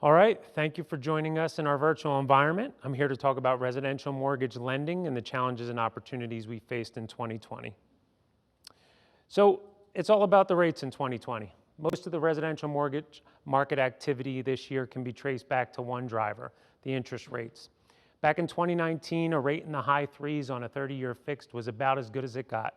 Speaker 9: All right, thank you for joining us in our virtual environment. I'm here to talk about residential mortgage lending and the challenges and opportunities we faced in 2020. So it's all about the rates in 2020. Most of the residential mortgage market activity this year can be traced back to one driver, the interest rates. Back in 2019, a rate in the high threes on a 30-year fixed was about as good as it got.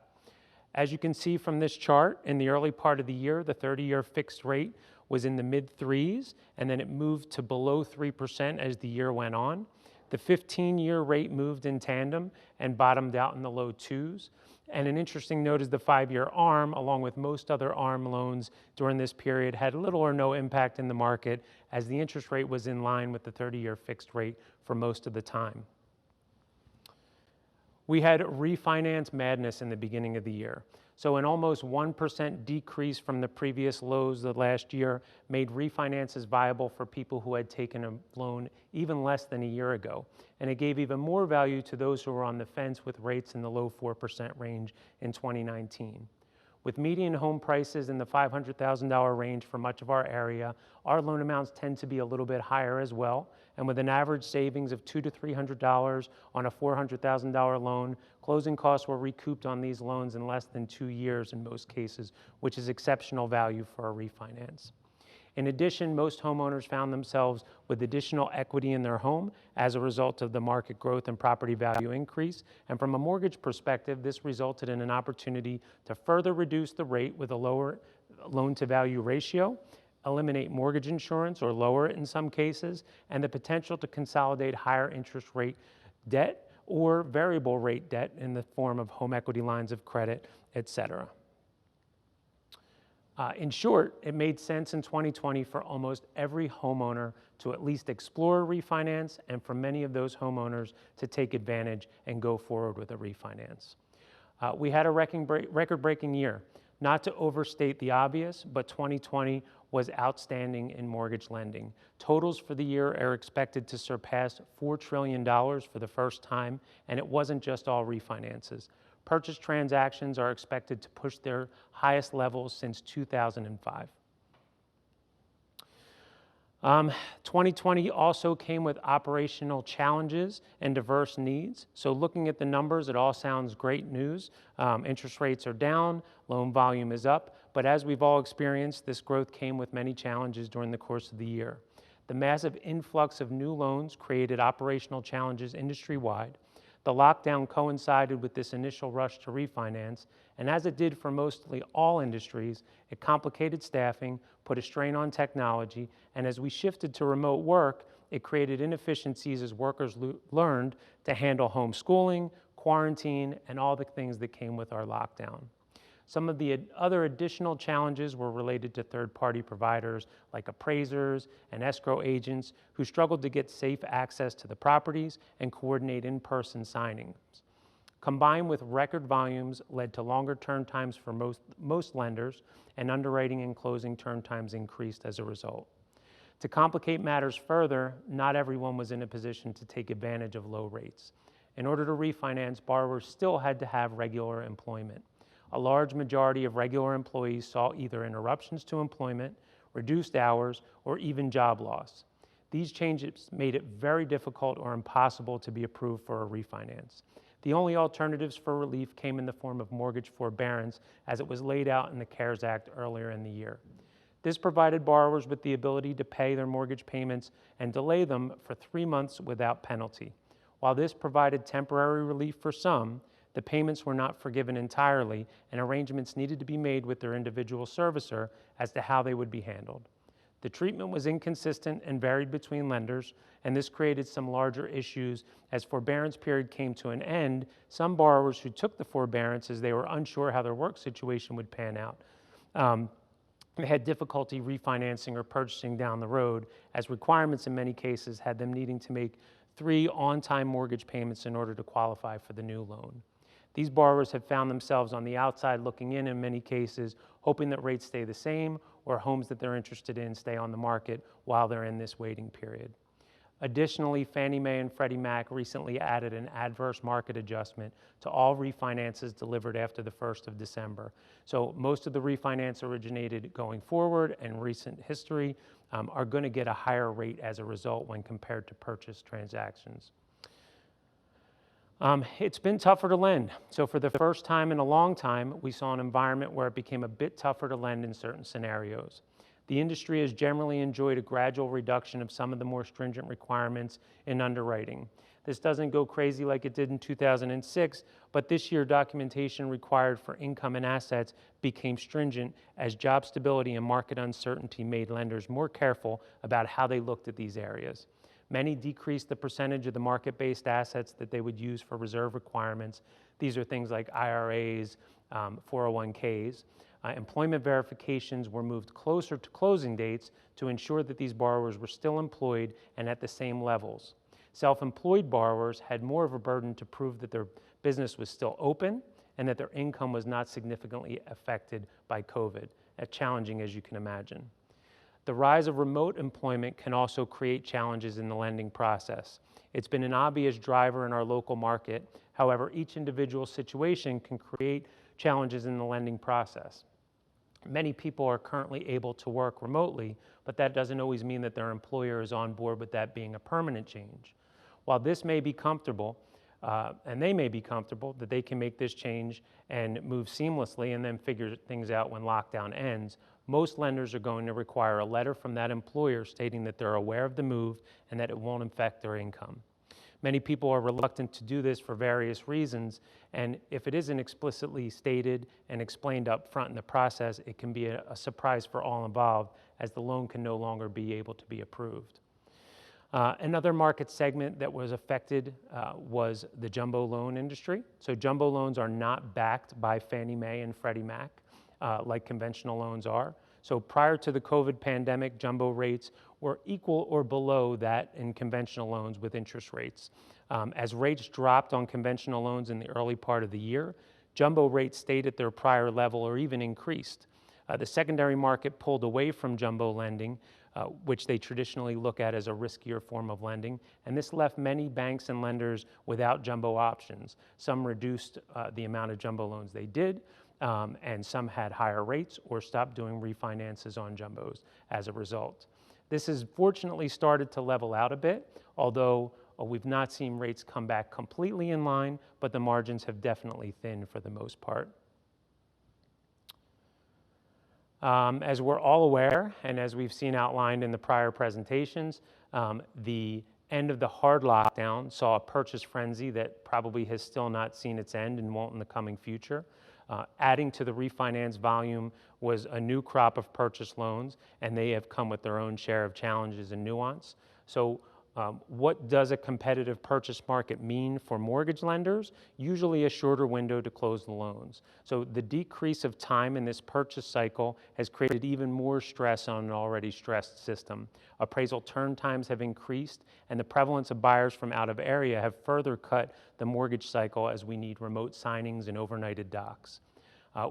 Speaker 9: As you can see from this chart, in the early part of the year, the 30-year fixed rate was in the mid threes, and then it moved to below 3% as the year went on. The 15-year rate moved in tandem and bottomed out in the low twos. And an interesting note is the 5-year ARM, along with most other ARM loans during this period, had little or no impact in the market as the interest rate was in line with the 30-year fixed rate for most of the time. We had refinance madness in the beginning of the year. So an almost 1% decrease from the previous lows of last year made refinances viable for people who had taken a loan even less than a year ago. And it gave even more value to those who were on the fence with rates in the low 4% range in 2019. With median home prices in the $500,000 range for much of our area, our loan amounts tend to be a little bit higher as well. And with an average savings of $200 to $300 on a $400,000 loan, closing costs were recouped on these loans in less than 2 years in most cases, which is exceptional value for a refinance. In addition, most homeowners found themselves with additional equity in their home as a result of the market growth and property value increase. And from a mortgage perspective, this resulted in an opportunity to further reduce the rate with a lower loan-to-value ratio, eliminate mortgage insurance or lower it in some cases, and the potential to consolidate higher interest rate debt or variable rate debt in the form of home equity lines of credit, et cetera. In short, it made sense in 2020 for almost every homeowner to at least explore a refinance, and for many of those homeowners to take advantage and go forward with a refinance. We had a record-breaking year. Not to overstate the obvious, but 2020 was outstanding in mortgage lending. Totals for the year are expected to surpass $4 trillion for the first time, and it wasn't just all refinances. Purchase transactions are expected to push their highest levels since 2005. 2020 also came with operational challenges and diverse needs. So looking at the numbers, it all sounds great news. Interest rates are down, loan volume is up, but as we've all experienced, this growth came with many challenges during the course of the year. The massive influx of new loans created operational challenges industry-wide. The lockdown coincided with this initial rush to refinance, and as it did for mostly all industries, it complicated staffing, put a strain on technology, and as we shifted to remote work, it created inefficiencies as workers learned to handle homeschooling, quarantine, and all the things that came with our lockdown. Some of the other additional challenges were related to third-party providers like appraisers and escrow agents who struggled to get safe access to the properties and coordinate in-person signings. Combined with record volumes led to longer turn times for most lenders, and underwriting and closing turn times increased as a result. To complicate matters further, not everyone was in a position to take advantage of low rates. In order to refinance, borrowers still had to have regular employment. A large majority of regular employees saw either interruptions to employment, reduced hours, or even job loss. These changes made it very difficult or impossible to be approved for a refinance. The only alternatives for relief came in the form of mortgage forbearance, as it was laid out in the CARES Act earlier in the year. This provided borrowers with the ability to pay their mortgage payments and delay them for 3 months without penalty. While this provided temporary relief for some, the payments were not forgiven entirely, and arrangements needed to be made with their individual servicer as to how they would be handled. The treatment was inconsistent and varied between lenders, and this created some larger issues. As forbearance period came to an end, some borrowers who took the forbearance as they were unsure how their work situation would pan out, they had difficulty refinancing or purchasing down the road, as requirements in many cases had them needing to make 3 on-time mortgage payments in order to qualify for the new loan. These borrowers have found themselves on the outside looking in many cases, hoping that rates stay the same or homes that they're interested in stay on the market while they're in this waiting period. Additionally, Fannie Mae and Freddie Mac recently added an adverse market adjustment to all refinances delivered after the 1st of December. So most of the refinance originated going forward and recent history are going to get a higher rate as a result when compared to purchase transactions. It's been tougher to lend. So for the first time in a long time, we saw an environment where it became a bit tougher to lend in certain scenarios. The industry has generally enjoyed a gradual reduction of some of the more stringent requirements in underwriting. This doesn't go crazy like it did in 2006, but this year documentation required for income and assets became stringent as job stability and market uncertainty made lenders more careful about how they looked at these areas. Many decreased the percentage of the market-based assets that they would use for reserve requirements. These are things like IRAs, 401ks. Employment verifications were moved closer to closing dates to ensure that these borrowers were still employed and at the same levels. Self-employed borrowers had more of a burden to prove that their business was still open and that their income was not significantly affected by COVID, as challenging as you can imagine. The rise of remote employment can also create challenges in the lending process. It's been an obvious driver in our local market. However, each individual situation can create challenges in the lending process. Many people are currently able to work remotely, but that doesn't always mean that their employer is on board with that being a permanent change. While this may be comfortable, and they may be comfortable that they can make this change and move seamlessly and then figure things out when lockdown ends, most lenders are going to require a letter from that employer stating that they're aware of the move and that it won't affect their income. Many people are reluctant to do this for various reasons, and if it isn't explicitly stated and explained up front in the process, it can be a surprise for all involved, as the loan can no longer be able to be approved. Another market segment that was affected was the jumbo loan industry. So jumbo loans are not backed by Fannie Mae and Freddie Mac like conventional loans are. So prior to the COVID pandemic, jumbo rates were equal or below that in conventional loans with interest rates. As rates dropped on conventional loans in the early part of the year, jumbo rates stayed at their prior level or even increased. The secondary market pulled away from jumbo lending, which they traditionally look at as a riskier form of lending, and this left many banks and lenders without jumbo options. Some reduced the amount of jumbo loans they did, and some had higher rates or stopped doing refinances on jumbos as a result. This has fortunately started to level out a bit, although we've not seen rates come back completely in line, but the margins have definitely thinned for the most part. As we're all aware, and as we've seen outlined in the prior presentations, the end of the hard lockdown saw a purchase frenzy that probably has still not seen its end and won't in the coming future. Adding to the refinance volume was a new crop of purchase loans, and they have come with their own share of challenges and nuance. So what does a competitive purchase market mean for mortgage lenders? Usually a shorter window to close the loans. So the decrease of time in this purchase cycle has created even more stress on an already stressed system. Appraisal turn times have increased, and the prevalence of buyers from out of area have further cut the mortgage cycle as we need remote signings and overnighted docs.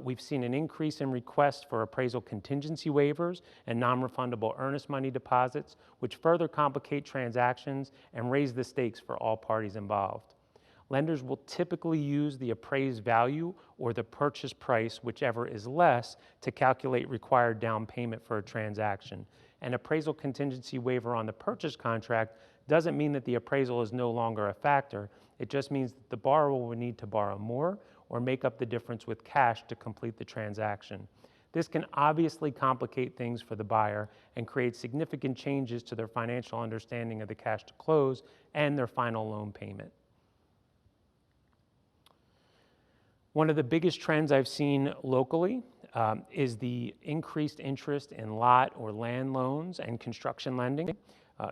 Speaker 9: We've seen an increase in requests for appraisal contingency waivers and non-refundable earnest money deposits, which further complicate transactions and raise the stakes for all parties involved. Lenders will typically use the appraised value or the purchase price, whichever is less, to calculate required down payment for a transaction. An appraisal contingency waiver on the purchase contract doesn't mean that the appraisal is no longer a factor. It just means that the borrower will need to borrow more or make up the difference with cash to complete the transaction. This can obviously complicate things for the buyer and create significant changes to their financial understanding of the cash to close and their final loan payment. One of the biggest trends I've seen locally is the increased interest in lot or land loans and construction lending.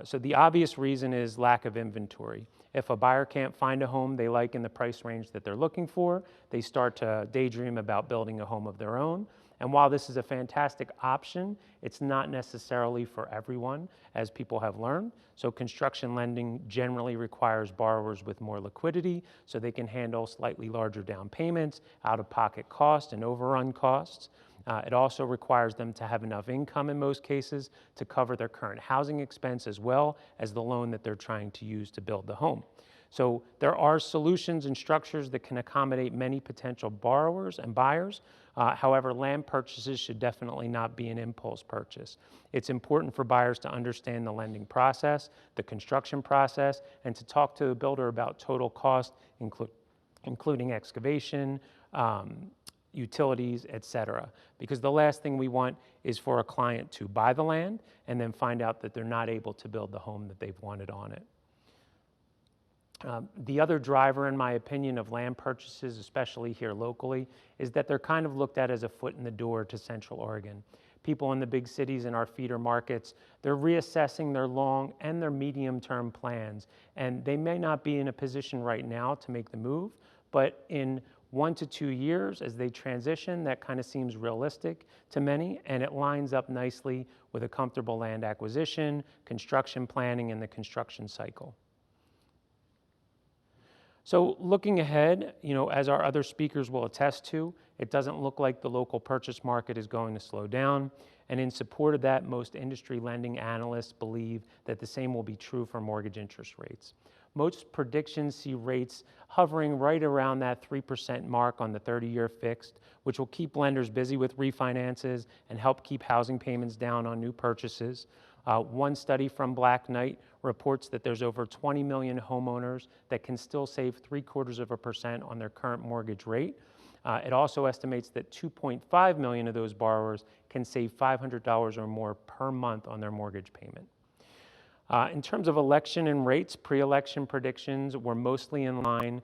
Speaker 9: So the obvious reason is lack of inventory. If a buyer can't find a home they like in the price range that they're looking for, they start to daydream about building a home of their own. And while this is a fantastic option, it's not necessarily for everyone, as people have learned. So construction lending generally requires borrowers with more liquidity so they can handle slightly larger down payments, out-of-pocket costs, and overrun costs. It also requires them to have enough income in most cases to cover their current housing expense as well as the loan that they're trying to use to build the home. So there are solutions and structures that can accommodate many potential borrowers and buyers. However, land purchases should definitely not be an impulse purchase. It's important for buyers to understand the lending process, the construction process, and to talk to the builder about total cost, including excavation, utilities, etc. Because the last thing we want is for a client to buy the land and then find out that they're not able to build the home that they've wanted on it. The other driver, in my opinion, of land purchases, especially here locally, is that they're kind of looked at as a foot in the door to Central Oregon. People in the big cities and our feeder markets, they're reassessing their long and their medium-term plans, and they may not be in a position right now to make the move, but in 1 to 2 years as they transition, that kind of seems realistic to many, and it lines up nicely with a comfortable land acquisition, construction planning, and the construction cycle. So looking ahead, as our other speakers will attest to, it doesn't look like the local purchase market is going to slow down. And in support of that, most industry lending analysts believe that the same will be true for mortgage interest rates. Most predictions see rates hovering right around that 3% mark on the 30-year fixed, which will keep lenders busy with refinances and help keep housing payments down on new purchases. One study from Black Knight reports that there's over 20 million homeowners that can still save 0.75% on their current mortgage rate. It also estimates that 2.5 million of those borrowers can save $500 or more per month on their mortgage payment. In terms of election and rates, pre-election predictions were mostly in line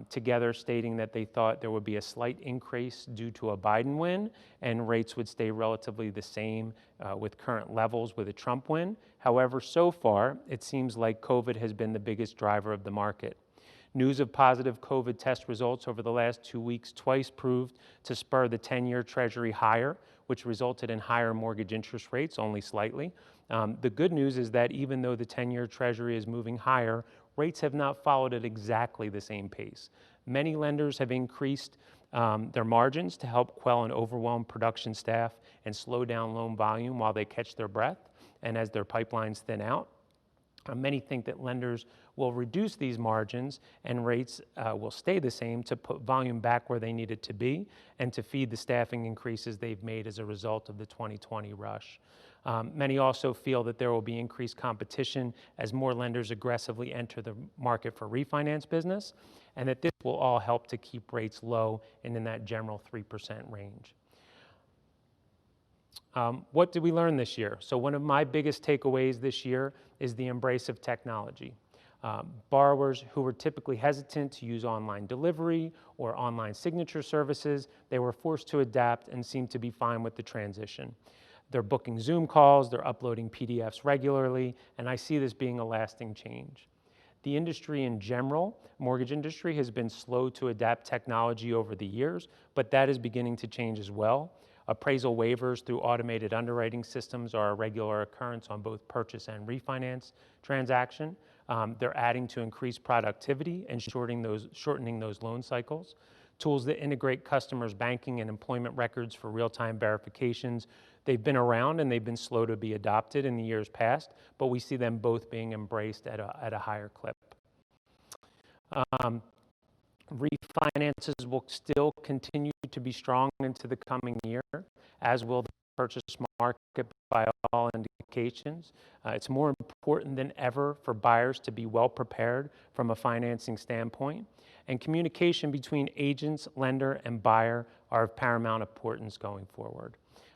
Speaker 9: together, stating that they thought there would be a slight increase due to a Biden win and rates would stay relatively the same with current levels with a Trump win. However, so far, it seems like COVID has been the biggest driver of the market. News of positive COVID test results over the last 2 weeks twice proved to spur the 10-year Treasury higher, which resulted in higher mortgage interest rates, only slightly. The good news is that even though the 10-year Treasury is moving higher, rates have not followed at exactly the same pace. Many lenders have increased their margins to help quell an overwhelmed production staff and slow down loan volume while they catch their breath and as their pipelines thin out. Many think that lenders will reduce these margins and rates will stay the same to put volume back where they need it to be and to feed the staffing increases they've made as a result of the 2020 rush. Many also feel that there will be increased competition as more lenders aggressively enter the market for refinance business, and that this will all help to keep rates low and in that general 3% range. What did we learn this year? So one of my biggest takeaways this year is the embrace of technology. Borrowers who were typically hesitant to use online delivery or online signature services, they were forced to adapt and seemed to be fine with the transition. They're booking Zoom calls, they're uploading PDFs regularly, and I see this being a lasting change. The industry in general, mortgage industry, has been slow to adapt technology over the years, but that is beginning to change as well. Appraisal waivers through automated underwriting systems are a regular occurrence on both purchase and refinance transaction. They're adding to increased productivity and shortening those loan cycles. Tools that integrate customers' banking and employment records for real-time verifications, they've been around and they've been slow to be adopted in the years past, but we see them both being embraced at a higher clip. Refinances will still continue to be strong into the coming year, as will the purchase market by all indications. It's more important than ever for buyers to be well prepared from a financing standpoint, and communication between agents, lender, and buyer are of paramount importance going forward.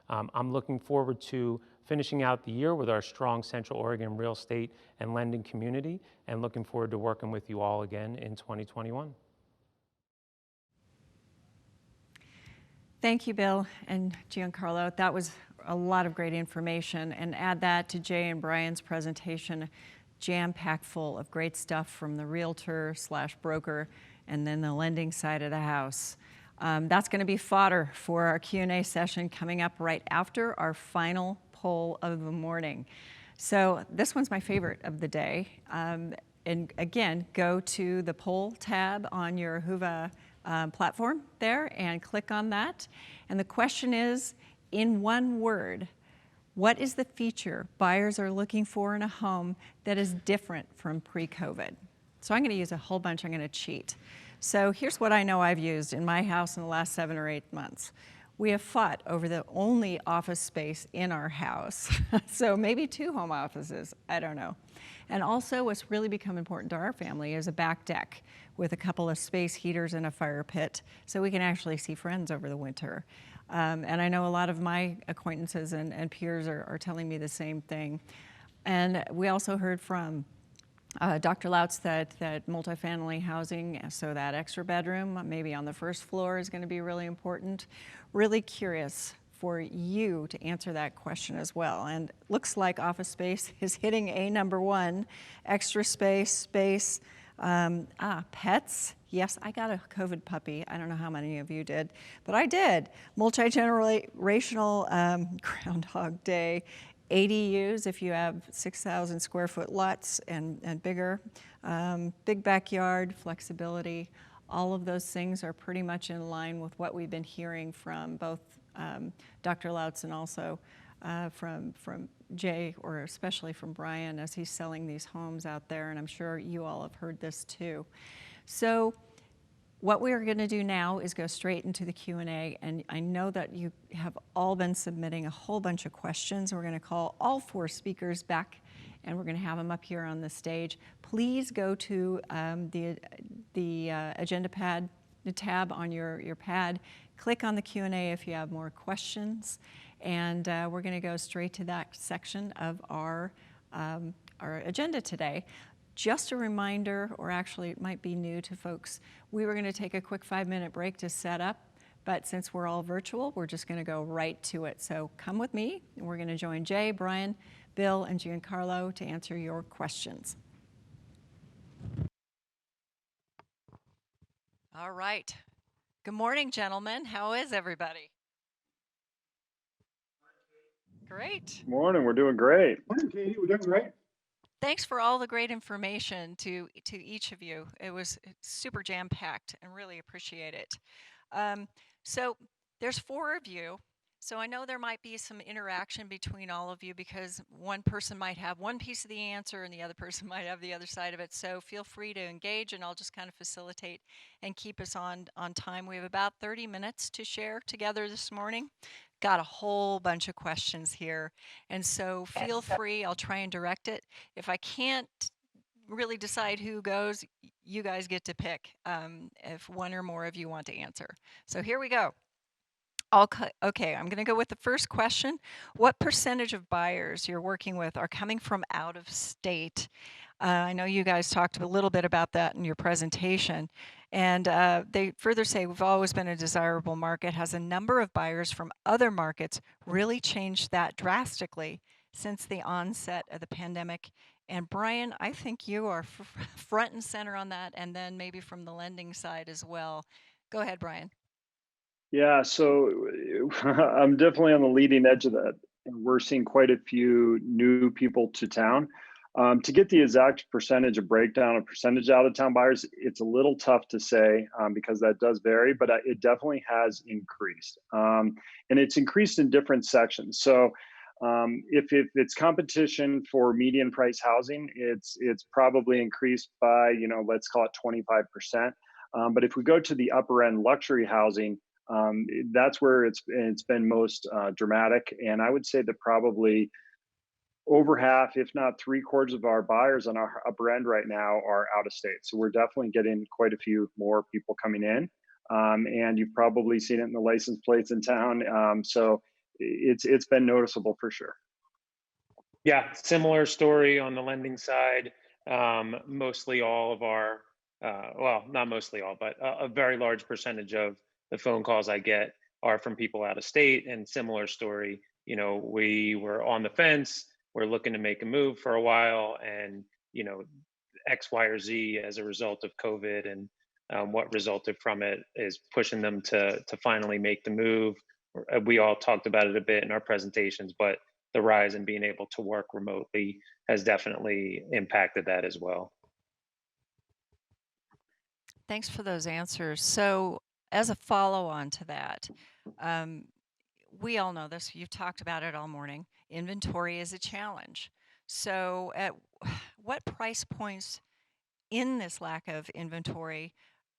Speaker 9: I'm looking forward to finishing out the year with our strong Central Oregon real estate and lending community, and looking forward to working with you all again in 2021.
Speaker 2: Thank you, Bill and Giancarlo. That was a lot of great information, and add that to Jay and Brian's presentation, jam-packed full of great stuff from the realtor/broker and then the lending side of the house. That's going to be fodder for our Q&A session coming up right after our final poll of the morning. So this one's my favorite of the day. And again, go to the poll tab on your Whova platform there and click on that. And the question is, in one word, what is the feature buyers are looking for in a home that is different from pre-COVID? So I'm going to use a whole bunch. I'm going to cheat. So here's what I know I've used in my house in the last 7 or 8 months. We have fought over the only office space in our house. So maybe 2 home offices, I don't know. And also what's really become important to our family is a back deck with a couple of space heaters and a fire pit so we can actually see friends over the winter. And I know a lot of my acquaintances and peers are telling me the same thing. And we also heard from Dr. Lautz that multifamily housing, so that extra bedroom, maybe on the first floor, is going to be really important. Really curious for you to answer that question as well. And looks like office space is hitting a number 1. Extra space, pets. Yes, I got a COVID puppy. I don't know how many of you did, but I did. Multi-generational Groundhog Day. ADUs if you have 6,000 square foot lots and bigger, big backyard, flexibility, all of those things are pretty much in line with what we've been hearing from both Dr. Lautz and also from Jay, or especially from Brian as he's selling these homes out there, and I'm sure you all have heard this too. So what we are going to do now is go straight into the Q&A, and I know that you have all been submitting a whole bunch of questions. We're going to call all 4 speakers back, and we're going to have them up here on the stage. Please go to the agenda pad, the tab on your pad. Click on the Q&A if you have more questions, and we're going to go straight to that section of our agenda today. Just a reminder, or actually it might be new to folks, we were going to take a quick 5-minute break to set up, but since we're all virtual, we're just going to go right to it. So come with me, and we're going to join Jay, Brian, Bill, and Giancarlo to answer your questions. All right. Good morning, gentlemen. How is everybody? Great.
Speaker 10: Morning, we're doing great.
Speaker 8: Morning, Katie, we're doing great.
Speaker 2: Thanks for all the great information to each of you. It was super jam-packed and really appreciate it. So there's 4 of you. So I know there might be some interaction between all of you because one person might have one piece of the answer and the other person might have the other side of it. So feel free to engage and I'll just kind of facilitate and keep us on time. We have about 30 minutes to share together this morning. Got a whole bunch of questions here. And so feel free, I'll try and direct it. If I can't really decide who goes, you guys get to pick if one or more of you want to answer. So here we go. Okay, I'm going to go with the first question. What percentage of buyers you're working with are coming from out of state? I know you guys talked a little bit about that in your presentation. And they further say we've always been a desirable market. Has a number of buyers from other markets really changed that drastically since the onset of the pandemic? And Brian, I think you are front and center on that, and then maybe from the lending side as well. Go ahead, Brian.
Speaker 6: Yeah, so I'm definitely on the leading edge of that. And we're seeing quite a few new people to town. To get the exact percentage of breakdown of percentage out of town buyers, it's a little tough to say because that does vary, but it definitely has increased. And it's increased in different sections. So if it's competition for median price housing, it's probably increased by, let's call it 25%. But if we go to the upper end luxury housing, that's where it's been most dramatic. And I would say that probably over half, if not three-quarters of our buyers on our upper end right now are out of state. So we're definitely getting quite a few more people coming in. And you've probably seen it in the license plates in town. So it's been noticeable for sure.
Speaker 9: Yeah, similar story on the lending side. Mostly all of our, well, not mostly all, but a very large percentage of the phone calls I get are from people out of state. And similar story, we were on the fence, we're looking to make a move for a while, and X, Y, or Z as a result of COVID and what resulted from it is pushing them to finally make the move. We all talked about it a bit in our presentations, but the rise in being able to work remotely has definitely impacted that as well.
Speaker 2: Thanks for those answers. So as a follow-on to that, we all know this, you've talked about it all morning, inventory is a challenge. So at what price points in this lack of inventory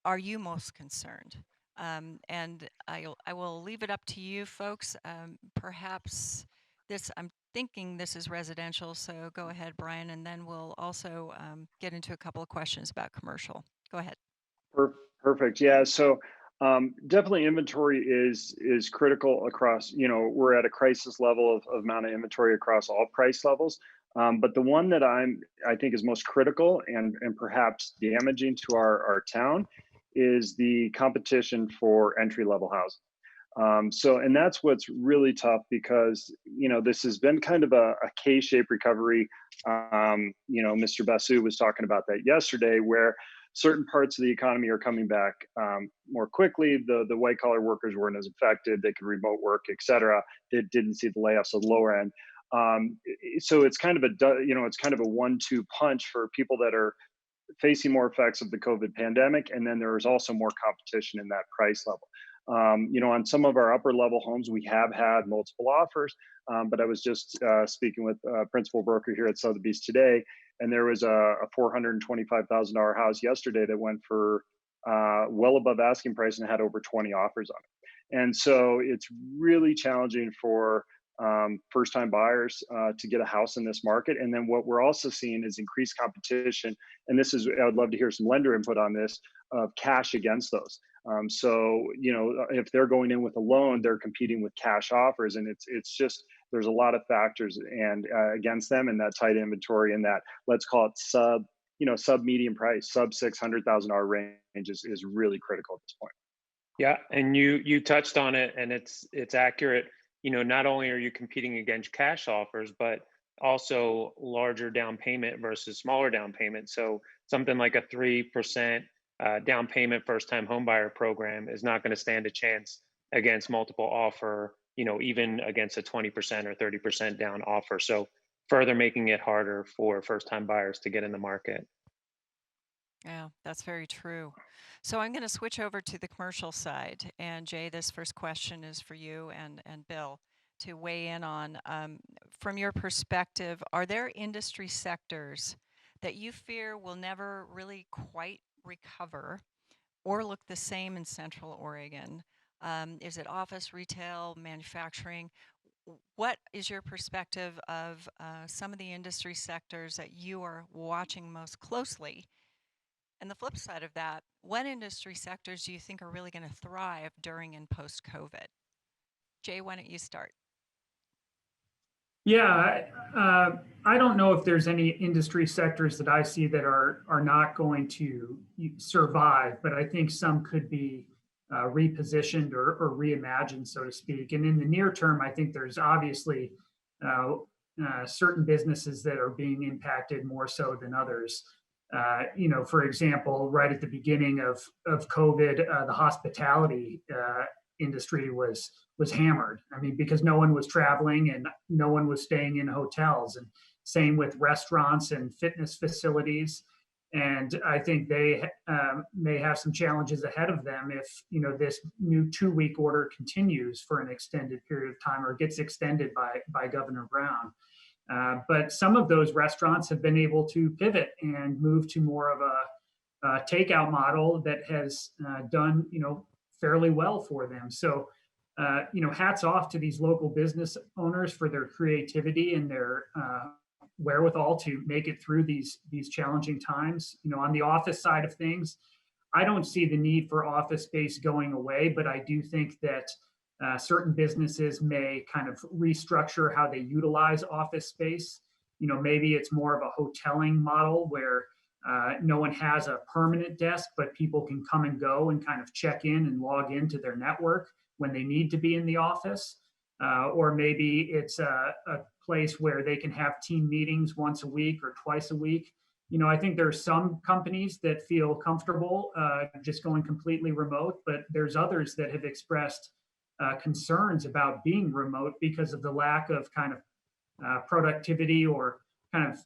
Speaker 2: are you most concerned? And I will leave it up to you folks. Perhaps I'm thinking this is residential, so go ahead, Brian, and then we'll also get into a couple of questions about commercial. Go ahead.
Speaker 6: Perfect. Yeah. So definitely inventory is critical across, we're at a crisis level of amount of inventory across all price levels. But the one that I think is most critical and perhaps damaging to our town is the competition for entry level housing. And that's what's really tough because, this has been kind of a K-shaped recovery. Mr. Basu was talking about that yesterday, where certain parts of the economy are coming back more quickly. The white collar workers weren't as affected. They could remote work, et cetera. They didn't see the layoffs at the lower end. So it's kind of it's kind of a 1-2 punch for people that are facing more effects of the COVID pandemic. And then there is also more competition in that price level. On some of our upper level homes, we have had multiple offers, but I was just speaking with a principal broker here at Sotheby's today, and there was a $425,000 house yesterday that went for well above asking price and had over 20 offers on it. And so it's really challenging for first-time buyers to get a house in this market. And then what we're also seeing is increased competition. And I would love to hear some lender input on this, of cash against those. So, if they're going in with a loan, they're competing with cash offers. And it's just, there's a lot of factors and against them, and that tight inventory and that, let's call it sub medium price, sub $600,000 range is really critical at this point.
Speaker 9: Yeah, and you touched on it, and it's accurate. Not only are you competing against cash offers, but also larger down payment versus smaller down payment. So something like a 3% down payment first-time homebuyer program is not going to stand a chance against multiple offer, even against a 20% or 30% down offer. So further making it harder for first-time buyers to get in the market.
Speaker 2: Yeah, that's very true. So I'm going to switch over to the commercial side. And Jay, this first question is for you and Bill to weigh in on. From your perspective, are there industry sectors that you fear will never really quite recover or look the same in Central Oregon? Is it office, retail, manufacturing? What is your perspective of some of the industry sectors that you are watching most closely? And the flip side of that, what industry sectors do you think are really going to thrive during and post COVID? Jay, why don't you start?
Speaker 7: Yeah, I don't know if there's any industry sectors that I see that are not going to survive, but I think some could be repositioned or reimagined, so to speak. And in the near term, I think there's obviously certain businesses that are being impacted more so than others. For example, right at the beginning of COVID, the hospitality industry was hammered. I mean, because no one was traveling and no one was staying in hotels, and same with restaurants and fitness facilities. And I think they may have some challenges ahead of them if this new 2-week order continues for an extended period of time or gets extended by Governor Brown. But some of those restaurants have been able to pivot and move to more of a takeout model that has done fairly well for them. So hats off to these local business owners for their creativity and their wherewithal to make it through these challenging times. On the office side of things, I don't see the need for office space going away, but I do think that certain businesses may kind of restructure how they utilize office space. Maybe it's more of a hoteling model where no one has a permanent desk, but people can come and go and kind of check in and log into their network when they need to be in the office. Or maybe it's a place where they can have team meetings once a week or twice a week. I think there's some companies that feel comfortable just going completely remote, but there's others that have expressed concerns about being remote because of the lack of kind of productivity or kind of,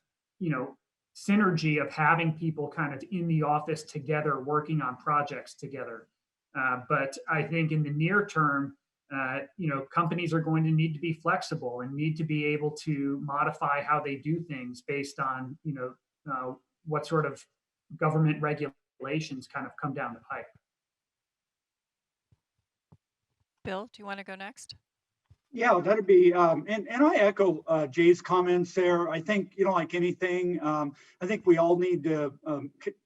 Speaker 7: synergy of having people kind of in the office together working on projects together. But I think in the near term, companies are going to need to be flexible and need to be able to modify how they do things based on, what sort of government regulations kind of come down the pipe.
Speaker 2: Bill, do you want to go next?
Speaker 8: Yeah, that'd be, and I echo Jay's comments there. I think, like anything, I think we all need to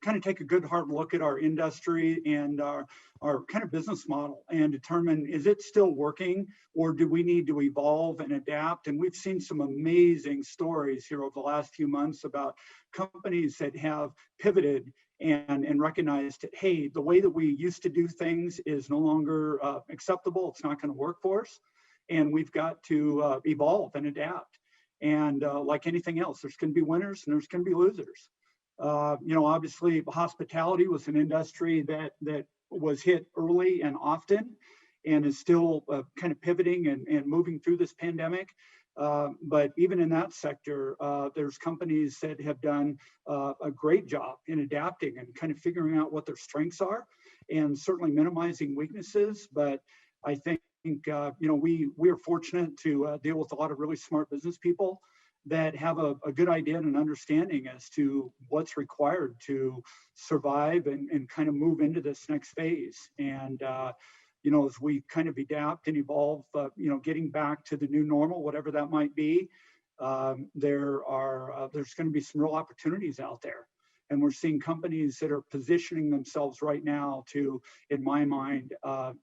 Speaker 8: kind of take a good hard look at our industry and our kind of business model and determine, is it still working or do we need to evolve and adapt? And we've seen some amazing stories here over the last few months about companies that have pivoted and recognized that, hey, the way that we used to do things is no longer acceptable. It's not going to work for us. And we've got to evolve and adapt. And like anything else, there's going to be winners and there's going to be losers. Obviously, hospitality was an industry that was hit early and often and is still kind of pivoting and moving through this pandemic. But even in that sector, there's companies that have done a great job in adapting and kind of figuring out what their strengths are and certainly minimizing weaknesses. But I think we are fortunate to deal with a lot of really smart business people that have a good idea and an understanding as to what's required to survive and kind of move into this next phase. And as we kind of adapt and evolve, getting back to the new normal, whatever that might be, there's going to be some real opportunities out there. And we're seeing companies that are positioning themselves right now to, in my mind,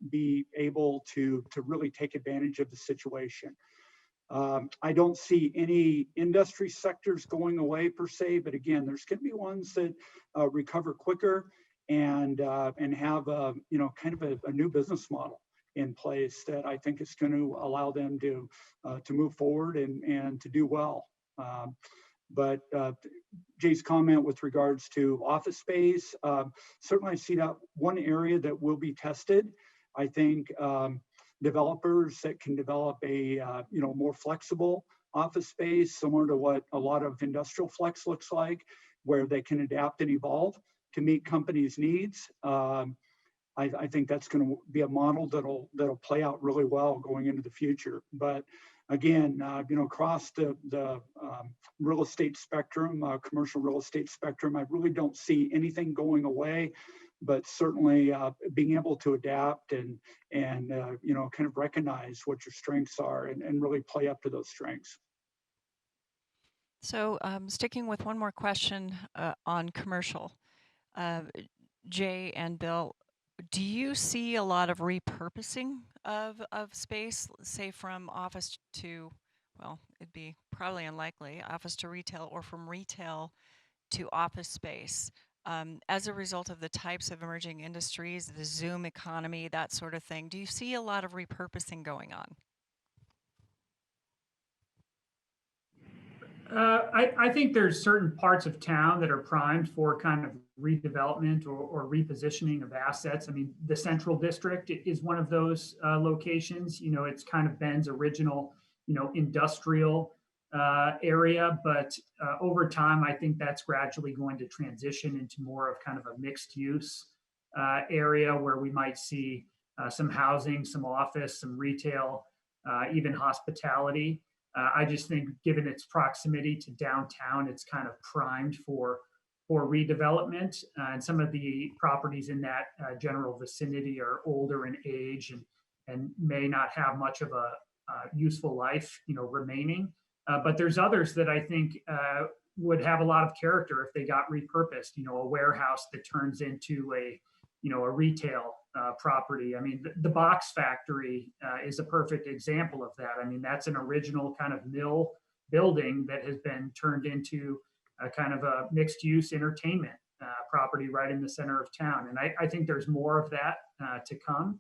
Speaker 8: be able to really take advantage of the situation. I don't see any industry sectors going away per se, but again, there's going to be ones that recover quicker and have kind of a new business model in place that I think is going to allow them to move forward and to do well. But Jay's comment with regards to office space, certainly I see that one area that will be tested. I think developers that can develop a more flexible office space, similar to what a lot of industrial flex looks like, where they can adapt and evolve. to meet companies' needs. I think that's going to be a model that'll play out really well going into the future. But again, across the real estate spectrum, commercial real estate spectrum, I really don't see anything going away, but certainly being able to adapt and kind of recognize what your strengths are and really play up to those strengths.
Speaker 2: So sticking with one more question on commercial, Jay and Bill, do you see a lot of repurposing of space, say from office to, well, it'd be probably unlikely, office to retail or from retail to office space as a result of the types of emerging industries, the Zoom economy, that sort of thing? Do you see a lot of repurposing going on?
Speaker 7: I think there's certain parts of town that are primed for kind of redevelopment or repositioning of assets. I mean, the Central District is one of those locations. It's kind of Bend's original, industrial area, but over time, I think that's gradually going to transition into more of kind of a mixed use area where we might see some housing, some office, some retail, even hospitality. I just think given its proximity to downtown, it's kind of primed for redevelopment. And some of the properties in that general vicinity are older in age and may not have much of a useful life, remaining. But there's others that I think would have a lot of character if they got repurposed. A warehouse that turns into a retail property. I mean, the box factory is a perfect example of that. I mean, that's an original kind of mill building that has been turned into a kind of a mixed use entertainment property right in the center of town. And I think there's more of that to come.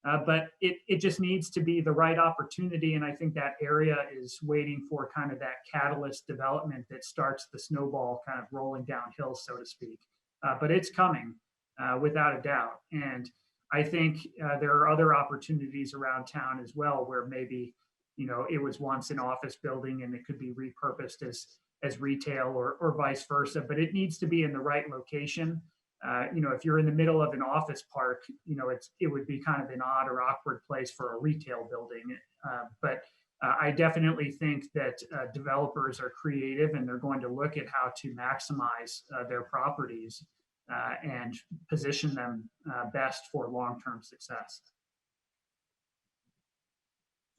Speaker 7: But it just needs to be the right opportunity. And I think that area is waiting for kind of that catalyst development that starts the snowball kind of rolling downhill, so to speak. But it's coming. Without a doubt. And I think there are other opportunities around town as well where maybe, it was once an office building and it could be repurposed as retail or vice versa, but it needs to be in the right location. If you're in the middle of an office park, it would be kind of an odd or awkward place for a retail building. But I definitely think that developers are creative and they're going to look at how to maximize their properties and position them best for long-term success.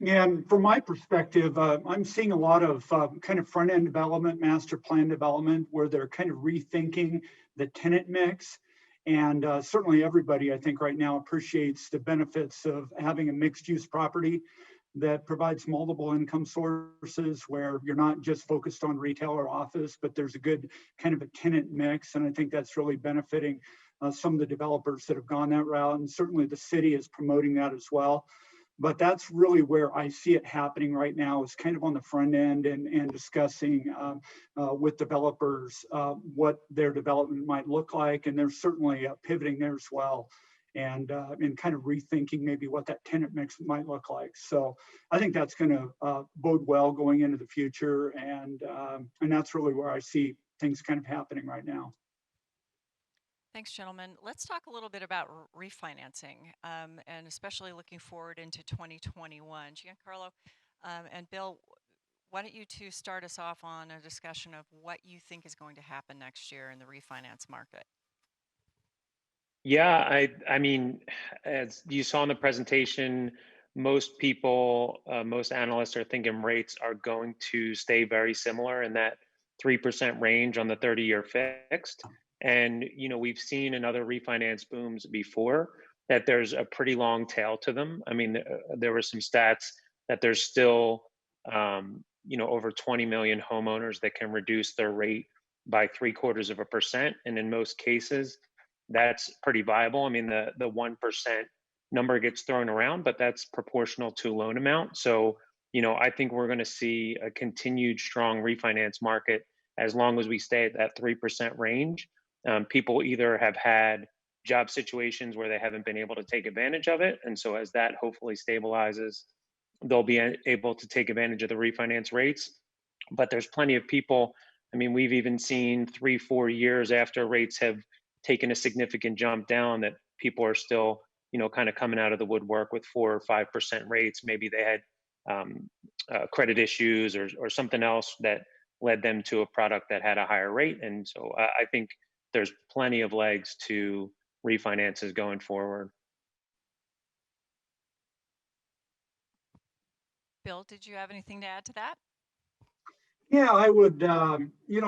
Speaker 8: And from my perspective, I'm seeing a lot of kind of front-end development, master plan development, where they're kind of rethinking the tenant mix. And certainly everybody, I think right now appreciates the benefits of having a mixed-use property that provides multiple income sources where you're not just focused on retail or office, but there's a good kind of a tenant mix. And I think that's really benefiting some of the developers that have gone that route. And certainly the city is promoting that as well. But that's really where I see it happening right now, is kind of on the front end and discussing with developers what their development might look like. And they're certainly pivoting there as well. And kind of rethinking maybe what that tenant mix might look like. So I think that's going to bode well going into the future, and that's really where I see things kind of happening right now.
Speaker 2: Thanks, gentlemen. Let's talk a little bit about refinancing, and especially looking forward into 2021. Giancarlo and Bill, why don't you two start us off on a discussion of what you think is going to happen next year in the refinance market?
Speaker 9: Yeah, I mean, as you saw in the presentation, most people, most analysts are thinking rates are going to stay very similar in that 3% range on the 30-year fixed. And, we've seen in other refinance booms before that there's a pretty long tail to them. I mean, there were some stats that there's still, over 20 million homeowners that can reduce their rate by 0.75%. And in most cases, that's pretty viable. I mean, the 1% number gets thrown around, but that's proportional to loan amount. So, I think we're going to see a continued strong refinance market as long as we stay at that 3% range. People either have had job situations where they haven't been able to take advantage of it. And so as that hopefully stabilizes, they'll be able to take advantage of the refinance rates. But there's plenty of people. I mean, we've even seen 3-4 years after rates have taken a significant jump down, that people are still, kind of coming out of the woodwork with 4 or 5% rates. Maybe they had credit issues or something else that led them to a product that had a higher rate. And so I think there's plenty of legs to refinances going forward.
Speaker 2: Bill, did you have anything to add to that?
Speaker 8: Yeah, I would,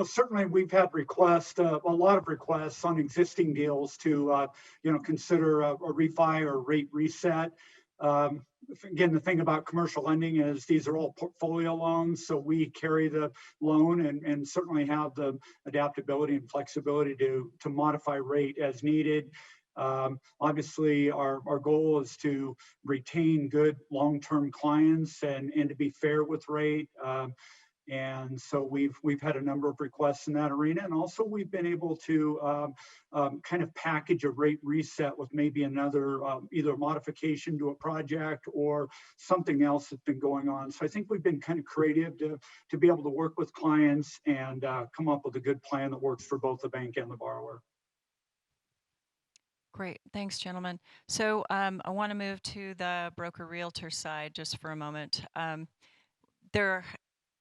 Speaker 8: certainly we've had requests, a lot of requests on existing deals to, consider a refi or rate reset. Again, the thing about commercial lending is these are all portfolio loans, so we carry the loan and certainly have the adaptability and flexibility to modify rate as needed. Obviously, our goal is to retain good long-term clients and to be fair with rate. And so we've had a number of requests in that arena, and also we've been able to kind of package a rate reset with maybe another either a modification to a project or something else that's been going on. So I think we've been kind of creative to be able to work with clients and come up with a good plan that works for both the bank and the borrower.
Speaker 2: Great, thanks, gentlemen. So I want to move to the broker realtor side just for a moment. There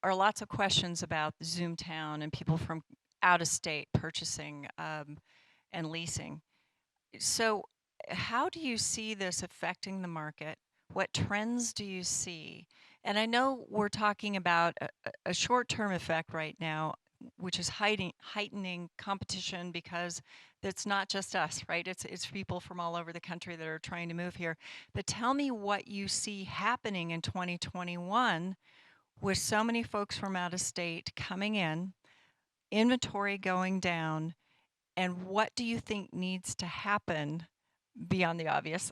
Speaker 2: are lots of questions about Zoomtown and people from out of state purchasing and leasing. So how do you see this affecting the market? What trends do you see? And I know we're talking about a short-term effect right now, which is heightening competition because it's not just us, right? It's people from all over the country that are trying to move here. But tell me what you see happening in 2021 with so many folks from out of state coming in, inventory going down, and what do you think needs to happen beyond the obvious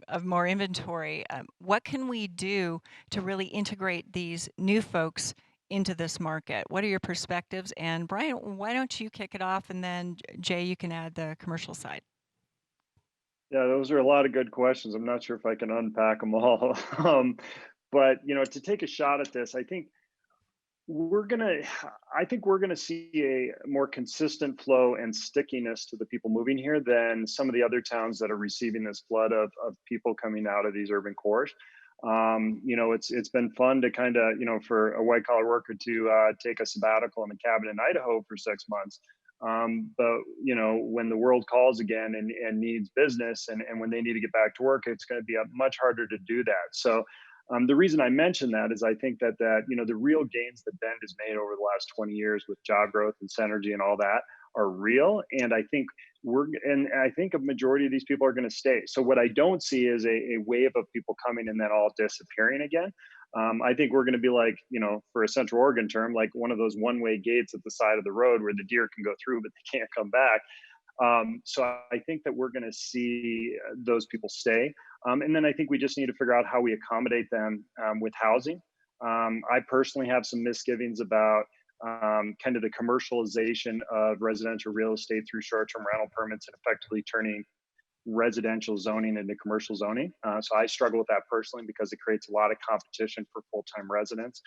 Speaker 2: of more inventory? What can we do to really integrate these new folks into this market? What are your perspectives? And Brian, why don't you kick it off, and then Jay, you can add the commercial side.
Speaker 10: Yeah, those are a lot of good questions. I'm not sure if I can unpack them all. But to take a shot at this, I think we're gonna see a more consistent flow and stickiness to the people moving here than some of the other towns that are receiving this flood of people coming out of these urban cores. It's been fun to kind of, for a white collar worker to take a sabbatical in a cabin in Idaho for 6 months. But when the world calls again and needs business and when they need to get back to work, it's going to be much harder to do that. So the reason I mention that is I think that the real gains that Bend has made over the last 20 years with job growth and synergy and all that are real. And I think a majority of these people are going to stay. So what I don't see is a wave of people coming and then all disappearing again. I think we're going to be like, for a Central Oregon term, like one of those one-way gates at the side of the road where the deer can go through, but they can't come back. So I think that we're going to see those people stay. And then I think we just need to figure out how we accommodate them with housing. I personally have some misgivings about kind of the commercialization of residential real estate through short-term rental permits and effectively turning residential zoning into commercial zoning. So I struggle with that personally because it creates a lot of competition for full-time residents.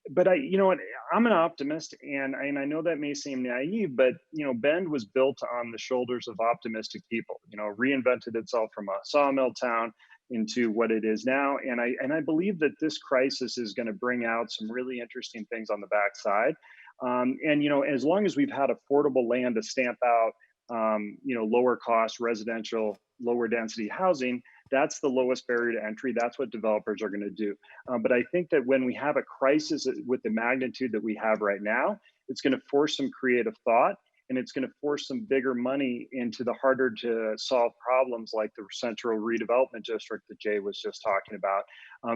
Speaker 10: But I'm an optimist, and I know that may seem naive, but Bend was built on the shoulders of optimistic people. Reinvented itself from a sawmill town into what it is now, and I believe that this crisis is going to bring out some really interesting things on the backside. As long as we've had affordable land to stamp out, lower cost residential, lower density housing, that's the lowest barrier to entry. That's what developers are going to do. But I think that when we have a crisis with the magnitude that we have right now, it's going to force some creative thought, and it's going to force some bigger money into the harder to solve problems like the Central Redevelopment District that Jay was just talking about.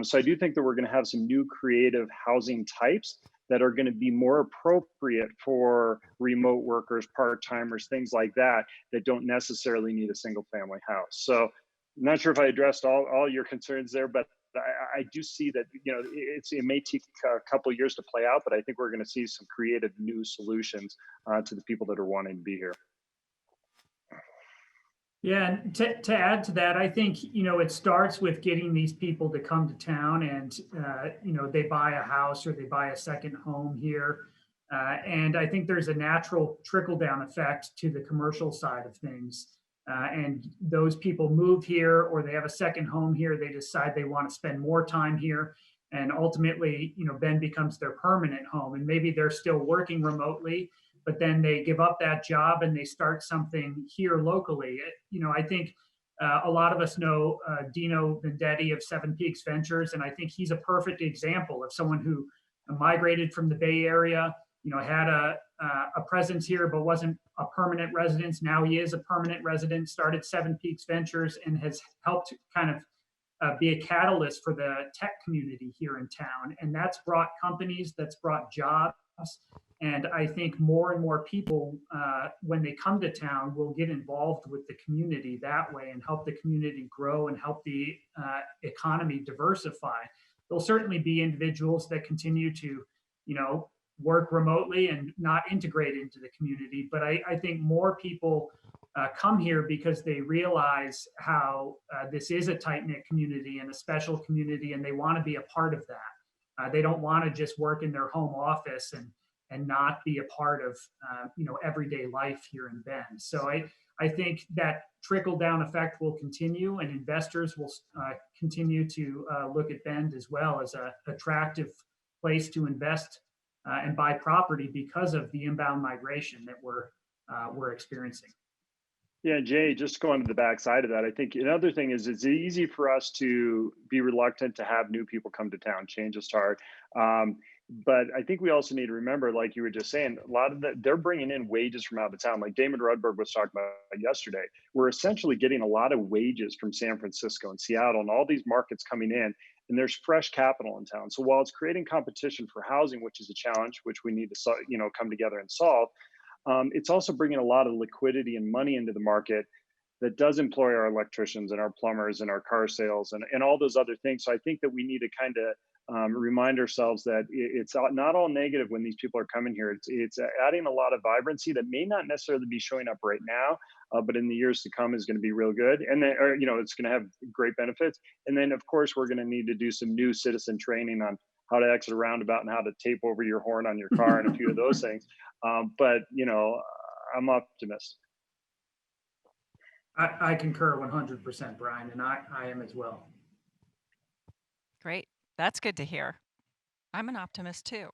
Speaker 10: So I do think that we're going to have some new creative housing types that are going to be more appropriate for remote workers, part-timers, things like that, that don't necessarily need a single family house. So I'm not sure if I addressed all your concerns there, but I do see that, it may take a couple of years to play out, but I think we're going to see some creative new solutions to the people that are wanting to be here.
Speaker 7: Yeah, and to add to that, I think, it starts with getting these people to come to town and, they buy a house or they buy a second home here. And I think there's a natural trickle-down effect to the commercial side of things. And those people move here, or they have a second home here. They decide they want to spend more time here. And ultimately, Bend becomes their permanent home. And maybe they're still working remotely, but then they give up that job and they start something here locally. I think a lot of us know Dino Vendetti of Seven Peaks Ventures, and I think he's a perfect example of someone who migrated from the Bay Area, had a presence here, but wasn't a permanent residence. Now he is a permanent resident, started Seven Peaks Ventures, and has helped kind of be a catalyst for the tech community here in town. And that's brought companies, that's brought jobs. And I think more and more people, when they come to town, will get involved with the community that way and help the community grow and help the economy diversify. There'll certainly be individuals that continue to, work remotely and not integrate into the community. But I think more people come here because they realize how this is a tight-knit community and a special community, and they want to be a part of that. They don't want to just work in their home office and not be a part of everyday life here in Bend. So I think that trickle-down effect will continue, and investors will continue to look at Bend as well as an attractive place to invest and buy property because of the inbound migration that we're experiencing.
Speaker 10: Yeah, Jay, just going to the backside of that, I think another thing is it's easy for us to be reluctant to have new people come to town. Change is hard. But I think we also need to remember, like you were just saying, a lot of they're bringing in wages from out of town. Like Damon Rudberg was talking about yesterday. We're essentially getting a lot of wages from San Francisco and Seattle and all these markets coming in, and there's fresh capital in town. So while it's creating competition for housing, which is a challenge, which we need to come together and solve, it's also bringing a lot of liquidity and money into the market that does employ our electricians and our plumbers and our car sales and all those other things. So I think that we need to kind of remind ourselves that it's not all negative when these people are coming here. It's adding a lot of vibrancy that may not necessarily be showing up right now, but in the years to come is going to be real good. And then, it's going to have great benefits. And then, of course, we're going to need to do some new citizen training on how to exit a roundabout and how to tape over your horn on your car and a few of those things. But I'm optimistic.
Speaker 7: I concur 100%, Brian, and I am as well.
Speaker 2: Great. That's good to hear. I'm an optimist too.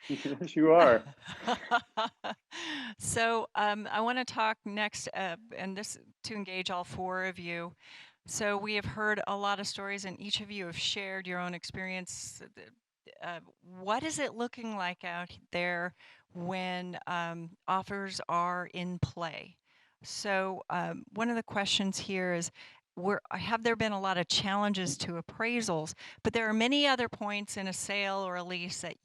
Speaker 10: Yes, you are.
Speaker 2: So I want to talk next, and this to engage all four of you. So we have heard a lot of stories, and each of you have shared your own experience. What is it looking like out there when offers are in play? So one of the questions here is, have there been a lot of challenges to appraisals, but there are many other points in a sale or a lease that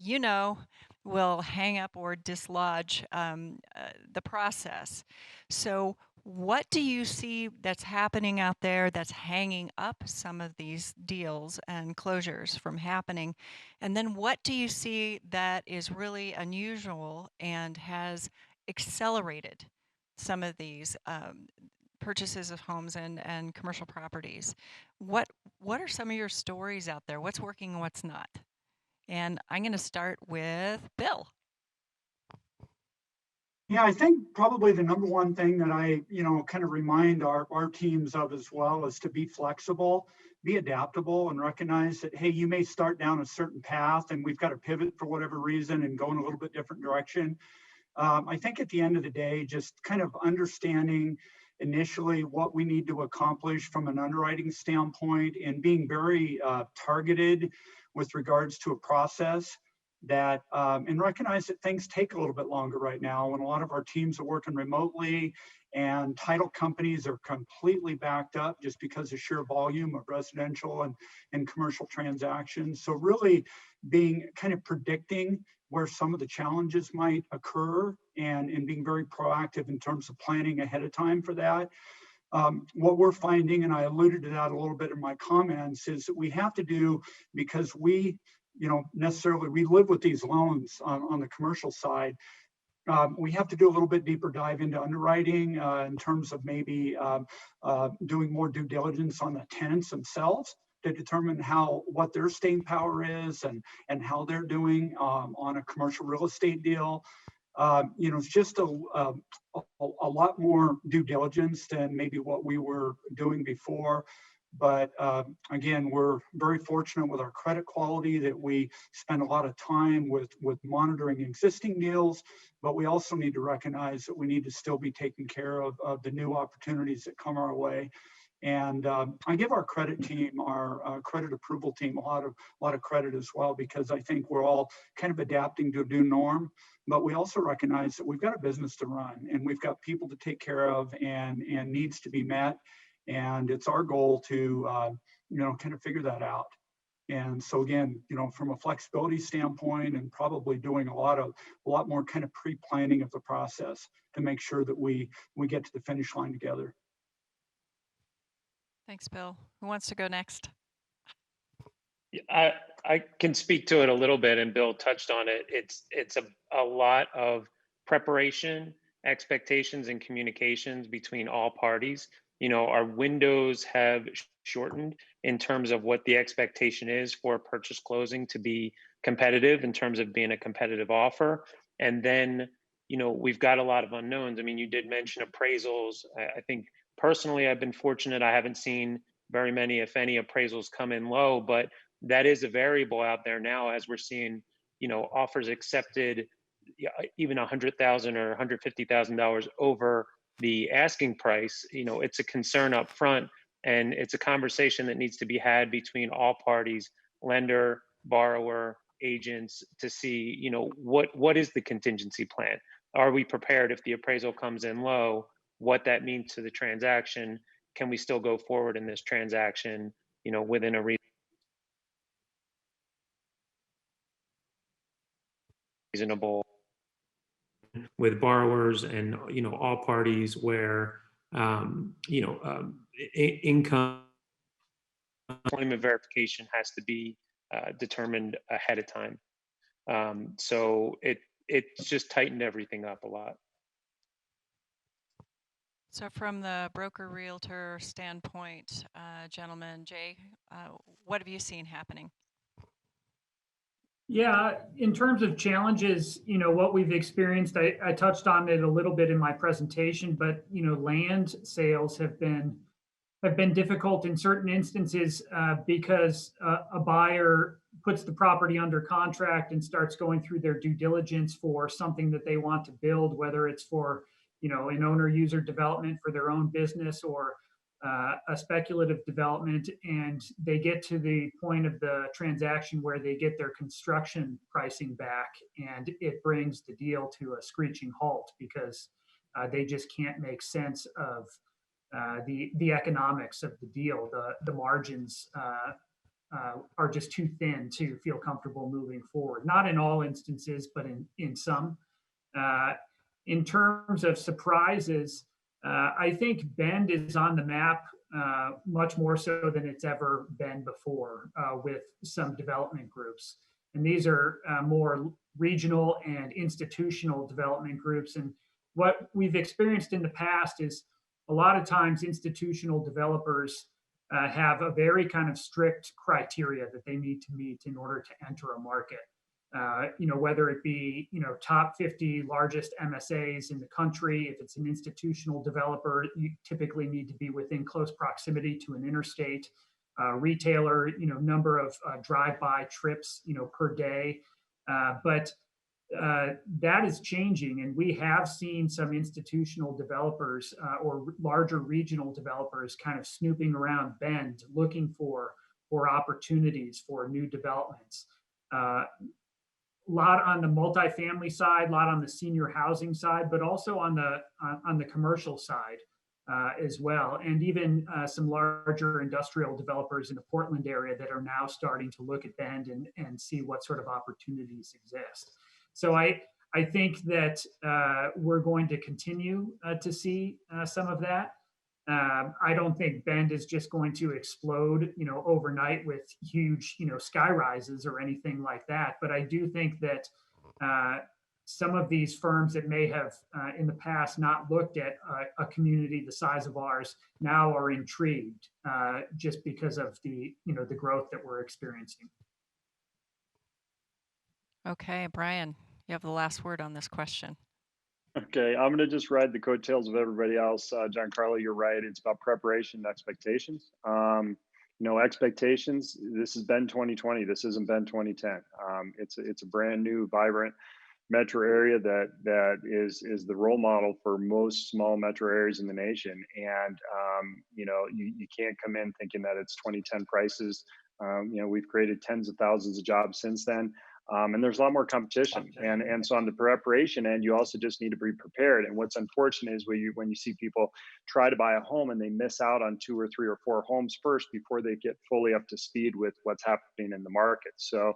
Speaker 2: will hang up or dislodge the process. So what do you see that's happening out there that's hanging up some of these deals and closures from happening? And then what do you see that is really unusual and has accelerated some of these purchases of homes and commercial properties? What are some of your stories out there? What's working and what's not? And I'm going to start with Bill.
Speaker 11: Yeah, I think probably the number one thing that I, kind of remind our teams of as well is to be flexible, be adaptable, and recognize that, hey, you may start down a certain path and we've got to pivot for whatever reason and go in a little bit different direction. I think at the end of the day, just kind of understanding initially what we need to accomplish from an underwriting standpoint and being very targeted with regards to a process that and recognize that things take a little bit longer right now when a lot of our teams are working remotely and title companies are completely backed up just because of sheer volume of residential and commercial transactions. So really being kind of predicting where some of the challenges might occur and being very proactive in terms of planning ahead of time for that. What we're finding, and I alluded to that a little bit in my comments, is that we have to do, because we live with these loans on the commercial side, we have to do a little bit deeper dive into underwriting in terms of maybe doing more due diligence on the tenants themselves. to determine what their staying power is and how they're doing on a commercial real estate deal. It's just a lot more due diligence than maybe what we were doing before. But again, we're very fortunate with our credit quality that we spend a lot of time with monitoring existing deals, but we also need to recognize that we need to still be taking care of the new opportunities that come our way. And I give our credit team, our credit approval team, a lot of credit as well, because I think we're all kind of adapting to a new norm. But we also recognize that we've got a business to run, and we've got people to take care of, and needs to be met. And it's our goal to kind of figure that out. And so again, from a flexibility standpoint, and probably doing a lot more kind of pre-planning of the process to make sure that we get to the finish line together.
Speaker 2: Thanks, Bill. Who wants to go next?
Speaker 9: I can speak to it a little bit, and Bill touched on it. It's a lot of preparation, expectations, and communications between all parties. Our windows have shortened in terms of what the expectation is for a purchase closing to be competitive in terms of being a competitive offer. And then, we've got a lot of unknowns. I mean, you did mention appraisals. I think personally, I've been fortunate. I haven't seen very many, if any, appraisals come in low, but that is a variable out there now, as we're seeing, offers accepted even $100,000 or $150,000 over the asking price. It's a concern up front, and it's a conversation that needs to be had between all parties, lender, borrower, agents, to see, what is the contingency plan? Are we prepared if the appraisal comes in low, what that means to the transaction? Can we still go forward in this transaction, within a reasonable with borrowers and all parties where income employment verification has to be determined ahead of time. So it's just tightened everything up a lot.
Speaker 2: So from the broker realtor standpoint, gentlemen, Jay, what have you seen happening?
Speaker 7: Yeah, in terms of challenges, what we've experienced, I touched on it a little bit in my presentation, but land sales have been difficult in certain instances because a buyer puts the property under contract and starts going through their due diligence for something that they want to build, whether it's for an owner user development for their own business or a speculative development, and they get to the point of the transaction where they get their construction pricing back, and it brings the deal to a screeching halt because they just can't make sense of the economics of the deal. The margins are just too thin to feel comfortable moving forward. Not in all instances, but in some. In terms of surprises, I think Bend is on the map much more so than it's ever been before with some development groups. And these are more regional and institutional development groups. And what we've experienced in the past is a lot of times institutional developers have a very kind of strict criteria that they need to meet in order to enter a market. Whether it be, top 50 largest MSAs in the country. If it's an institutional developer, you typically need to be within close proximity to an interstate. Retailer, number of drive-by trips, per day. But that is changing, and we have seen some institutional developers or larger regional developers kind of snooping around Bend, looking for opportunities for new developments. A lot on the multifamily side, a lot on the senior housing side, but also on the commercial side as well, and even some larger industrial developers in the Portland area that are now starting to look at Bend and see what sort of opportunities exist. So I think that we're going to continue to see some of that. I don't think Bend is just going to explode, overnight with huge, sky rises or anything like that. But I do think that
Speaker 12: some of these firms that may have in the past not looked at a community the size of ours now are intrigued just because of the growth that we're experiencing.
Speaker 2: Okay, Brian, you have the last word on this question.
Speaker 10: Okay, I'm going to just ride the coattails of everybody else. Giancarlo, you're right. It's about preparation and expectations. Expectations. This has been 2020. This hasn't been 2010. It's a brand new, vibrant metro area that is the role model for most small metro areas in the nation. And you can't come in thinking that it's 2010 prices. We've created tens of thousands of jobs since then. And there's a lot more competition. And so on the preparation end, you also just need to be prepared. And what's unfortunate is when you see people try to buy a home and they miss out on 2 or 3 or 4 homes first before they get fully up to speed with what's happening in the market. So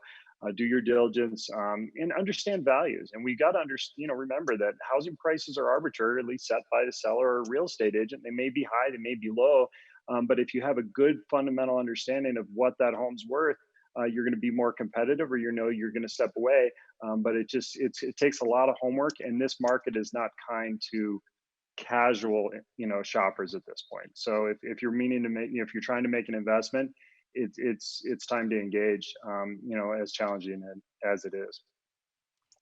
Speaker 10: do your diligence and understand values. And we got to remember that housing prices are arbitrarily set by the seller or real estate agent. They may be high, they may be low. But if you have a good fundamental understanding of what that home's worth, you're going to be more competitive, or you're going to step away. But it takes a lot of homework, and this market is not kind to casual shoppers at this point. So if you're meaning to make, if you're trying to make an investment, it's time to engage. As challenging as it is.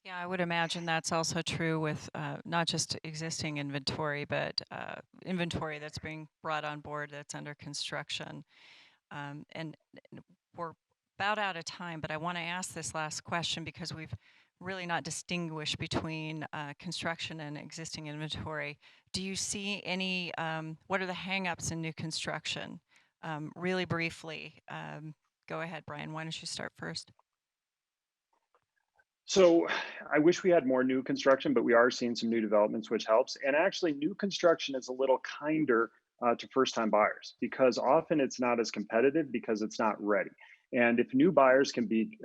Speaker 2: Yeah, I would imagine that's also true with not just existing inventory, but inventory that's being brought on board that's under construction. And we're about out of time, but I want to ask this last question because we've really not distinguished between construction and existing inventory. Do you see any, what are the hangups in new construction? Really briefly, go ahead, Brian, why don't you start first?
Speaker 10: So I wish we had more new construction, but we are seeing some new developments, which helps. And actually, new construction is a little kinder to first-time buyers because often it's not as competitive because it's not ready. And if new buyers can be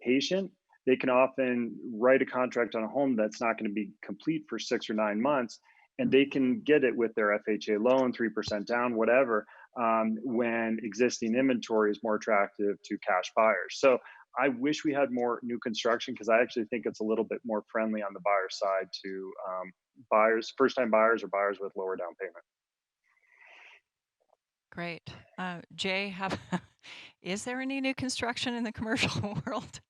Speaker 10: patient, they can often write a contract on a home that's not going to be complete for 6 or 9 months, and they can get it with their FHA loan, 3% down, whatever, when existing inventory is more attractive to cash buyers. So I wish we had more new construction because I actually think it's a little bit more friendly on the buyer side to buyers, first-time buyers or buyers with lower down payment.
Speaker 2: Great. Jay, is there any new construction in the commercial world?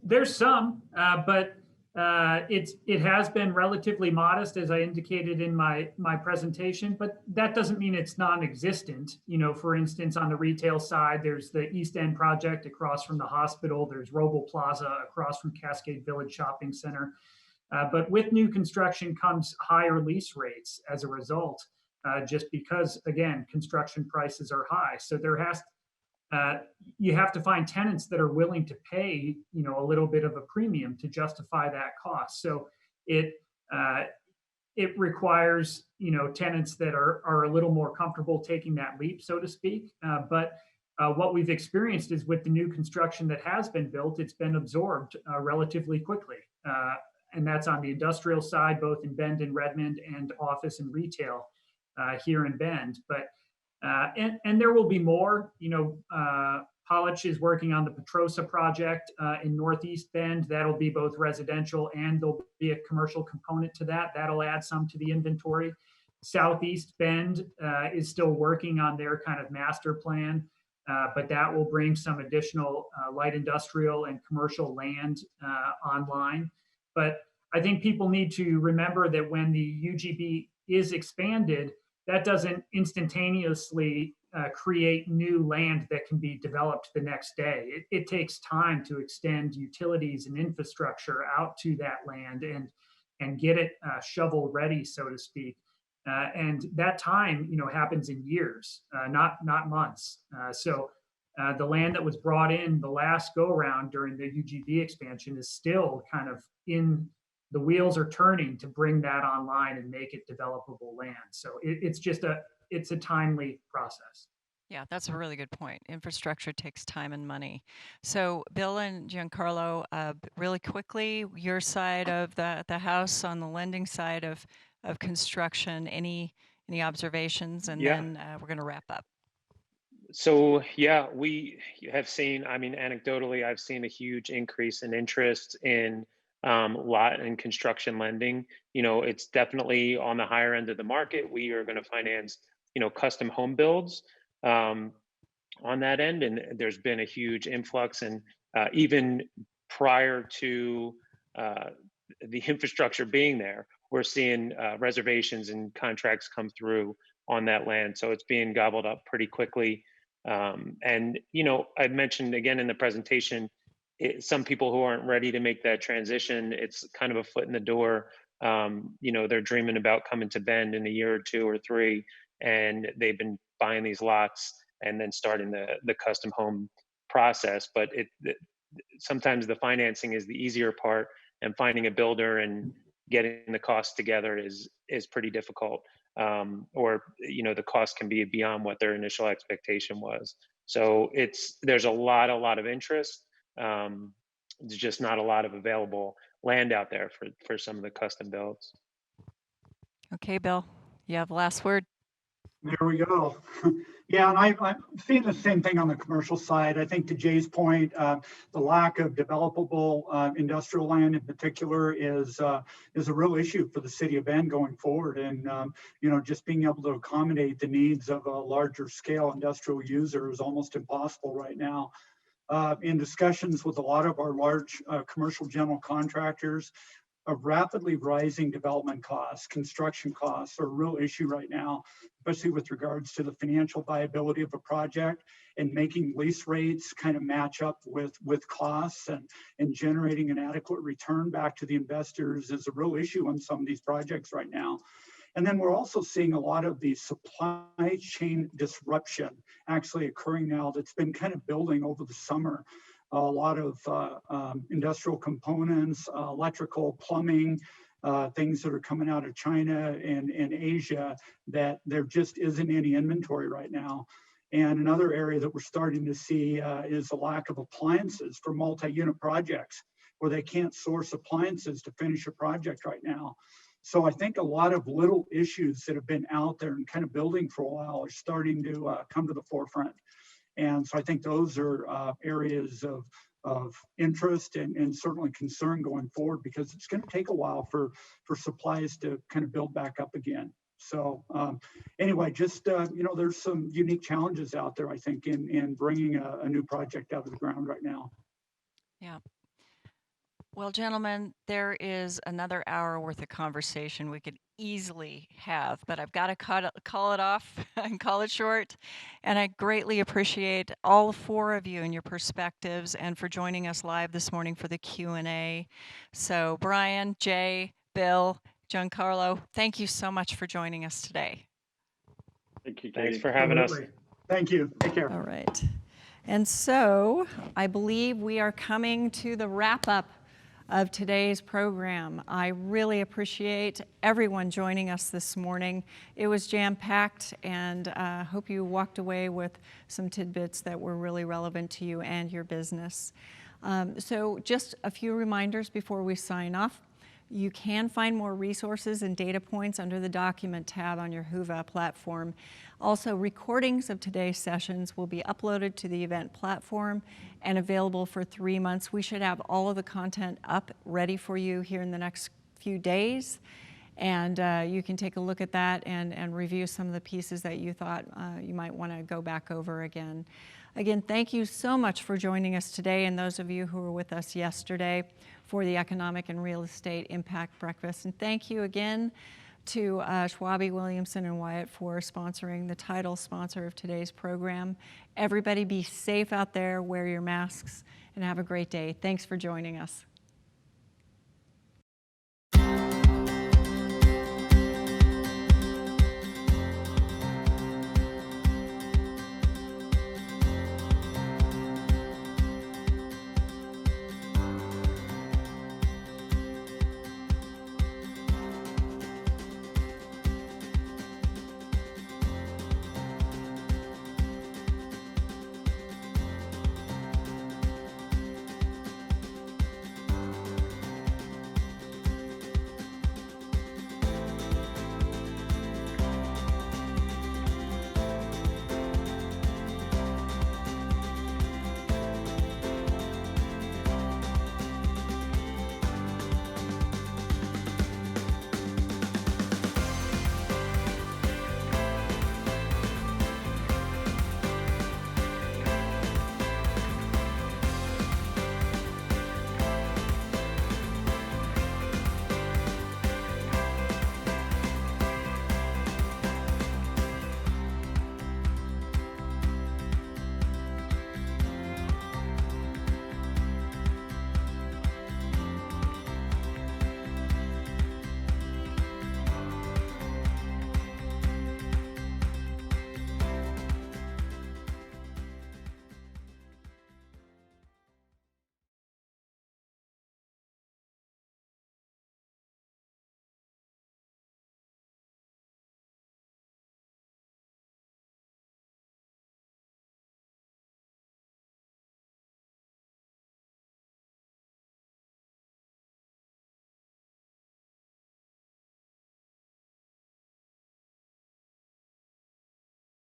Speaker 12: There's some, but it has been relatively modest, as I indicated in my presentation, but that doesn't mean it's non-existent. For instance, on the retail side, there's the East End project across from the hospital. There's Roble Plaza across from Cascade Village Shopping Center. But with new construction comes higher lease rates as a result, just because, again, construction prices are high. So you have to find tenants that are willing to pay, a little bit of a premium to justify that cost. So it requires, tenants that are a little more comfortable taking that leap, so to speak. But what we've experienced is with the new construction that has been built, it's been absorbed relatively quickly. And that's on the industrial side, both in Bend and Redmond, and office and retail here in Bend. But and there will be more. Polish is working on the Petrosa project in Northeast Bend. That'll be both residential and there'll be a commercial component to that. That'll add some to the inventory. Southeast Bend is still working on their kind of master plan, but that will bring some additional light industrial and commercial land online. But I think people need to remember that when the UGB is expanded, that doesn't instantaneously create new land that can be developed the next day. It takes time to extend utilities and infrastructure out to that land and get it shovel ready, so to speak. And that time, happens in years, not months. So the land that was brought in the last go around during the UGB expansion is still kind of the wheels are turning to bring that online and make it developable land. So it's a timely process.
Speaker 2: Yeah, that's a really good point. Infrastructure takes time and money. So Bill and Giancarlo, really quickly, your side of the house on the lending side of construction, any observations, and then we're going to wrap up.
Speaker 9: So yeah, we have seen, I mean, anecdotally, I've seen a huge increase in interest in lot and construction lending. It's definitely on the higher end of the market. We are going to finance, custom home builds um, on that end, and there's been a huge influx. And even prior to uh, the infrastructure being there, we're seeing reservations and contracts come through on that land. So it's being gobbled up pretty quickly. And I mentioned again in the presentation, some people who aren't ready to make that transition, it's kind of a foot in the door. They're dreaming about coming to Bend in a year or two or three, and they've been buying these lots and then starting the custom home process. But sometimes the financing is the easier part, and finding a builder and getting the costs together is pretty difficult. Or the cost can be beyond what their initial expectation was. So there's a lot of interest. There's just not a lot of available land out there for some of the custom builds.
Speaker 2: Okay, Bill, you have the last word.
Speaker 11: There we go. Yeah, and I'm seeing the same thing on the commercial side. I think to Jay's point, the lack of developable industrial land in particular is a real issue for the city of Bend going forward. And just being able to accommodate the needs of a larger scale industrial user is almost impossible right now. In discussions with a lot of our large commercial general contractors, rapidly rising development costs, construction costs are a real issue right now, especially with regards to the financial viability of a project and making lease rates kind of match up with costs and generating an adequate return back to the investors is a real issue on some of these projects right now. And then we're also seeing a lot of the supply chain disruption actually occurring now that's been kind of building over the summer. A lot of industrial components, electrical, plumbing, things that are coming out of China and Asia that there just isn't any inventory right now. And another area that we're starting to see is a lack of appliances for multi-unit projects where they can't source appliances to finish a project right now. So I think a lot of little issues that have been out there and kind of building for a while are starting to come to the forefront. And so I think those are areas of interest and certainly concern going forward, because it's going to take a while for supplies to kind of build back up again. So anyway, just, there's some unique challenges out there, I think, in bringing a new project out of the ground right now.
Speaker 2: Yeah. Well, gentlemen, there is another hour worth of conversation we could easily have, but I've got to call it off and call it short. And I greatly appreciate all four of you and your perspectives and for joining us live this morning for the Q&A. So Brian, Jay, Bill, Giancarlo, thank you so much for joining us today.
Speaker 10: Thank you, Katie.
Speaker 9: Thanks for having us.
Speaker 11: Thank you. Take care.
Speaker 2: All right. And so I believe we are coming to the wrap up of today's program. I really appreciate everyone joining us this morning. It was jam-packed, and I hope you walked away with some tidbits that were really relevant to you and your business. So just a few reminders before we sign off. You can find more resources and data points under the Document tab on your Whova platform. Also, recordings of today's sessions will be uploaded to the event platform and available for 3 months. We should have all of the content up ready for you here in the next few days. And you can take a look at that and review some of the pieces that you thought you might want to go back over again. Again, thank you so much for joining us today, and those of you who were with us yesterday for the Economic and Real Estate Impact Breakfast. And thank you again to Schwabe, Williamson & Wyatt for sponsoring, the title sponsor of today's program. Everybody be safe out there, wear your masks, and have a great day. Thanks for joining us.